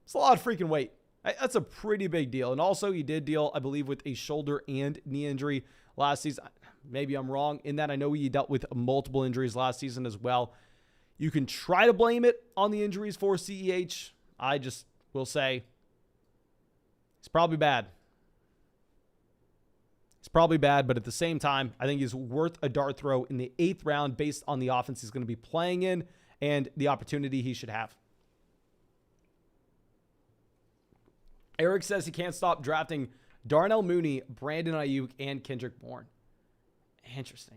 it's a lot of freaking weight. That's a pretty big deal. And also, he did deal, I believe, with a shoulder and knee injury last season. Maybe I'm wrong in that. I know he dealt with multiple injuries last season as well. You can try to blame it on the injuries for CEH. I just will say it's probably bad. It's probably bad, but at the same time, I think he's worth a dart throw in the 8th round based on the offense he's going to be playing in and the opportunity he should have. Eric says he can't stop drafting Darnell Mooney, Brandon Ayuk, and Kendrick Bourne. Interesting.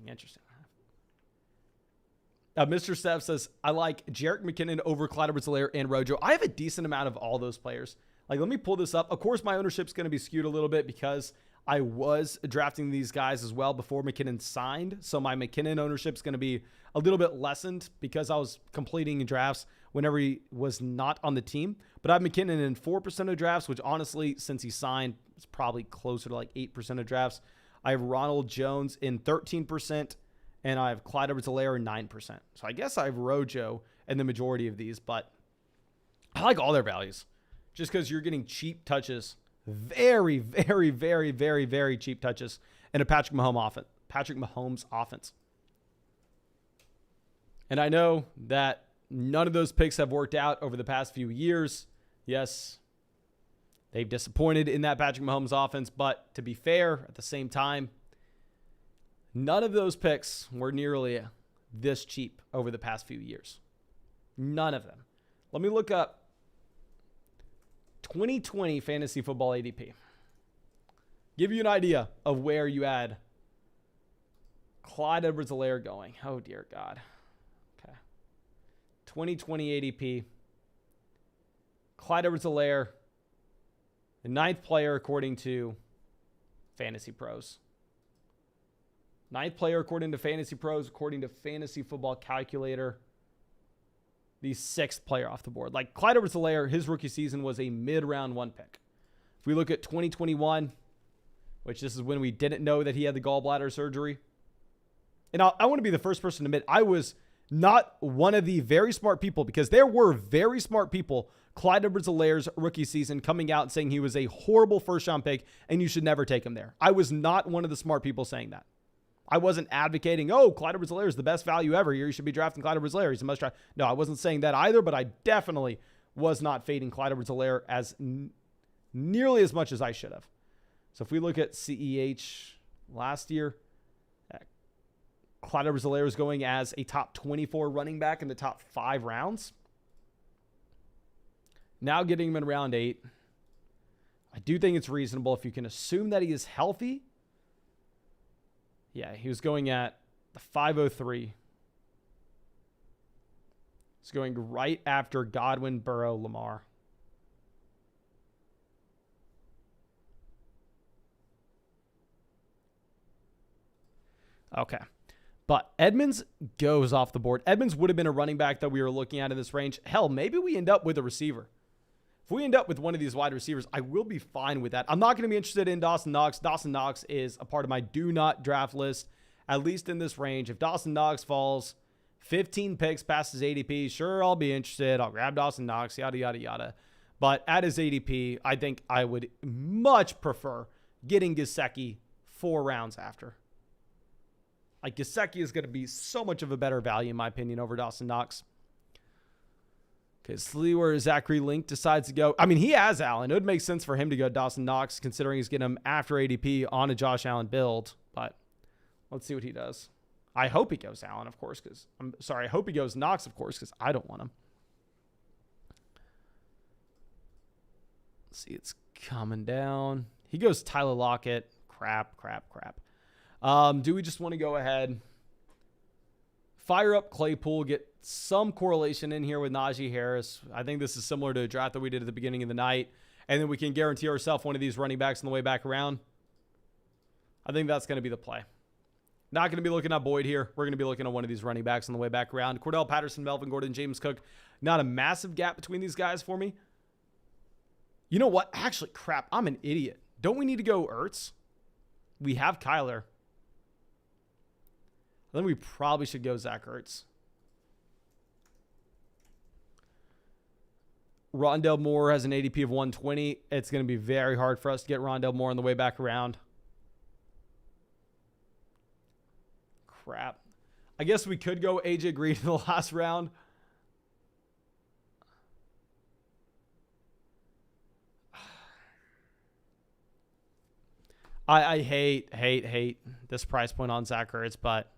Mr. Steph says, I like Jerick McKinnon over Clyde Edwards-Helaire and Rojo. I have a decent amount of all those players. Like, let me pull this up. Of course, my ownership's going to be skewed a little bit because I was drafting these guys as well before McKinnon signed. So my McKinnon ownership is going to be a little bit lessened because I was completing drafts whenever he was not on the team. But I have McKinnon in 4% of drafts, which honestly, since he signed, it's probably closer to like 8% of drafts. I have Ronald Jones in 13%, and I have Clyde Edwards-Helaire in 9%. So I guess I have Rojo in the majority of these, but I like all their values just because you're getting cheap touches. Very, very, very, very, very cheap touches in a Patrick Mahomes offense. And I know that none of those picks have worked out over the past few years. Yes, they've disappointed in that Patrick Mahomes offense, but to be fair, at the same time, none of those picks were nearly this cheap over the past few years. None of them. Let me look up 2020 fantasy football ADP. Give you an idea of where you had Clyde Edwards-Helaire going. Oh, dear God. Okay. 2020 ADP. Clyde Edwards-Helaire, the 9th player according to Fantasy Pros. 9th player according to Fantasy Pros, according to Fantasy Football Calculator. The 6th player off the board. Like Clyde Edwards-Helaire, his rookie season was a mid-round 1 pick. If we look at 2021, which this is when we didn't know that he had the gallbladder surgery. And I want to be the first person to admit I was not one of the very smart people, because there were very smart people Clyde Edwards-Helaire's rookie season coming out and saying he was a horrible first-round pick and you should never take him there. I was not one of the smart people saying that. I wasn't advocating, Clyde Edwards-Helaire is the best value ever. You should be drafting Clyde Edwards-Helaire. He's a must draft. No, I wasn't saying that either, but I definitely was not fading Clyde Edwards-Helaire as nearly as much as I should have. So if we look at CEH last year, Clyde Edwards-Helaire was going as a top 24 running back in the top 5 rounds. Now getting him in round 8. I do think it's reasonable if you can assume that he is healthy. Yeah, he was going at the 503. He's going right after Godwin, Burrow, Lamar. Okay. But Edmonds goes off the board. Edmonds would have been a running back that we were looking at in this range. Hell, maybe we end up with a receiver. If we end up with one of these wide receivers, I will be fine with that. I'm not going to be interested in Dawson Knox. Dawson Knox is a part of my do not draft list, at least in this range. If Dawson Knox falls 15 picks past his ADP, sure, I'll be interested. I'll grab Dawson Knox, yada, yada, yada. But at his ADP, I think I would much prefer getting Gesicki 4 rounds after. Like, Gesicki is going to be so much of a better value, in my opinion, over Dawson Knox. Okay, let's see where Zachary Link decides to go. I mean, he has Allen. It would make sense for him to go Dawson Knox, considering he's getting him after ADP on a Josh Allen build. But let's see what he does. I hope he goes Allen, of course, because I hope he goes Knox, of course, because I don't want him. Let's see, it's coming down. He goes Tyler Lockett. Crap. Do we just want to go ahead, fire up Claypool, get some correlation in here with Najee Harris? I think this is similar to a draft that we did at the beginning of the night. And then we can guarantee ourselves one of these running backs on the way back around. I think that's going to be the play. Not going to be looking at Boyd here. We're going to be looking at one of these running backs on the way back around. Cordell Patterson, Melvin Gordon, James Cook. Not a massive gap between these guys for me. You know what? Actually, crap. I'm an idiot. Don't we need to go Ertz? We have Kyler. I think we probably should go Zach Ertz. Rondell Moore has an ADP of 120. It's going to be very hard for us to get Rondell Moore on the way back around. Crap. I guess we could go AJ Green in the last round. I hate this price point on Zach Ertz, but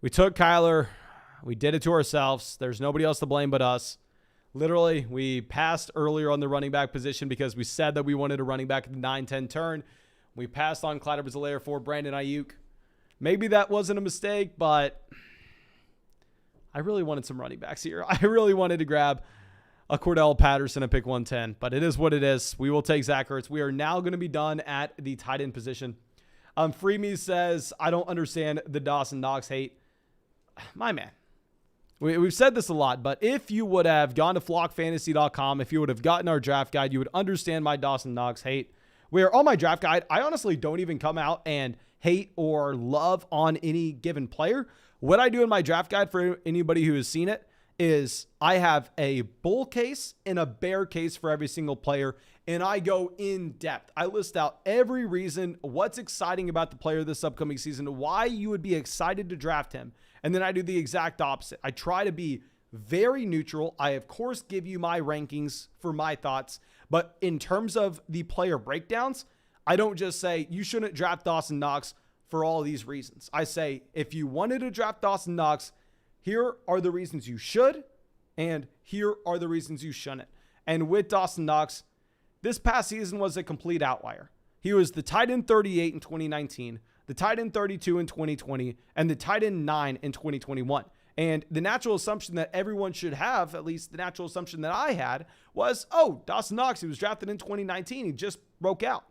we took Kyler. We did it to ourselves. There's nobody else to blame but us. Literally, we passed earlier on the running back position because we said that we wanted a running back at the 9-10 turn. We passed on Clyde Edwards-Helaire for Brandon Ayuk. Maybe that wasn't a mistake, but I really wanted some running backs here. I really wanted to grab a Cordell Patterson and pick 110, but it is what it is. We will take Zach Ertz. We are now going to be done at the tight end position. Freeme says, I don't understand the Dawson Knox hate. My man. We've said this a lot, but if you would have gone to flockfantasy.com, if you would have gotten our draft guide, you would understand my Dawson Knox hate. Where on my draft guide, I honestly don't even come out and hate or love on any given player. What I do in my draft guide, for anybody who has seen it, is I have a bull case and a bear case for every single player, and I go in depth. I list out every reason, what's exciting about the player this upcoming season, why you would be excited to draft him. And then I do the exact opposite. I try to be very neutral. I, of course, give you my rankings for my thoughts. But in terms of the player breakdowns, I don't just say you shouldn't draft Dawson Knox for all these reasons. I say if you wanted to draft Dawson Knox, here are the reasons you should, and here are the reasons you shouldn't. And with Dawson Knox, this past season was a complete outlier. He was the tight end 38 in 2019. The tight end 32 in 2020, and the tight end 9 in 2021. And the natural assumption that everyone should have, at least the natural assumption that I had, was, oh, Dawson Knox, he was drafted in 2019. He just broke out.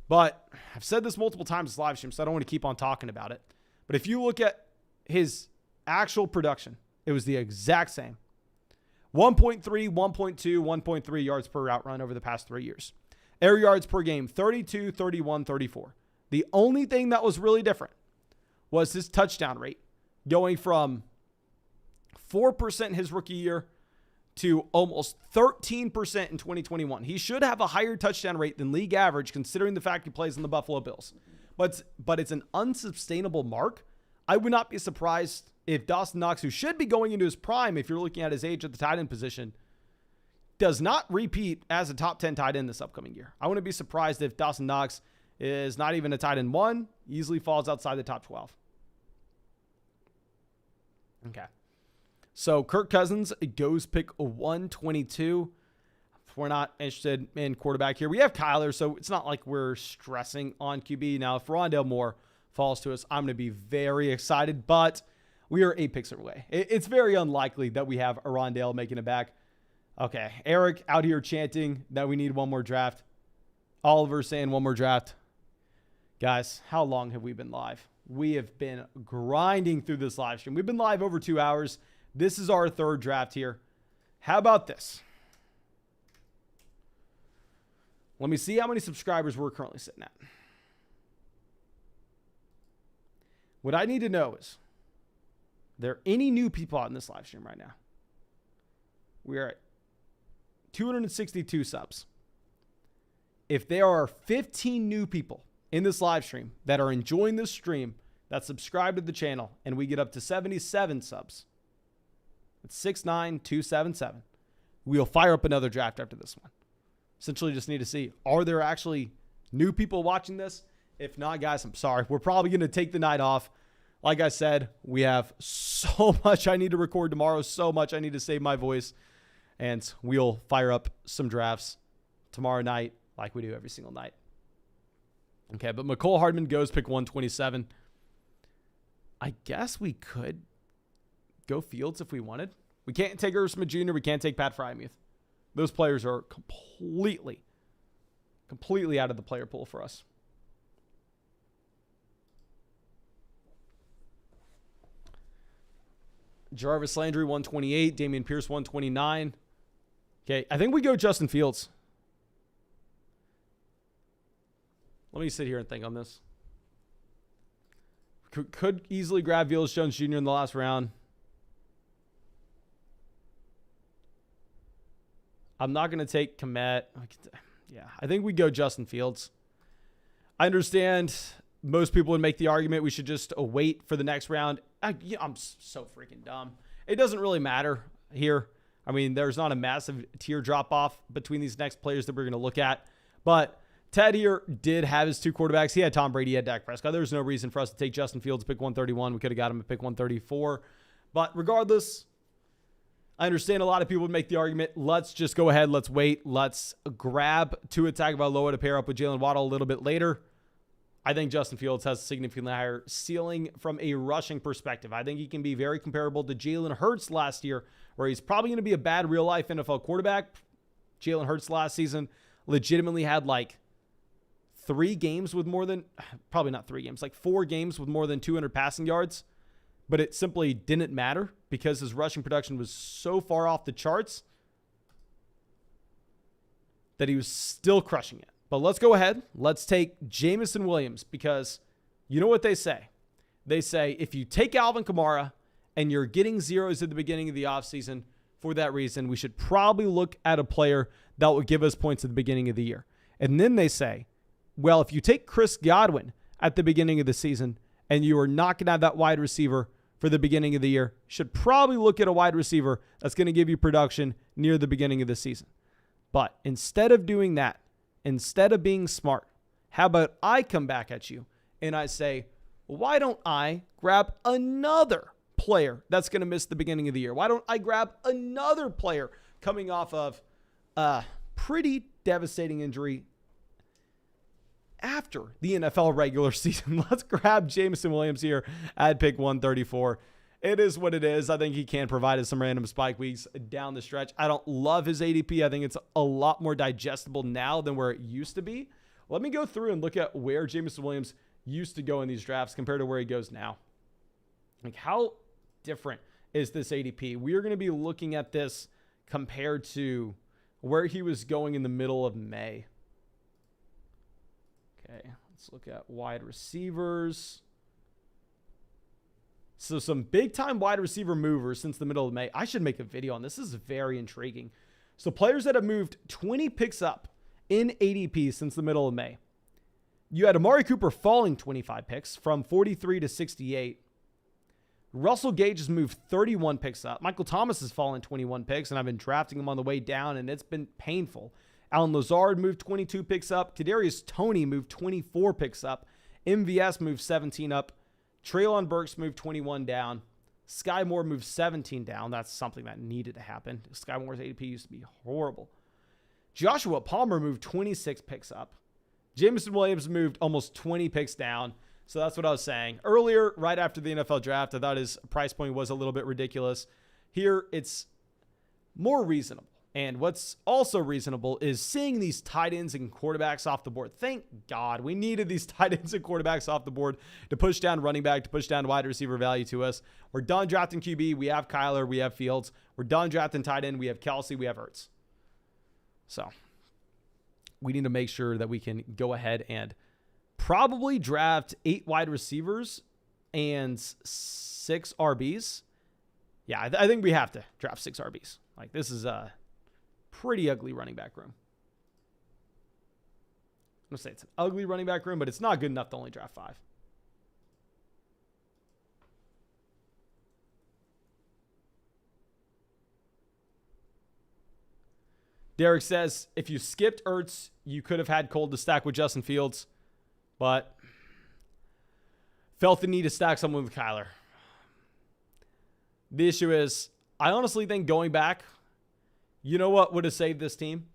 But I've said this multiple times in live stream, so I don't want to keep on talking about it. But if you look at his actual production, it was the exact same. 1.3, 1.2, 1.3 yards per route run over the past 3 years. Air yards per game, 32, 31, 34. The only thing that was really different was his touchdown rate, going from 4% his rookie year to almost 13% in 2021. He should have a higher touchdown rate than league average, considering the fact he plays in the Buffalo Bills. But it's an unsustainable mark. I would not be surprised if Dawson Knox, who should be going into his prime if you're looking at his age at the tight end position, does not repeat as a top 10 tight end this upcoming year. I wouldn't be surprised if Dawson Knox is not even a tight end 1, easily falls outside the top 12. Okay. So Kirk Cousins goes pick 122. We're not interested in quarterback here. We have Kyler, so it's not like we're stressing on QB. Now, if Rondell Moore falls to us, I'm going to be very excited, but we are 8 picks away. It's very unlikely that we have a Rondell making it back. Okay, Eric out here chanting that we need one more draft. Oliver saying one more draft. Guys, how long have we been live? We have been grinding through this live stream. We've been live over 2 hours. This is our third draft here. How about this? Let me see how many subscribers we're currently sitting at. What I need to know is, are there any new people on this live stream right now? We are at 262 subs. If there are 15 new people in this live stream that are enjoying this stream, that subscribe to the channel, and we get up to 77 subs, it's 69277. We'll fire up another draft after this one. Essentially just need to see, are there actually new people watching this? If not, guys, I'm sorry. We're probably going to take the night off. Like I said, we have so much I need to record tomorrow, so much I need to save my voice, and we'll fire up some drafts tomorrow night like we do every single night. Okay, but McCole Hardman goes pick 127. I guess we could go Fields if we wanted. We can't take Irv Smith Jr. We can't take Pat Frymuth. Those players are completely out of the player pool for us. Jarvis Landry, 128. Dameon Pierce, 129. Okay, I think we go Justin Fields. Let me sit here and think on this. Could easily grab Velus Jones Jr. in the last round. I'm not going to take Komet. Yeah, I think we go Justin Fields. I understand most people would make the argument we should just wait for the next round. I'm so freaking dumb. It doesn't really matter here. I mean, there's not a massive tier drop-off between these next players that we're going to look at. But Ted here did have his two quarterbacks. He had Tom Brady, he had Dak Prescott. There's no reason for us to take Justin Fields pick 131. We could have got him at pick 134. But regardless, I understand a lot of people would make the argument, let's just go ahead, let's wait, let's grab Tua Tagovailoa to pair up with Jalen Waddle a little bit later. I think Justin Fields has a significantly higher ceiling from a rushing perspective. I think he can be very comparable to Jalen Hurts last year, where he's probably going to be a bad real-life NFL quarterback. Jalen Hurts last season legitimately had like 3 games with more than, probably not 3 games, like 4 games with more than 200 passing yards. But it simply didn't matter because his rushing production was so far off the charts that he was still crushing it. But let's go ahead. Let's take Jamison Williams, because you know what they say. They say if you take Alvin Kamara and you're getting zeros at the beginning of the offseason, for that reason, we should probably look at a player that will give us points at the beginning of the year. And then they say, well, if you take Chris Godwin at the beginning of the season and you are not going to have that wide receiver for the beginning of the year, you should probably look at a wide receiver that's going to give you production near the beginning of the season. But instead of doing that, instead of being smart, how about I come back at you and I say, why don't I grab another player that's going to miss the beginning of the year? Why don't I grab another player coming off of a pretty devastating injury after the NFL regular season? Let's grab Jamison Williams here at pick 134. It is what it is. I think he can provide us some random spike weeks down the stretch. I don't love his ADP. I think it's a lot more digestible now than where it used to be. Let me go through and look at where Jamison Williams used to go in these drafts compared to where he goes now. Like, how different is this ADP? We are going to be looking at this compared to where he was going in the middle of May. Okay, let's look at wide receivers. So some big-time wide receiver movers since the middle of May. I should make a video on this. This is very intriguing. So players that have moved 20 picks up in ADP since the middle of May. You had Amari Cooper falling 25 picks from 43 to 68. Russell Gage has moved 31 picks up. Michael Thomas has fallen 21 picks, and I've been drafting him on the way down, and it's been painful. Alan Lazard moved 22 picks up. Kadarius Toney moved 24 picks up. MVS moved 17 up. Treylon Burks moved 21 down. Sky Moore moved 17 down. That's something that needed to happen. Sky Moore's ADP used to be horrible. Joshua Palmer moved 26 picks up. Jamison Williams moved almost 20 picks down. So that's what I was saying. Earlier, right after the NFL draft, I thought his price point was a little bit ridiculous. Here, it's more reasonable. And what's also reasonable is seeing these tight ends and quarterbacks off the board. Thank God we needed these tight ends and quarterbacks off the board to push down running back, to push down wide receiver value to us. We're done drafting QB. We have Kyler. We have Fields. We're done drafting tight end. We have Kelsey. We have Ertz. So we need to make sure that we can go ahead and probably draft 8 wide receivers and 6 RBs. Yeah, I think we have to draft 6 RBs. Like, this is a pretty ugly running back room. I'm going to say it's an ugly running back room, but it's not good enough to only draft 5. Derek says, if you skipped Ertz, you could have had Cole to stack with Justin Fields, but felt the need to stack someone with Kyler. The issue is, I honestly think going back, you know what would have saved this team?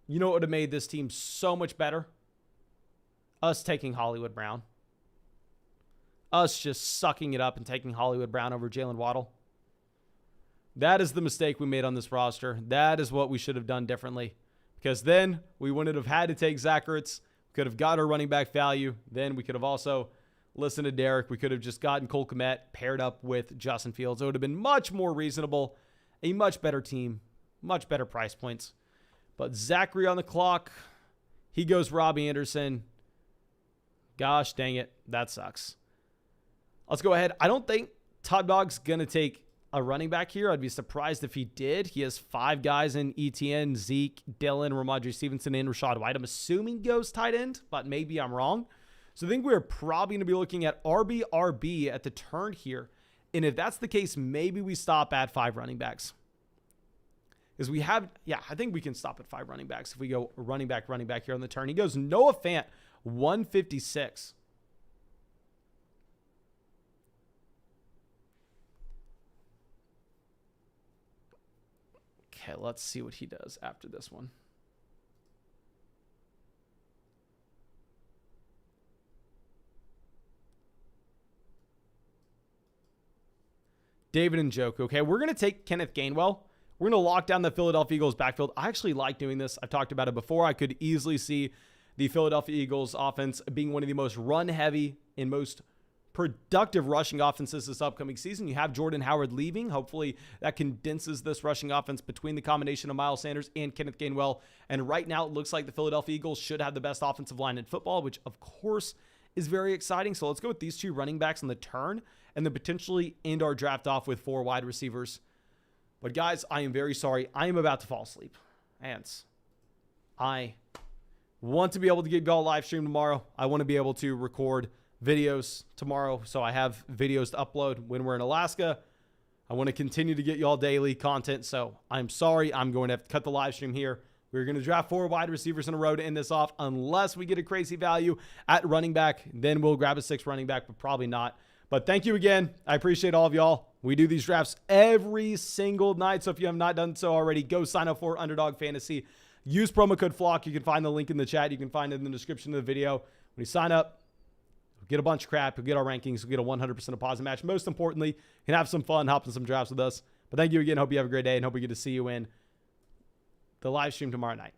You know what would have made this team so much better? Us taking Hollywood Brown. Us just sucking it up and taking Hollywood Brown over Jalen Waddle. That is the mistake we made on this roster. That is what we should have done differently. Because then we wouldn't have had to take Zach Ertz. We could have got our running back value. Then we could have also listened to Derek. We could have just gotten Cole Kmet paired up with Justin Fields. It would have been much more reasonable. A much better team. Much better price points. But Zachary on the clock. He goes Robbie Anderson. Gosh dang it. That sucks. Let's go ahead. I don't think Todd Dog's going to take a running back here. I'd be surprised if he did. He has 5 guys in ETN, Zeke, Dylan, Ramondre Stevenson, and Rachaad White. I'm assuming goes tight end, but maybe I'm wrong. So I think we're probably going to be looking at RB at the turn here. And if that's the case, maybe we stop at 5 running backs. Because we have, yeah, I think we can stop at 5 running backs if we go running back here on the turn. He goes Noah Fant, 156. Okay, let's see what he does after this one. David and Njoku. Okay, we're going to take Kenneth Gainwell. We're going to lock down the Philadelphia Eagles backfield. I actually like doing this. I've talked about it before. I could easily see the Philadelphia Eagles offense being one of the most run-heavy and most productive rushing offenses this upcoming season. You have Jordan Howard leaving. Hopefully that condenses this rushing offense between the combination of Miles Sanders and Kenneth Gainwell. And right now it looks like the Philadelphia Eagles should have the best offensive line in football, which of course is very exciting. So let's go with these 2 running backs on the turn and then potentially end our draft off with 4 wide receivers. But guys, I am very sorry. I am about to fall asleep. And I want to be able to get y'all live stream tomorrow. I want to be able to record videos tomorrow, so I have videos to upload when we're in Alaska. I want to continue to get y'all daily content, so I'm sorry. I'm going to have to cut the live stream here. We're going to draft 4 wide receivers in a row to end this off, unless we get a crazy value at running back. Then we'll grab a 6th running back, but probably not. But thank you again. I appreciate all of y'all. We do these drafts every single night, so if you have not done so already, go sign up for Underdog Fantasy. Use promo code FLOCK. You can find the link in the chat. You can find it in the description of the video. When you sign up, get a bunch of crap. You'll get our rankings. You'll get a 100% deposit match. Most importantly, you can have some fun, hop in some drafts with us. But thank you again. Hope you have a great day, and hope we get to see you in the live stream tomorrow night.